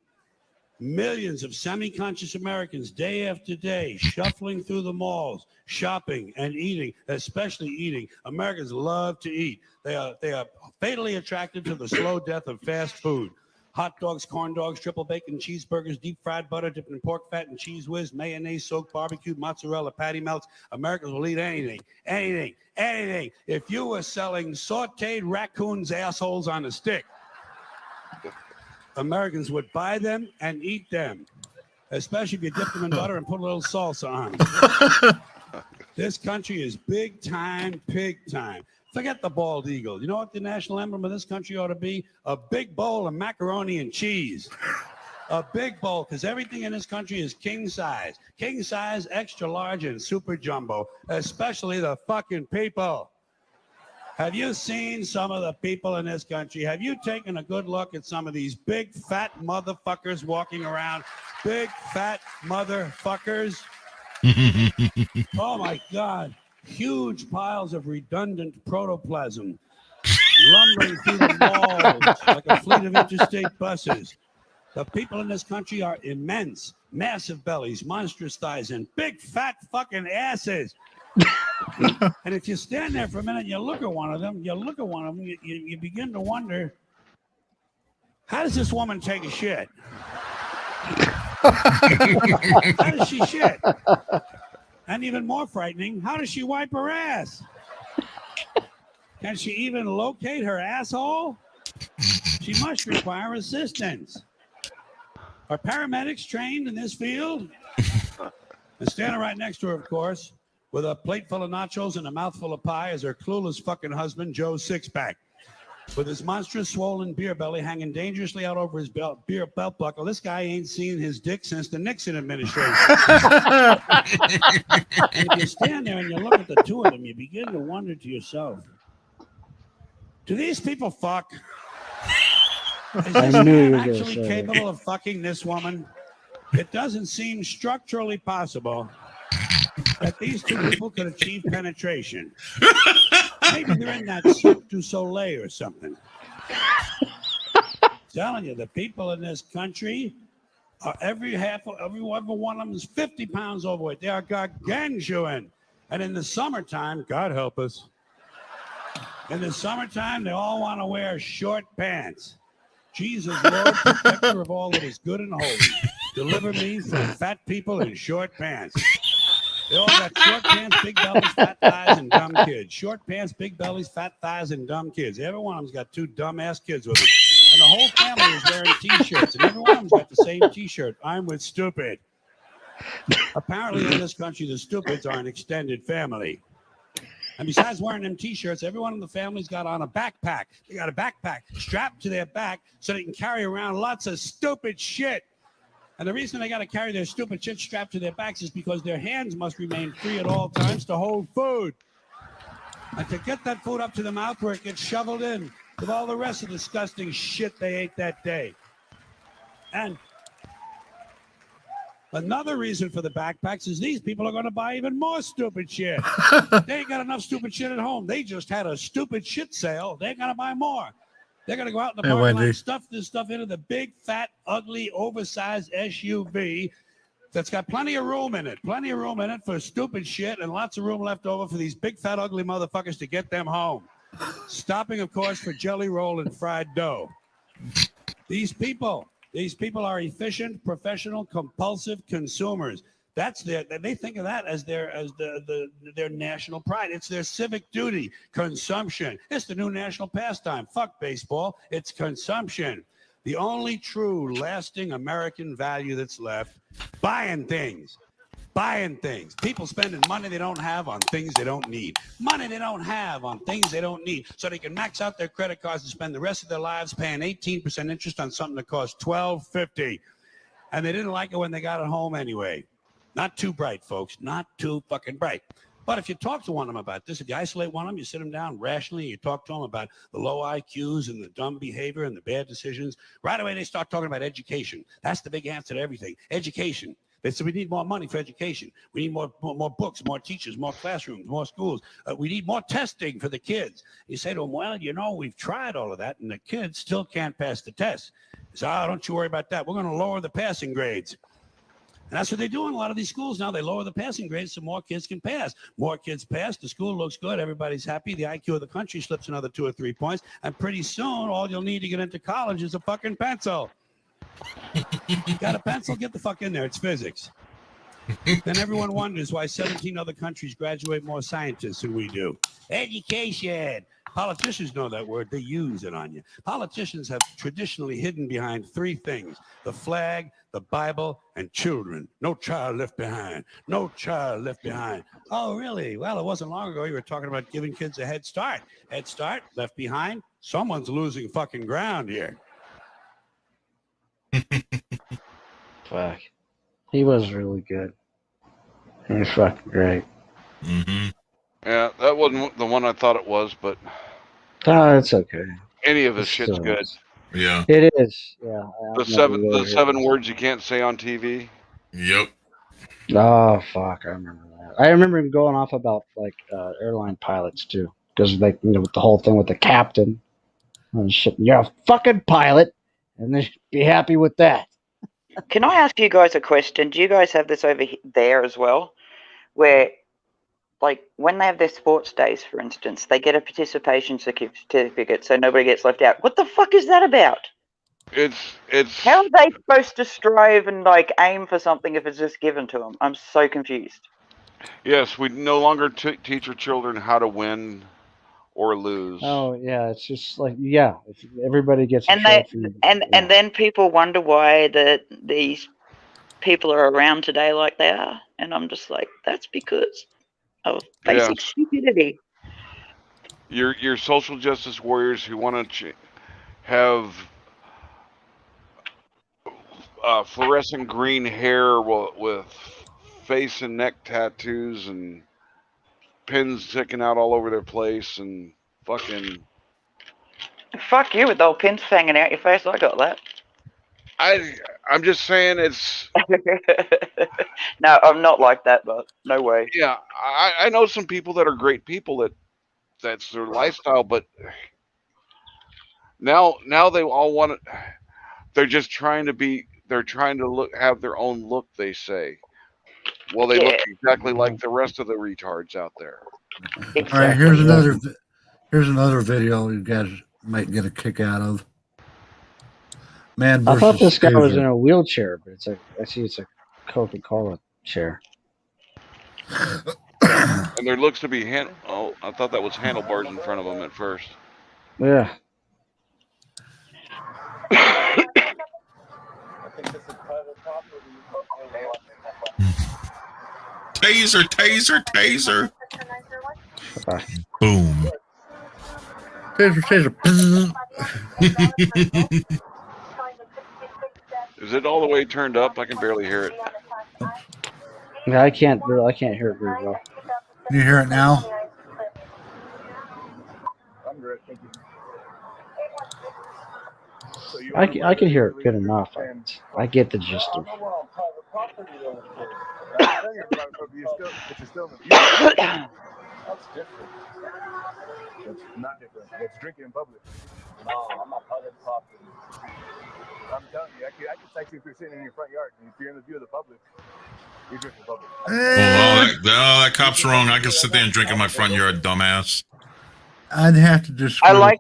Millions of semi-conscious Americans day after day shuffling through the malls, shopping and eating, especially eating. Americans love to eat. They are fatally attracted to the slow death of fast food. Hot dogs, corn dogs, triple bacon cheeseburgers, deep fried butter dipped in pork fat and cheese whiz, mayonnaise, soaked barbecue, mozzarella, patty melts. Americans will eat anything, anything, anything. If you were selling sauteed raccoons' assholes on a stick, Americans would buy them and eat them, especially if you dip them in butter and put a little salsa on them. This country is big time, pig time. Forget the bald eagle. You know what the national emblem of this country ought to be? A big bowl of macaroni and cheese. A big bowl, because everything in this country is king size. King size, extra large, and super jumbo, especially the fucking people. Have you seen some of the people in this country? Have you taken a good look at some of these big fat motherfuckers walking around? Big fat motherfuckers. Oh my God. Huge piles of redundant protoplasm lumbering through the malls like a fleet of interstate buses. The people in this country are immense, massive bellies, monstrous thighs, and big fat fucking asses. And if you stand there for a minute and you look at one of them, you begin to wonder, how does this woman take a shit? How does she shit? And even more frightening, how does she wipe her ass? Can she even locate her asshole? She must require assistance. Are paramedics trained in this field? And standing right next to her, of course, with a plate full of nachos and a mouthful of pie is her clueless fucking husband, Joe Sixpack. With his monstrous swollen beer belly hanging dangerously out over his belt buckle, this guy ain't seen his dick since the Nixon administration. If you stand there and you look at the two of them, you begin to wonder to yourself, do these people fuck? Is this man actually capable of fucking this woman? It doesn't seem structurally possible that these two people could achieve penetration. Maybe they're in that Cirque du Soleil or something. Telling you, the people in this country are every one of them is 50 pounds overweight. They are gargantuan. And in the summertime, God help us. In the summertime, they all want to wear short pants. Jesus, Lord, protector of all that is good and holy, deliver me from fat people in short pants. They all got short pants, big bellies, fat thighs, and dumb kids. Short pants, big bellies, fat thighs, and dumb kids. Every one of them's got two dumb-ass kids with them. And the whole family is wearing T-shirts, and every one of them's got the same T-shirt. I'm with stupid. Apparently in this country, the stupids are an extended family. And besides wearing them T-shirts, every one of the families got on a backpack. They got a backpack strapped to their back so they can carry around lots of stupid shit. And the reason they got to carry their stupid shit strapped to their backs is because their hands must remain free at all times to hold food. And to get that food up to the mouth where it gets shoveled in with all the rest of the disgusting shit they ate that day. And another reason for the backpacks is these people are going to buy even more stupid shit. They ain't got enough stupid shit at home. They just had a stupid shit sale. They're going to buy more. They're going to go out in the parking lot and stuff this stuff into the big, fat, ugly, oversized SUV that's got plenty of room in it. Plenty of room in it for stupid shit and lots of room left over for these big, fat, ugly motherfuckers to get them home. Stopping, of course, for jelly roll and fried dough. These people are efficient, professional, compulsive consumers. They think of that as their national pride. It's their civic duty. Consumption. It's the new national pastime. Fuck baseball. It's consumption. The only true lasting American value that's left, buying things. Buying things. People spending money they don't have on things they don't need. Money they don't have on things they don't need. So they can max out their credit cards and spend the rest of their lives paying 18% interest on something that costs $12.50. And they didn't like it when they got it home anyway. Not too bright, folks. Not too fucking bright. But if you talk to one of them about this, if you isolate one of them, you sit them down rationally, you talk to them about the low IQs and the dumb behavior and the bad decisions, right away they start talking about education. That's the big answer to everything. Education. They said we need more money for education. We need more books, more teachers, more classrooms, more schools. We need more testing for the kids. You say to them, well, we've tried all of that, and the kids still can't pass the test. He said, oh, don't you worry about that. We're going to lower the passing grades. And that's what they do in a lot of these schools now. They lower the passing grades so more kids can pass. More kids pass, the school looks good, everybody's happy, the IQ of the country slips another 2 or 3 points, and pretty soon all you'll need to get into college is a fucking pencil. Got a pencil? Get the fuck in there. It's physics. Then everyone wonders why 17 other countries graduate more scientists than we do. Education. Politicians know that word. They use it on you. Politicians have traditionally hidden behind 3 things: the flag, the Bible, and children. No child left behind. No child left behind. Oh, really? Well, it wasn't long ago you were talking about giving kids a head start. Head start, left behind. Someone's losing fucking ground here. Fuck. He was really good. He was fucking great. Mm-hmm. Yeah, that wasn't the one I thought it was, but Oh, it's okay. any of his It's shit's still- good. Yeah. It is. Yeah. The seven words you can't say on TV. Yep. Oh fuck! I remember that. I remember him going off about like airline pilots too, because like with the whole thing with the captain and shit. You're a fucking pilot, and they should be happy with that. Can I ask you guys a question? Do you guys have this over there as well? Where, like, when they have their sports days, for instance, they get a participation certificate so nobody gets left out. What the fuck is that about? It's How are they supposed to strive and, like, aim for something if it's just given to them? I'm so confused. yes, we no longer teach our children how to win or lose. Oh yeah, it's just like if everybody gets a And they trophy, and then people wonder why these people are around today like they are, and I'm just like, that's because of basic stupidity. Your social justice warriors who want to have fluorescent green hair with face and neck tattoos and pins sticking out all over their place and fucking. Fuck you with old pins hanging out your face. I got that. I'm just saying it's. No, I'm not like that, but no way. Yeah, I know some people that are great people that's their lifestyle, but now they all want it. They're just trying to have their own look. They say, well, they look exactly like the rest of the retards out there. All right, here's another video you guys might get a kick out of. Man I thought versus this guy was Taser. in a wheelchair, but I see it's a Coca-Cola chair. And there looks to be I thought that was handlebars in front of them at first. Yeah. Taser, taser, taser. Boom. Taser. Is it all the way turned up? I can barely hear it. Yeah, I can't hear it very well. You hear it now? I can hear it good enough. I get the gist of it. That's different. That's not different. That's drinking in public. No, I'm not public property. I'm telling you, I can text you if you're sitting in your front yard and if you're in the view of the public, you're drinking in public. That cop's wrong. I can sit there and drink in my front yard, dumbass. I'd have to just. I like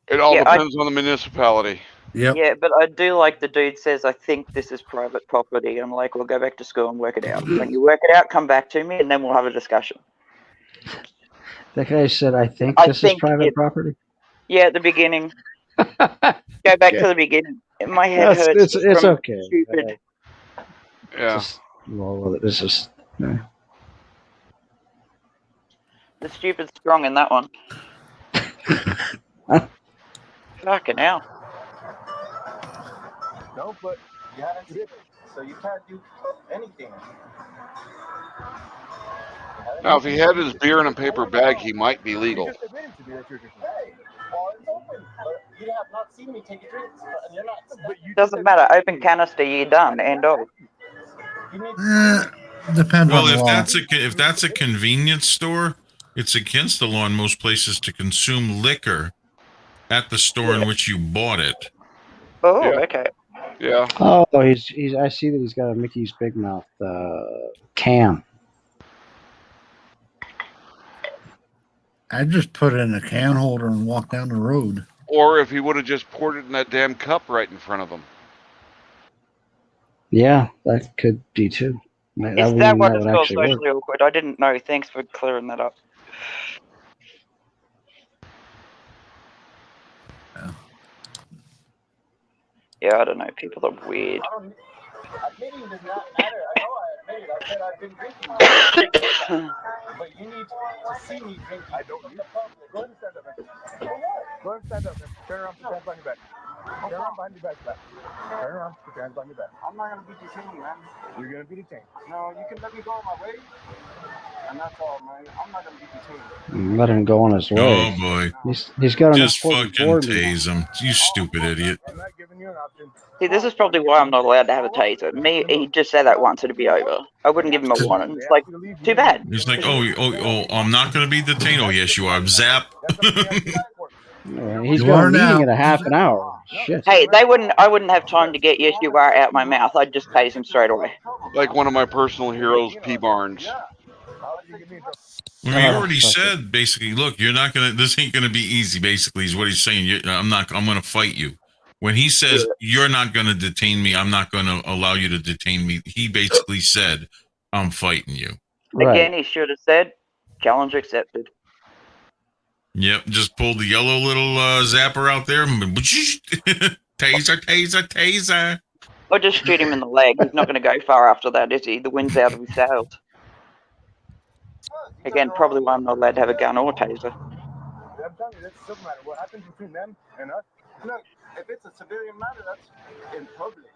It all depends on the municipality. Yep. Yeah, but I do like the dude says, I think this is private property. I'm like, we'll go back to school and work it out. When you work it out, come back to me and then we'll have a discussion. That guy said, I think this is private property. Yeah, at the beginning. Go back to the beginning. My head hurts. It's from okay. Stupid. Yeah. This is. Yeah. The stupid's strong in that one. Fucking hell. No, but you haven't driven, so you can't do anything. Now, if he had his beer in a paper bag, he might be legal. You just admitted to me that you're drinking. Hey, well, it's open, but you have not seen me take a drink. And you're not. But you Doesn't matter. Open canister, you're done. End of. Depends Well, on the if law. that's a convenience store, it's against the law in most places to consume liquor at the store in which you bought it. Oh, Yeah. okay. Yeah. Oh, he's. I see that he's got a Mickey's Big Mouth can. I just put it in a can holder and walk down the road. Or if he would have just poured it in that damn cup right in front of him. Yeah, that could be too. Is that what it's called, actually work. socially awkward? I didn't know. Thanks for clearing that up. Yeah, I don't know. People are weird. Admitting does not matter. I know I admitted. I said I've been drinking. But you need to see me drinking. I don't need to. Go ahead and stand up, man. Go ahead and stand up, man. Turn around, put your hands behind your back. Turn around behind your back, back. Turn around, put your hands behind your back. I'm not going to be detained, man. You're going to be detained. No, you can let me go on my way. And that's all, man. I'm not going to be detained. Let him go on his way. Oh boy. He's got an Just important fucking board meeting. tase him. You stupid idiot. I'm not giving you an option. See, this is probably why I'm not allowed to have a taser. He just said that once, it'd be over. I wouldn't give him a warning. It's like, too bad. He's like, oh, I'm not going to be detained. Oh, yes, you are. Zap. He's You got a are meeting now. in a half an hour. Shit. Hey, I wouldn't have time to get yes, you are out my mouth. I'd just tase him straight away. Like one of my personal heroes, P. Barnes. Well, he already said, basically, look, you're not going to, this ain't going to be easy, basically, is what he's saying. I'm going to fight you. When he says, you're not going to detain me, I'm not going to allow you to detain me, he basically said, I'm fighting you. Again, he should have said, challenge accepted. Yep, just pulled the yellow little zapper out there. Taser, taser, taser. Or just shoot him in the leg. He's not going to go far after that, is he? The wind's out of his sails. Again, probably why I'm not allowed to have a gun or taser. I'm telling you, that's still matter. What happens between them and us? Look, if it's a civilian matter, that's in public.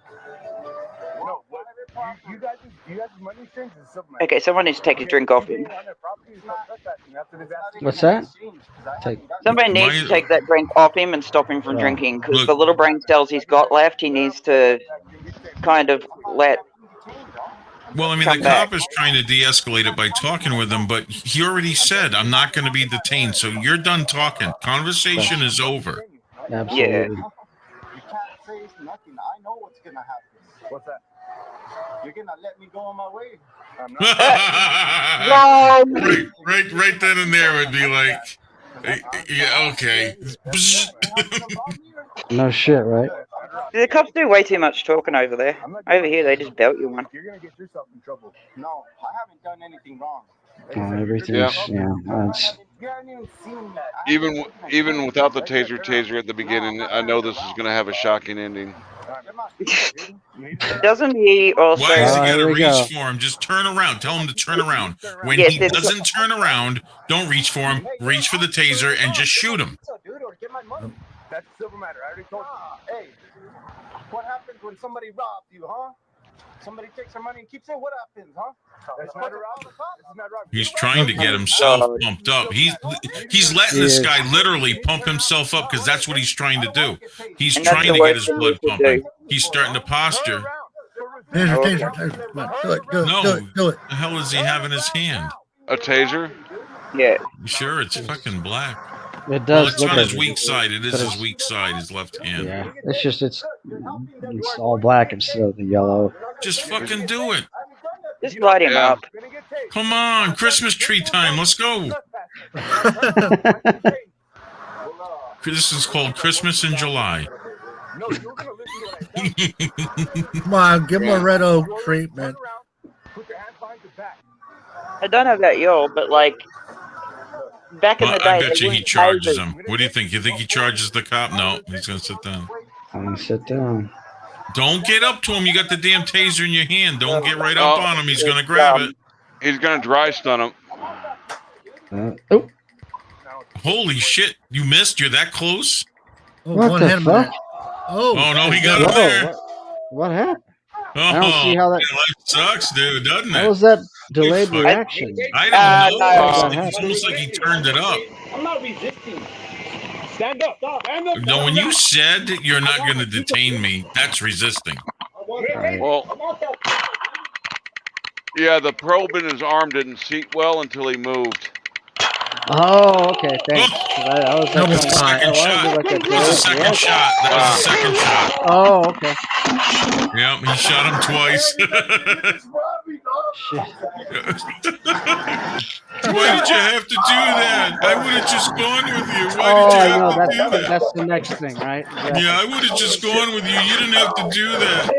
No, what? You guys' money strings is civil matter. Okay, someone needs to take a drink off him. What's that? Somebody needs to take that drink off him and stop him from drinking, because the little brain cells he's got left, he needs to kind of let. Well, I mean, the cop is trying to de-escalate it by talking with him, but he already said, I'm not going to be detained, so you're done talking. Conversation is over. Absolutely. Yeah. You can't say nothing. I know what's gonna happen. What's that? You're gonna let me go on my way. I'm not. right then and there would be like, yeah, okay. No shit, right? The cops do way too much talking over there. Over here, they just belt you one. You're gonna get yourself in trouble. No, I haven't done anything wrong. Everything's, it's, You haven't even seen that. Even without the taser at the beginning, I know this is going to have a shocking ending. Doesn't he also? Why is he got to reach for him? Just turn around. Tell him to turn around. When he doesn't turn around, don't reach for him. Reach for the taser and just shoot him. That's a civil matter. I already told you. Hey, what happens when somebody robs you, huh? Somebody takes your money and keeps it. What happens, huh? That's not rob. He's trying to get himself pumped up. He's letting this guy literally pump himself up because that's what he's trying to do. He's trying to get his blood pumping. He's starting to posture. Taser. Come on, do it. The hell is he have in his hand? A taser? Yeah. Sure, it's fucking black. It does. Well, it's look on his like weak side. It is his weak side, his left hand. Yeah, it's just it's all black instead of the yellow. Just fucking do it. Just light him up. Come on, Christmas tree time. Let's go. This is called Christmas in July. Come on, give him a red oak treatment. I don't know about y'all, but like back in the Well, day, I bet they you he wouldn't charges taser. him. What do you think? You think he charges the cop? No, he's gonna sit down. I'm gonna sit down. Don't get up to him. You got the damn taser in your hand. Don't get right up on him. He's gonna grab it. He's going to dry stun him. Oh, Holy shit! You missed. You're that close. Oh, what one the hit him. fuck? Oh, no, he got him Whoa, there. what happened? Oh, I don't see how that. life sucks, dude, doesn't How it? was that delayed Fuck. reaction? I don't know. no. It's almost like he turned it up. I'm not resisting. Stand up. Stand up. No, when you said you're not going to detain me, that's resisting. Well, yeah, the probe in his arm didn't seat well until he moved. Oh, okay, thanks. 'Cause I was That like, was a second shot. like That was a second shot. That was a second shot. Oh, okay. Yep, he shot him twice. Shit. Why did you have to do that? I would have just gone with you. Why Oh, did you I have know. to That's do that? that's the next thing, right? Exactly. Yeah, I would have just gone with you. You didn't have to do that. All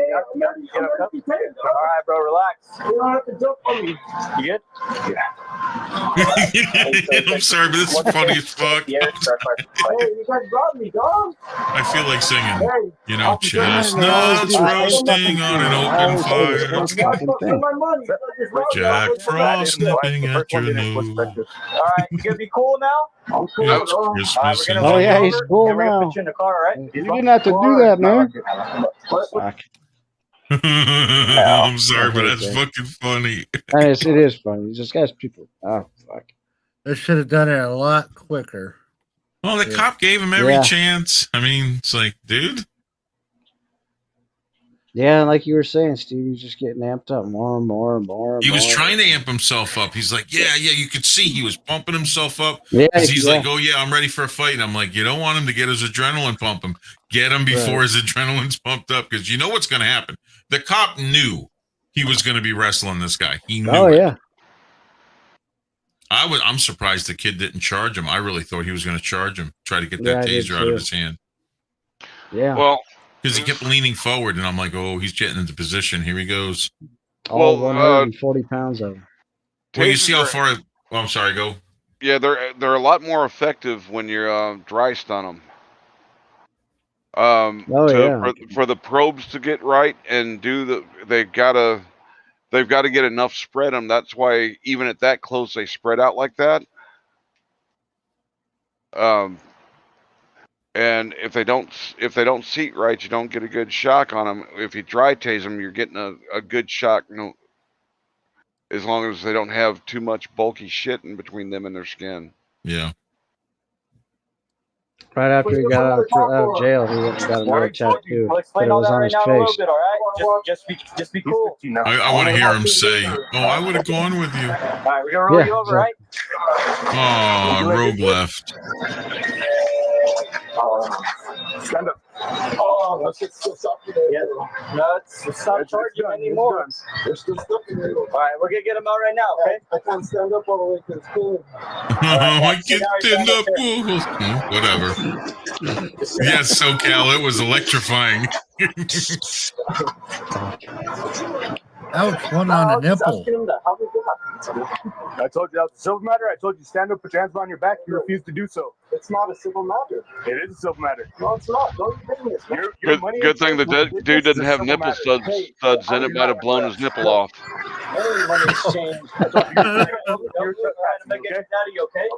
right, bro, relax. You don't have to jump on me. You good? I'm sorry, but this is funny as fuck. Hey, you guys brought me, dog. I feel like singing. Hey, You know, chestnuts roasting on an open fire. Jack Frost nipping at your nose. All right, you gonna be cool now? I'm cool. It's All right, Christmas we're in gonna Oh, yeah, go he's over, cool and we're gonna now. put you in the car, all right? You didn't have to do that, man. Fuck. I'm sorry, but that's fucking funny. It is funny. Just guys, people. Oh, fuck. They should have done it a lot quicker. Well, the cop gave him every Yeah. chance. I mean, it's like, dude. Yeah, like you were saying, Steve, he's just getting amped up more and more and more. And He was more. trying to amp himself up. He's like, yeah. You could see he was pumping himself up. Yeah, 'Cause he's yeah. like, oh, yeah, I'm ready for a fight. And I'm like, you don't want him to get his adrenaline pumping. Get him before Right. his adrenaline's pumped up, because you know what's going to happen. The cop knew he was going to be wrestling this guy. He knew Oh, it. yeah. I'm surprised the kid didn't charge him. I really thought he was going to charge him, try to get Yeah, that I did taser out too. of his hand. Yeah. Well, Because he kept leaning forward, and I'm like, oh, he's getting into position. Here he goes. All well, 140 pounds of him. Well, you see how tasers far. Oh, I'm sorry. Go. yeah, they're a lot more effective when you're dry stun them. Oh, yeah. For the probes to get right and they've got to get enough spread them. That's why even at that close they spread out like that. And if they don't seat right, you don't get a good shock on them. If you dry tase them, you're getting a good shock. As long as they don't have too much bulky shit in between them and their skin. Yeah. Right after he got out of jail, he went and got another tattoo. We'll But explain it all was that on right his now in a little face. bit, all right? Just be cool. I want to hear him say, oh, I would have gone with you. All right, we're gonna roll Yeah, you over, right? Oh, Rogue left. Stand up. Oh, let's get still stuck in there. Yeah. No, it's not charging anymore. There's still stuff in there. All right, we're gonna get them out right now, okay? I can't stand up all the way to the school. I get stand up. Whatever. Yes, SoCal, it was electrifying. Ouch, one on the nipple. I told you that was a civil matter. I told you stand up, put your hands behind your back. You refused to do so. It's not a civil matter. It is a civil matter. No, it's not. Don't you this? Good thing the dude didn't have nipple studs in it. Might have blown his nipple off. Hey, money exchange. You're trying to make it daddy, okay?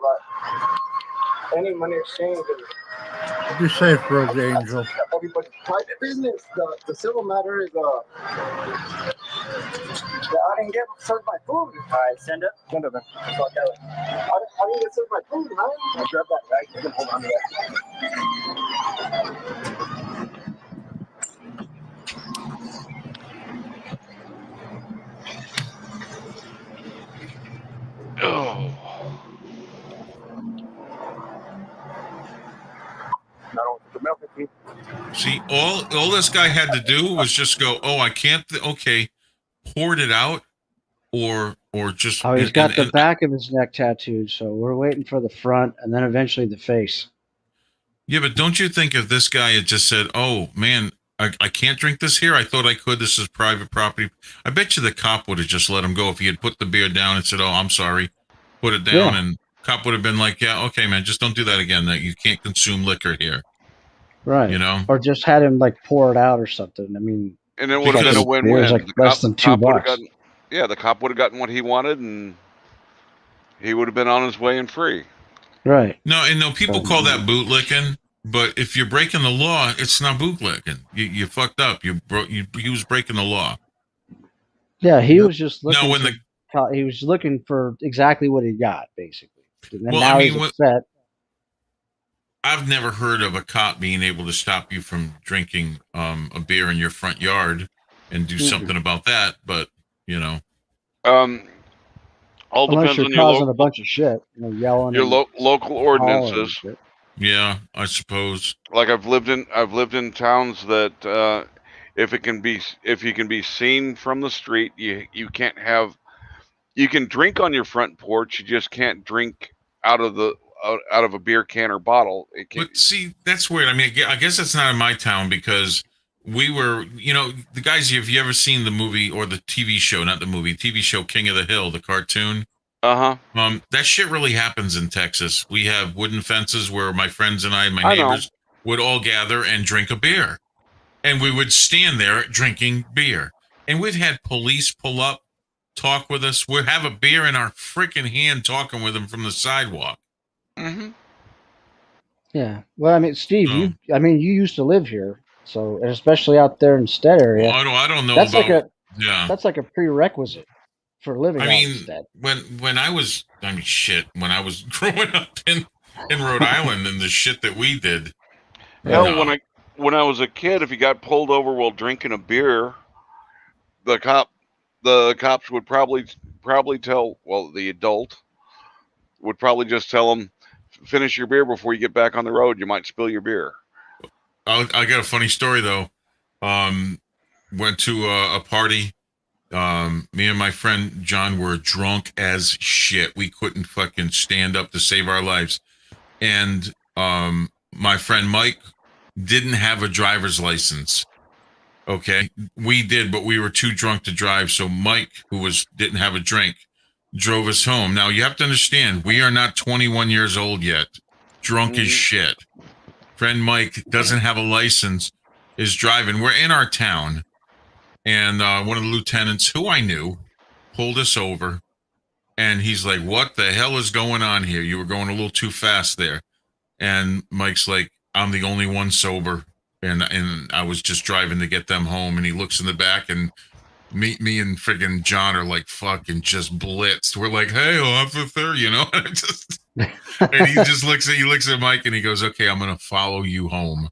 Any money exchange. Be safe, Rogue Angel. Private business. The civil matter is I didn't get served my food. All right, send it. Send it, man. I didn't get served my food, man. I'll grab that bag. You can hold on to that. Oh. See, all this guy had to do was just go, oh, I can't. Okay, poured it out, or just. Oh, he's got the back of his neck tattooed, so we're waiting for the front and then eventually the face. Yeah, but don't you think if this guy had just said, oh, man, I can't drink this here. I thought I could. This is private property. I bet you the cop would have just let him go if he had put the beer down and said, oh, I'm sorry. Put it down. Yeah. And cop would have been like, yeah, okay, man, just don't do that again. That you can't consume liquor here. Right. You know? Or just had him like pour it out or something. I mean. And it would have been a win-win. It was like less than $2. The cop would have gotten what he wanted and he would have been on his way and free. Right. No, people call that bootlicking. But if you're breaking the law, it's not bootlicking. You fucked up. He was breaking the law. Yeah, he was just looking. No, he was looking for exactly what he got, basically. And well, now he's upset. I've never heard of a cop being able to stop you from drinking a beer in your front yard and do something about that. But you know, All Unless depends you're on your causing a local bunch of shit, yelling and local hollering and ordinances. shit. Yeah, I suppose. Like I've lived in towns that if you can be seen from the street, you can't have. You can drink on your front porch. You just can't drink out of a beer can or bottle. It can't. But see, that's weird. I mean, I guess it's not in my town because we were, the guys. Have you ever seen the movie or the TV show? Not the movie, TV show King of the Hill, the cartoon. That shit really happens in Texas. We have wooden fences where my friends and I and my neighbors would all gather and drink a beer, and we would stand there drinking beer. And we've had police pull up, talk with us. We'll have a beer in our freaking hand, talking with them from the sidewalk. Mm-hmm. Yeah. Well, I mean, Steve, you used to live here, so and especially out there in Stead area. Well, I don't know that's about. Yeah. That's like a prerequisite for living. I out mean, in Stead. when I was growing up in Rhode Island and the shit that we did. Hell, when I was a kid, if you got pulled over while drinking a beer, the cops would probably tell, well, the adult would probably just tell them, finish your beer before you get back on the road. You might spill your beer. I got a funny story though. Went to a party. Me and my friend John were drunk as shit. We couldn't fucking stand up to save our lives. And my friend Mike didn't have a driver's license. Okay, we did, but we were too drunk to drive. So Mike, who didn't have a drink, drove us home. Now you have to understand, we are not 21 years old yet. Drunk as shit. Friend Mike doesn't have a license, is driving. We're in our town, and one of the lieutenants, who I knew, pulled us over, and he's like, "What the hell is going on here? You were going a little too fast there." And Mike's like, "I'm the only one sober." And I was just driving to get them home. And he looks in the back, and me and friggin' John are like fucking just blitzed. We're like, "Hey, officer," And he just looks at Mike, and he goes, "Okay, I'm gonna follow you home,"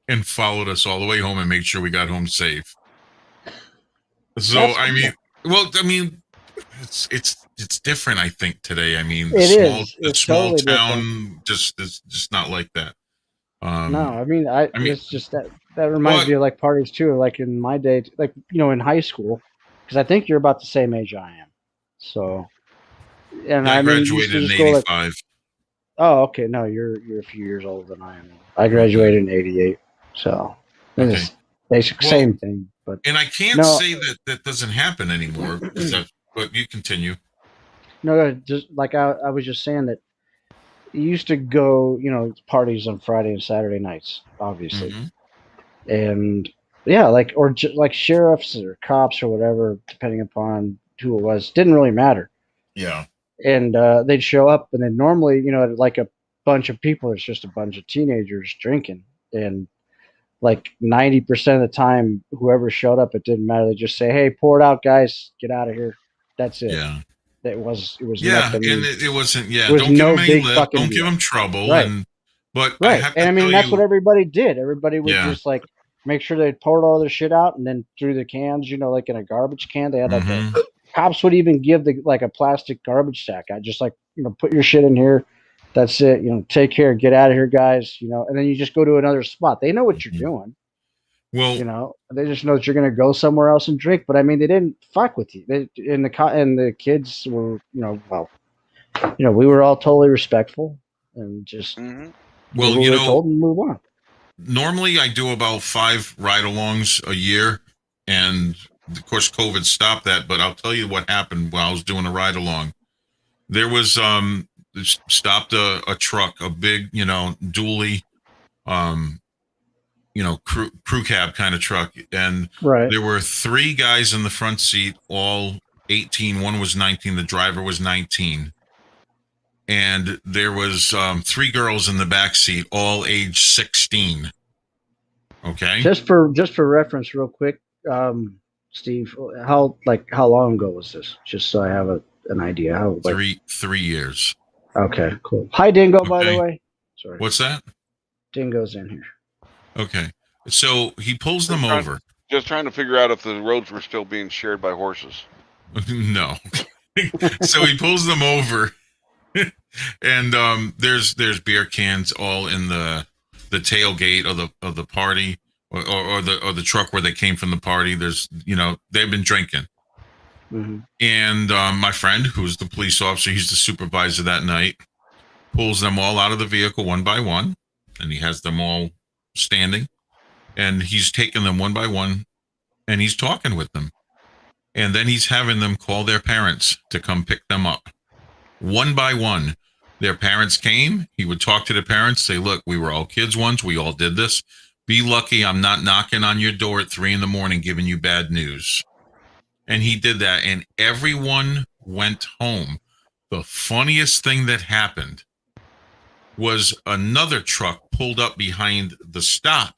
and followed us all the way home and made sure we got home safe. So it's different. I think today. I mean, the small totally town is just not like that. No, it's just that reminds me of like parties too. Like in my day, like in high school, because I think you're about the same age I am. So, and I graduated in '85. Oh, okay. No, you're a few years older than I am. I graduated in '88, so it's basically same thing. But and I can't say that doesn't happen anymore. But you continue. No, just like I was just saying that. You used to go, parties on Friday and Saturday nights, obviously, and like sheriffs or cops or whatever, depending upon who it was, didn't really matter. Yeah, and they'd show up, and then normally, like a bunch of people, it's just a bunch of teenagers drinking, and like 90% of the time, whoever showed up, it didn't matter. They just say, "Hey, pour it out, guys, get out of here." That's it. Yeah. It was nothing. And it wasn't. Yeah, don't give them any lip. Don't give them trouble. Right. And that's what everybody did. Everybody would just like make sure they poured all their shit out and then threw the cans. Like in a garbage can, they had like cops would even give like a plastic garbage sack. I just like put your shit in here. That's it. Take care. Get out of here, guys. And then you just go to another spot. They know what you're doing. Well, they just know that you're going to go somewhere else and drink. But I mean, they didn't fuck with you. And the kids were, we were all totally respectful and just, well, told and move on. Normally I do about 5 ride-alongs a year, and of course COVID stopped that. But I'll tell you what happened while I was doing a ride-along. There was stopped a truck, a big, dually, crew cab kind of truck, and there were 3 guys in the front seat, all 18. One was 19. The driver was 19, and there was 3 girls in the back seat, all age 16. Okay. Just for reference, real quick, Steve, how long ago was this? Just so I have an idea. How 3 years. Okay, cool. Hi, Dingo. By the way. Sorry. What's that? Dingo's in here. Okay, so he pulls them over. Just trying to figure out if the roads were still being shared by horses. No. So he pulls them over, and there's beer cans all in the tailgate of the party or the truck where they came from the party. There's they've been drinking. Mm-hmm. And my friend, who's the police officer, he's the supervisor that night, pulls them all out of the vehicle one by one, and he has them all standing, and he's taking them one by one, and he's talking with them. And then he's having them call their parents to come pick them up. One by one, their parents came. He would talk to the parents, say, look, we were all kids once. We all did this. Be lucky I'm not knocking on your door at 3 a.m. giving you bad news. And he did that, and everyone went home. The funniest thing that happened was another truck pulled up behind the stop,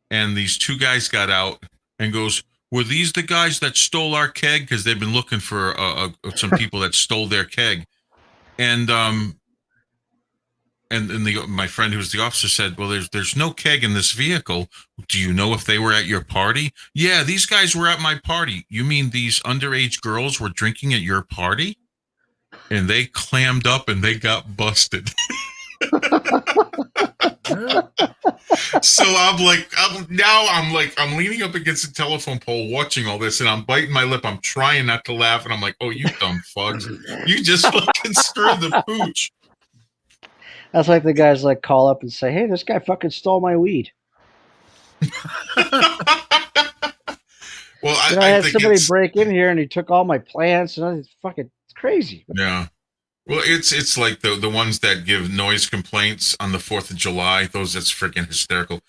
and these two guys got out and goes, were these the guys that stole our keg? Because they've been looking for some people that stole their keg. And my friend who was the officer said, well, there's no keg in this vehicle. Do you know if they were at your party? Yeah, these guys were at my party. You mean these underage girls were drinking at your party? And they clammed up and they got busted. So I'm leaning up against the telephone pole watching all this, and I'm biting my lip. I'm trying not to laugh, and I'm like, oh, you dumb fucks. You just fucking stirred the pooch. That's like the guys like call up and say, hey, this guy fucking stole my weed. Well, I had somebody break in here and he took all my plants, and it's fucking crazy. Yeah. Well, it's like the ones that give noise complaints on the 4th of July. That's freaking hysterical.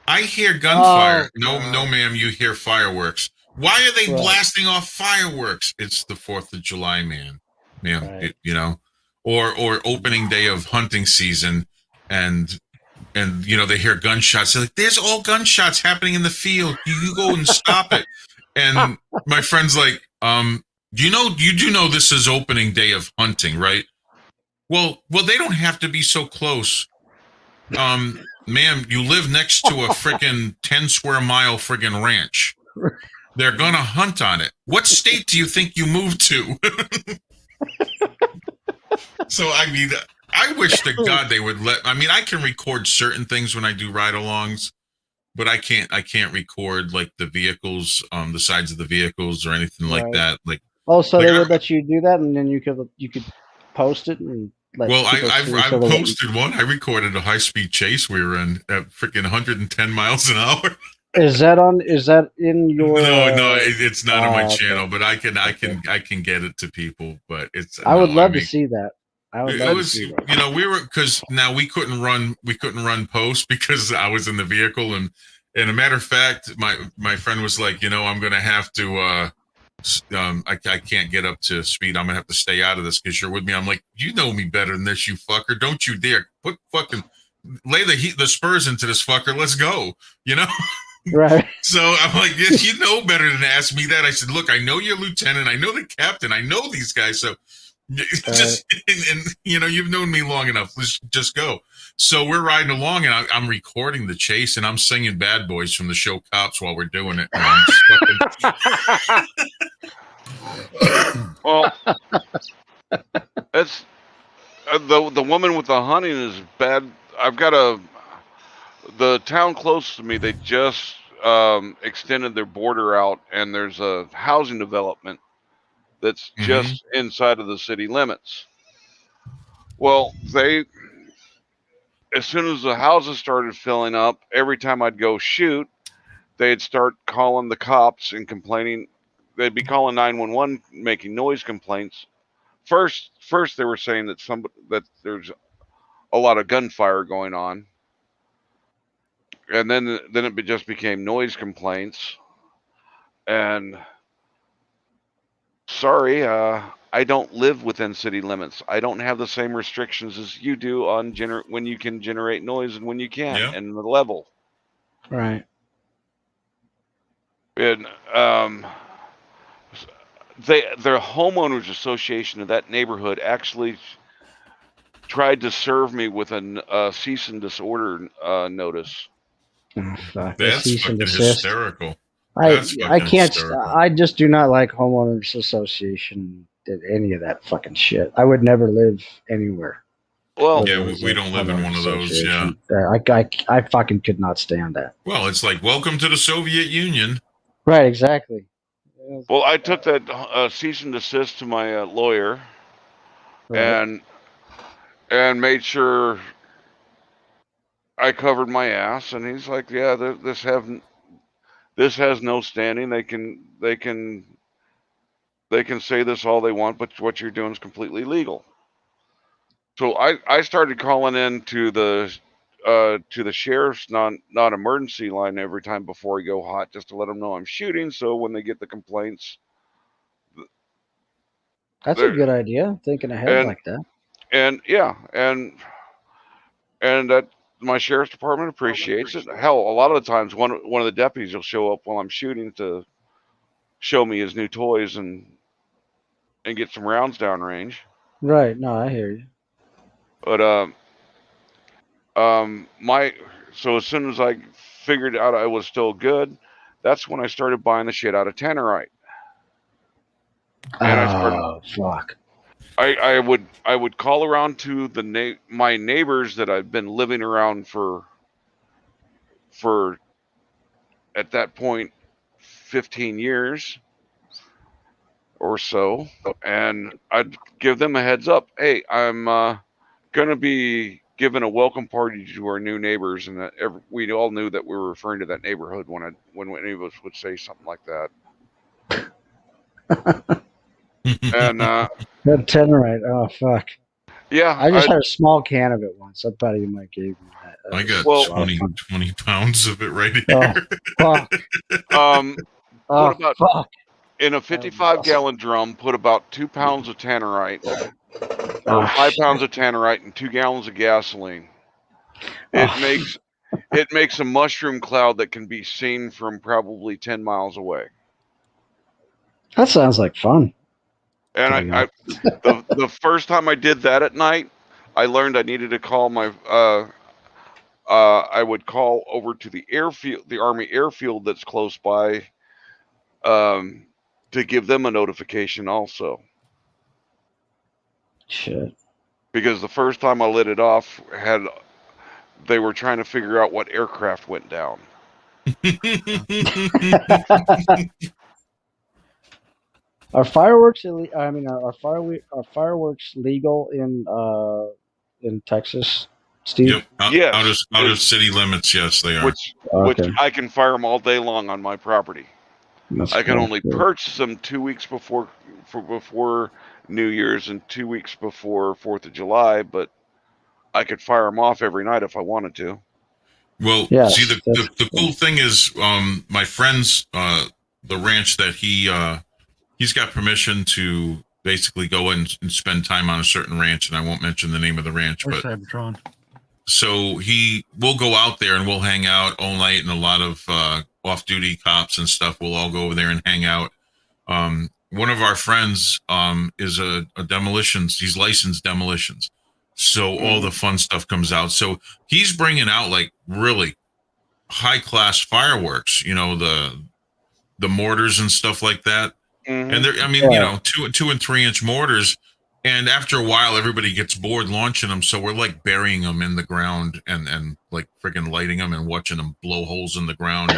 I hear gunfire. No, ma'am, you hear fireworks. Why are they blasting off fireworks? It's the 4th of July, ma'am. Right. Or opening day of hunting season, and they hear gunshots. They're like, there's all gunshots happening in the field. You go and stop it. And my friend's like, you do know this is opening day of hunting, right? Well, they don't have to be so close. Ma'am, you live next to a freaking 10 square mile friggin' ranch. They're gonna hunt on it. What state do you think you moved to? So, I mean, I wish to God they would I can record certain things when I do ride-alongs, but I can't record like the vehicles, the sides of the vehicles or anything like that. Like, so they would let you do that, and then you could post it and I've posted one. I recorded a high-speed chase we were in at freaking 110 miles an hour. Is that in your? No, it's not on my channel, but I can get it to people. But I would love to see that. We were, because now we couldn't run post because I was in the vehicle, and a matter of fact, my friend was like, I'm gonna have to I can't get up to speed. I'm gonna have to stay out of this because you're with me. I'm like, you know me better than this, you fucker. Don't you dare lay the spurs into this fucker. Let's go. Right. So I'm like, you know better than to ask me that. I said, look, I know you're lieutenant. I know the captain. I know these guys. So just and you've known me long enough. Let's just go. So we're riding along, and I'm recording the chase, and I'm singing "Bad Boys" from the show Cops while we're doing it. Well, that's the woman with the hunting is bad. I've got the town close to me. They just extended their border out, and there's a housing development that's just inside of the city limits. Well, as soon as the houses started filling up, every time I'd go shoot, they'd start calling the cops and complaining. They'd be calling 911, making noise complaints. First they were saying that there's a lot of gunfire going on, and then it just became noise complaints. And sorry, I don't live within city limits. I don't have the same restrictions as you do on when you can generate noise and when you can't, and the level. Right. And the homeowners association of that neighborhood actually tried to serve me with a cease and disorder notice. That's fucking hysterical. I can't. I just do not like homeowners association any of that fucking shit. I would never live anywhere. Well, Yeah, we don't live in one of those. Yeah. I fucking could not stand that. Well, it's like welcome to the Soviet Union. Right, exactly. Well, I took that cease and desist to my lawyer, Right. and made sure I covered my ass. And he's like, "Yeah, this has no standing. They can say this all they want, but what you're doing is completely legal." So I started calling in to the sheriff's non-emergency line every time before we go hot, just to let them know I'm shooting. So when they get the complaints, That's a good idea. Thinking ahead like that. And yeah, and that my sheriff's department appreciates it. Hell, a lot of the times one of the deputies will show up while I'm shooting to show me his new toys and get some rounds downrange. Right. No, I hear you. But so as soon as I figured out I was still good, that's when I started buying the shit out of Tannerite. And fuck. I would call around to my neighbors that I've been living around for at that point 15 years or so, and I'd give them a heads up. Hey, I'm gonna be giving a welcome party to our new neighbors, and that we all knew that we were referring to that neighborhood when any of us would say something like that. And that Tannerite. Oh fuck. Yeah, I just had a small can of it once. I thought you might give me that. I got Well, 20 pounds of it right here. Oh, fuck. Put about fuck. in a 55-gallon drum. Put about 2 pounds of Tannerite, or 5 pounds of Tannerite, and 2 gallons of gasoline. It makes a mushroom cloud that can be seen from probably 10 miles away. That sounds like fun. And the first time I did that at night, I learned I needed to call my I would call over to the airfield, the Army airfield that's close by, to give them a notification also. Shit. Because the first time I lit it off, they were trying to figure out what aircraft went down. Are fireworks are fireworks legal in Texas, Steve? Yep. Yes. Out of city limits, yes, they are. Which I can fire them all day long on my property. I can only purchase them 2 weeks before New Year's and 2 weeks before 4th of July, but I could fire them off every night if I wanted to. Well, Yes, see, the cool thing is, my friend's the ranch that he's got permission to basically go and spend time on a certain ranch, and I won't mention the name of the ranch, but Cybertron. so he will go out there and we'll hang out all night, and a lot of off-duty cops and stuff will all go over there and hang out. One of our friends is a demolitions. He's licensed demolitions, so all the fun stuff comes out. So he's bringing out like really high-class fireworks, the mortars and stuff like that. And they're, 2 and 3 inch mortars. And after a while, everybody gets bored launching them. So we're like burying them in the ground and like freaking lighting them and watching them blow holes in the ground.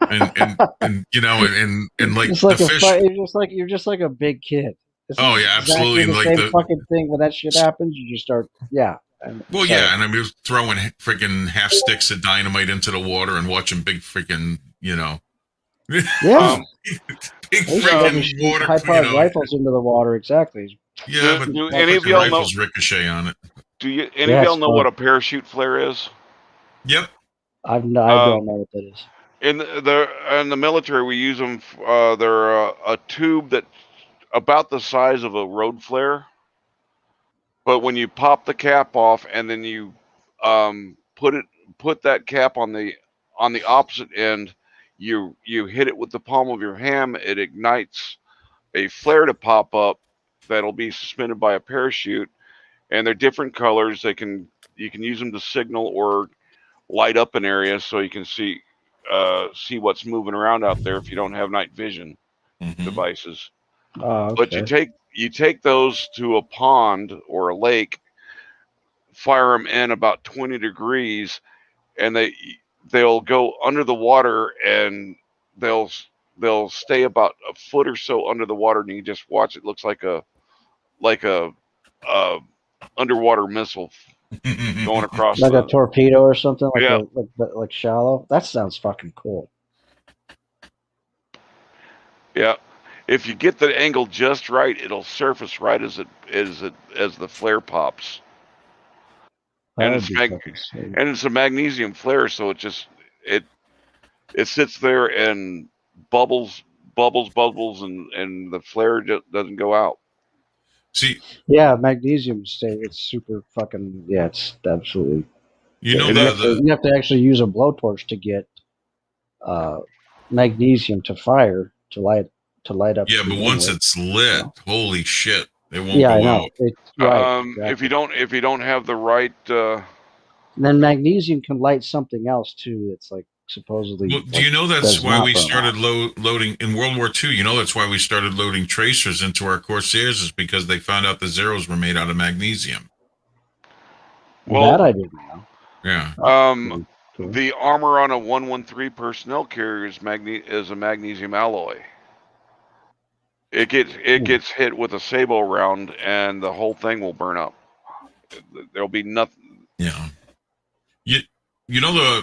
And like It's like the fish. you're just like a big kid. Oh yeah, absolutely. Exactly the Like same fucking thing. When that shit happens, you just start, yeah. Well, yeah, and I mean, throwing freaking half sticks of dynamite into the water and watching big freaking, Yeah. big freaking water, high-powered rifles into the water, exactly. Yeah, but do any of y'all know? rifles ricochet on it. Do any of y'all know what a parachute flare is? Yep. I don't know what that is. In the military, we use them. They're a tube that's about the size of a road flare, but when you pop the cap off and then you put that cap on the opposite end, you hit it with the palm of your hand. It ignites a flare to pop up that'll be suspended by a parachute, and they're different colors. You can use them to signal or light up an area so you can see what's moving around out there if you don't have night vision devices. Okay. But you take those to a pond or a lake, fire them in about 20 degrees, and they'll go under the water, and they'll stay about a foot or so under the water, and you just watch. It looks like a underwater missile going across Like the, a torpedo or something, like Yeah. like shallow. That sounds fucking cool. yeah. If you get the angle just right, it'll surface right as the flare pops. That And would it's be fucking sweet. and it's a magnesium flare, so it sits there and bubbles, and the flare just doesn't go out. See, Yeah, magnesium state. It's super fucking. Yeah, it's absolutely. you know You have to actually use a blowtorch to get magnesium to fire to light up. yeah, to but begin once with. it's lit, holy shit, it won't Yeah, go I know. out. It's right. If exactly. you don't have the right, And then magnesium can light something else too. That's like supposedly. Well, do you know that's does why not we burn started off. loading in World War II? You know that's why we started loading tracers into our Corsairs, is because they found out the Zeros were made out of magnesium. Well- That I didn't know. Yeah. Cool. the armor on a 113 personnel carrier is a magnesium alloy. It gets hit with a sabot round, and the whole thing will burn up. There'll be nothing. Yeah. You know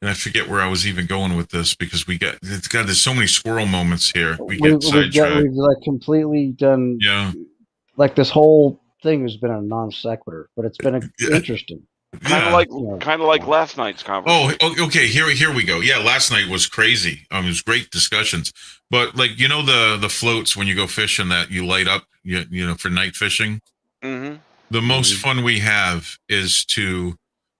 and I forget where I was even going with this, because there's so many squirrel moments here. We get sidetracked. We've like completely done. Yeah. Like this whole thing has been a non sequitur, but it's been interesting. Kind of like last night's conversation. Oh, okay. Here we go. Yeah, last night was crazy. It was great discussions. But like, you know, the floats when you go fishing that you light up, you know, for night fishing. Mm-hmm. The most fun we have is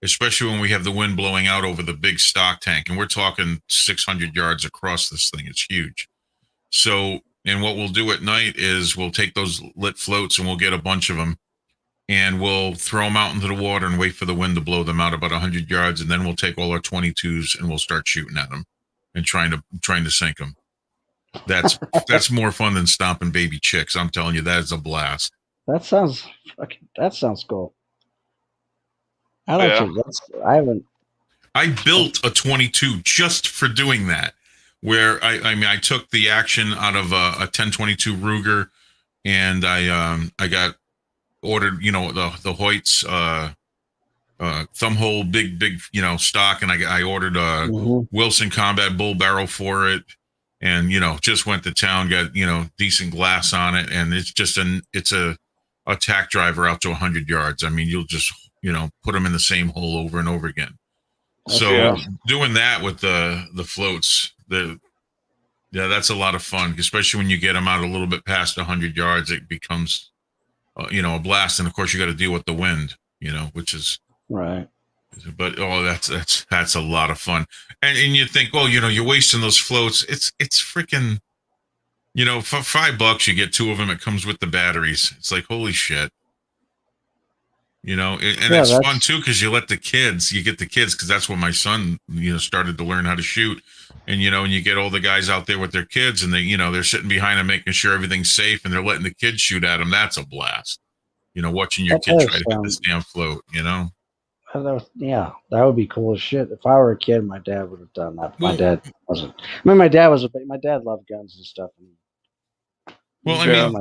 especially when we have the wind blowing out over the big stock tank, and we're talking 600 yards across this thing. It's huge. So, and what we'll do at night is we'll take those lit floats and we'll get a bunch of them, and we'll throw them out into the water and wait for the wind to blow them out about 100 yards, and then we'll take all our 22s and we'll start shooting at them and trying to sink them. That's more fun than stomping baby chicks. I'm telling you, that is a blast. That sounds cool. I like to. I built a 22 just for doing that. Where I took the action out of a 1022 Ruger, and I got ordered, you know, the Hoyt's thumb hole big you know stock, and I ordered a Wilson Combat bull barrel for it, and you know just went to town, got you know decent glass on it, and it's just it's a tack driver out to 100 yards. I mean, you'll just you know put them in the same hole over and over again. So doing that with the floats, that's a lot of fun, especially when you get them out a little bit past 100 yards. It becomes you know a blast, and of course you got to deal with the wind, you know, which is right. But that's a lot of fun, and you think, oh, you know, you're wasting those floats. It's freaking, you know, for $5 you get 2 of them. It comes with the batteries. It's like holy shit. You know, and it's fun too because you get the kids because that's when my son, you know, started to learn how to shoot, and you know, and you get all the guys out there with their kids, and they, you know, they're sitting behind them making sure everything's safe, and they're letting the kids shoot at them. That's a blast, you know, watching your kid try to hit this damn float. You know, that would be cool as shit. If I were a kid, my dad would have done that. My dad wasn't. I mean, my dad loved guns and stuff. Well, I mean,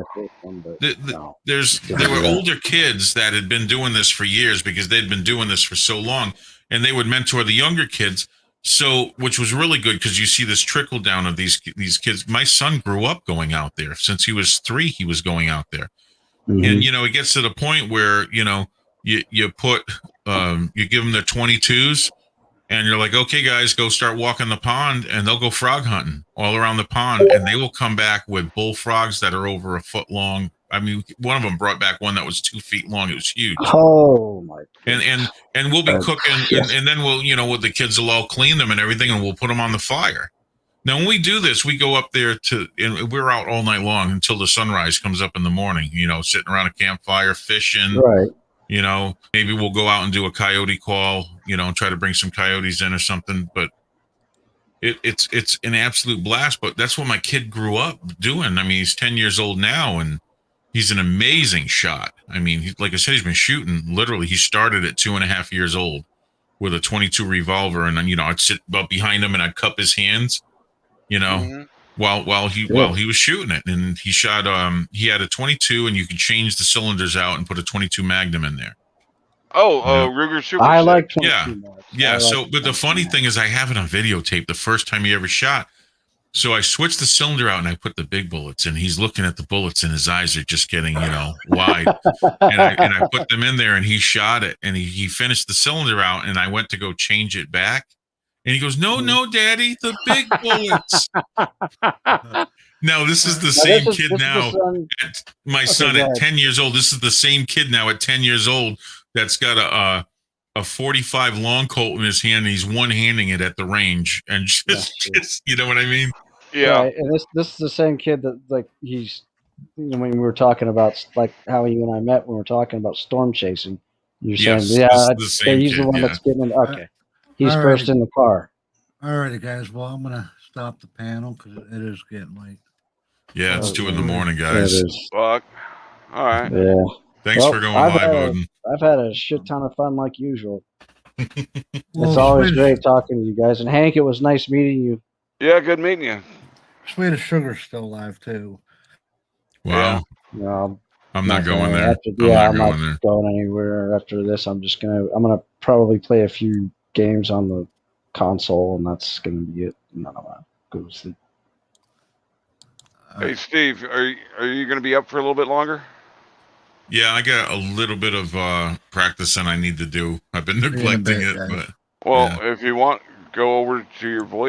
there were older kids that had been doing this for years because they'd been doing this for so long, and they would mentor the younger kids. So, which was really good because you see this trickle down of these kids. My son grew up going out there. Since he was 3, he was going out there, and you know, it gets to the point where you know you put you give them their 22s. And you're like, okay, guys, go start walking the pond, and they'll go frog hunting all around the pond, and they will come back with bullfrogs that are over 1 foot long. I mean, one of them brought back one that was 2 feet long. It was huge. Oh my! And we'll be cooking, and then we'll, you know, the kids will all clean them and everything, and we'll put them on the fire. Now, when we do this, we go up there and we're out all night long until the sunrise comes up in the morning. You know, sitting around a campfire, fishing. Right. You know, maybe we'll go out and do a coyote call, you know, and try to bring some coyotes in or something. But it's an absolute blast. But that's what my kid grew up doing. I mean, he's 10 years old now, and he's an amazing shot. I mean, like I said, he's been shooting literally. He started at 2.5 years old with a 22 revolver, and then I'd sit up behind him and I'd cup his hands, while he was shooting it. And he shot. He had a 22, and you could change the cylinders out and put a 22 Magnum in there. Ruger Super. I like Yeah. 22 Mags. Yeah. I like So, but the 22 funny Mags. thing is, I have it on videotape the first time he ever shot. So I switched the cylinder out and I put the big bullets, and he's looking at the bullets, and his eyes are just getting, wide. And I put them in there, and he shot it, and he finished the cylinder out, and I went to go change it back, and he goes, "No, Daddy, the big bullets." Now this is the same kid now. My son at 10 years old. This is the same kid now at 10 years old that's got a 45 long Colt in his hand, and he's one-handing it at the range, and just you know what I mean? Yeah. Right, and this is the same kid that, like, he's, when we were talking about, like, how you and I met when we were talking about storm chasing. You're saying, Yes, yeah, this is the same he's kid, the one yeah. that's getting in. Okay, he's All first right. in the car. All righty, guys. Well, I'm gonna stop the panel because it is getting late. Yeah, it's 2 in the Okay. morning, There it guys. is. Fuck. All right. Yeah. Thanks Well, for going I've live, had a- Odin. I've had a shit ton of fun like usual. Well, It's always Swedish- great talking to you guys. And Hank, it was nice meeting you. Yeah, good meeting you. Swedish Sugar's still alive too. Wow. No, I'm not going there. After, I'm yeah, not I'm going not there. going anywhere after this. I'm gonna probably play a few games on the console, and that's gonna be it. And then I'm gonna go to sleep. Hey, Steve, are you going to be up for a little bit longer? Yeah, I got a little bit of practicing I need to do. I've been in a neglecting bit, it, guys. but Well, Yeah. if you want, go over to your voice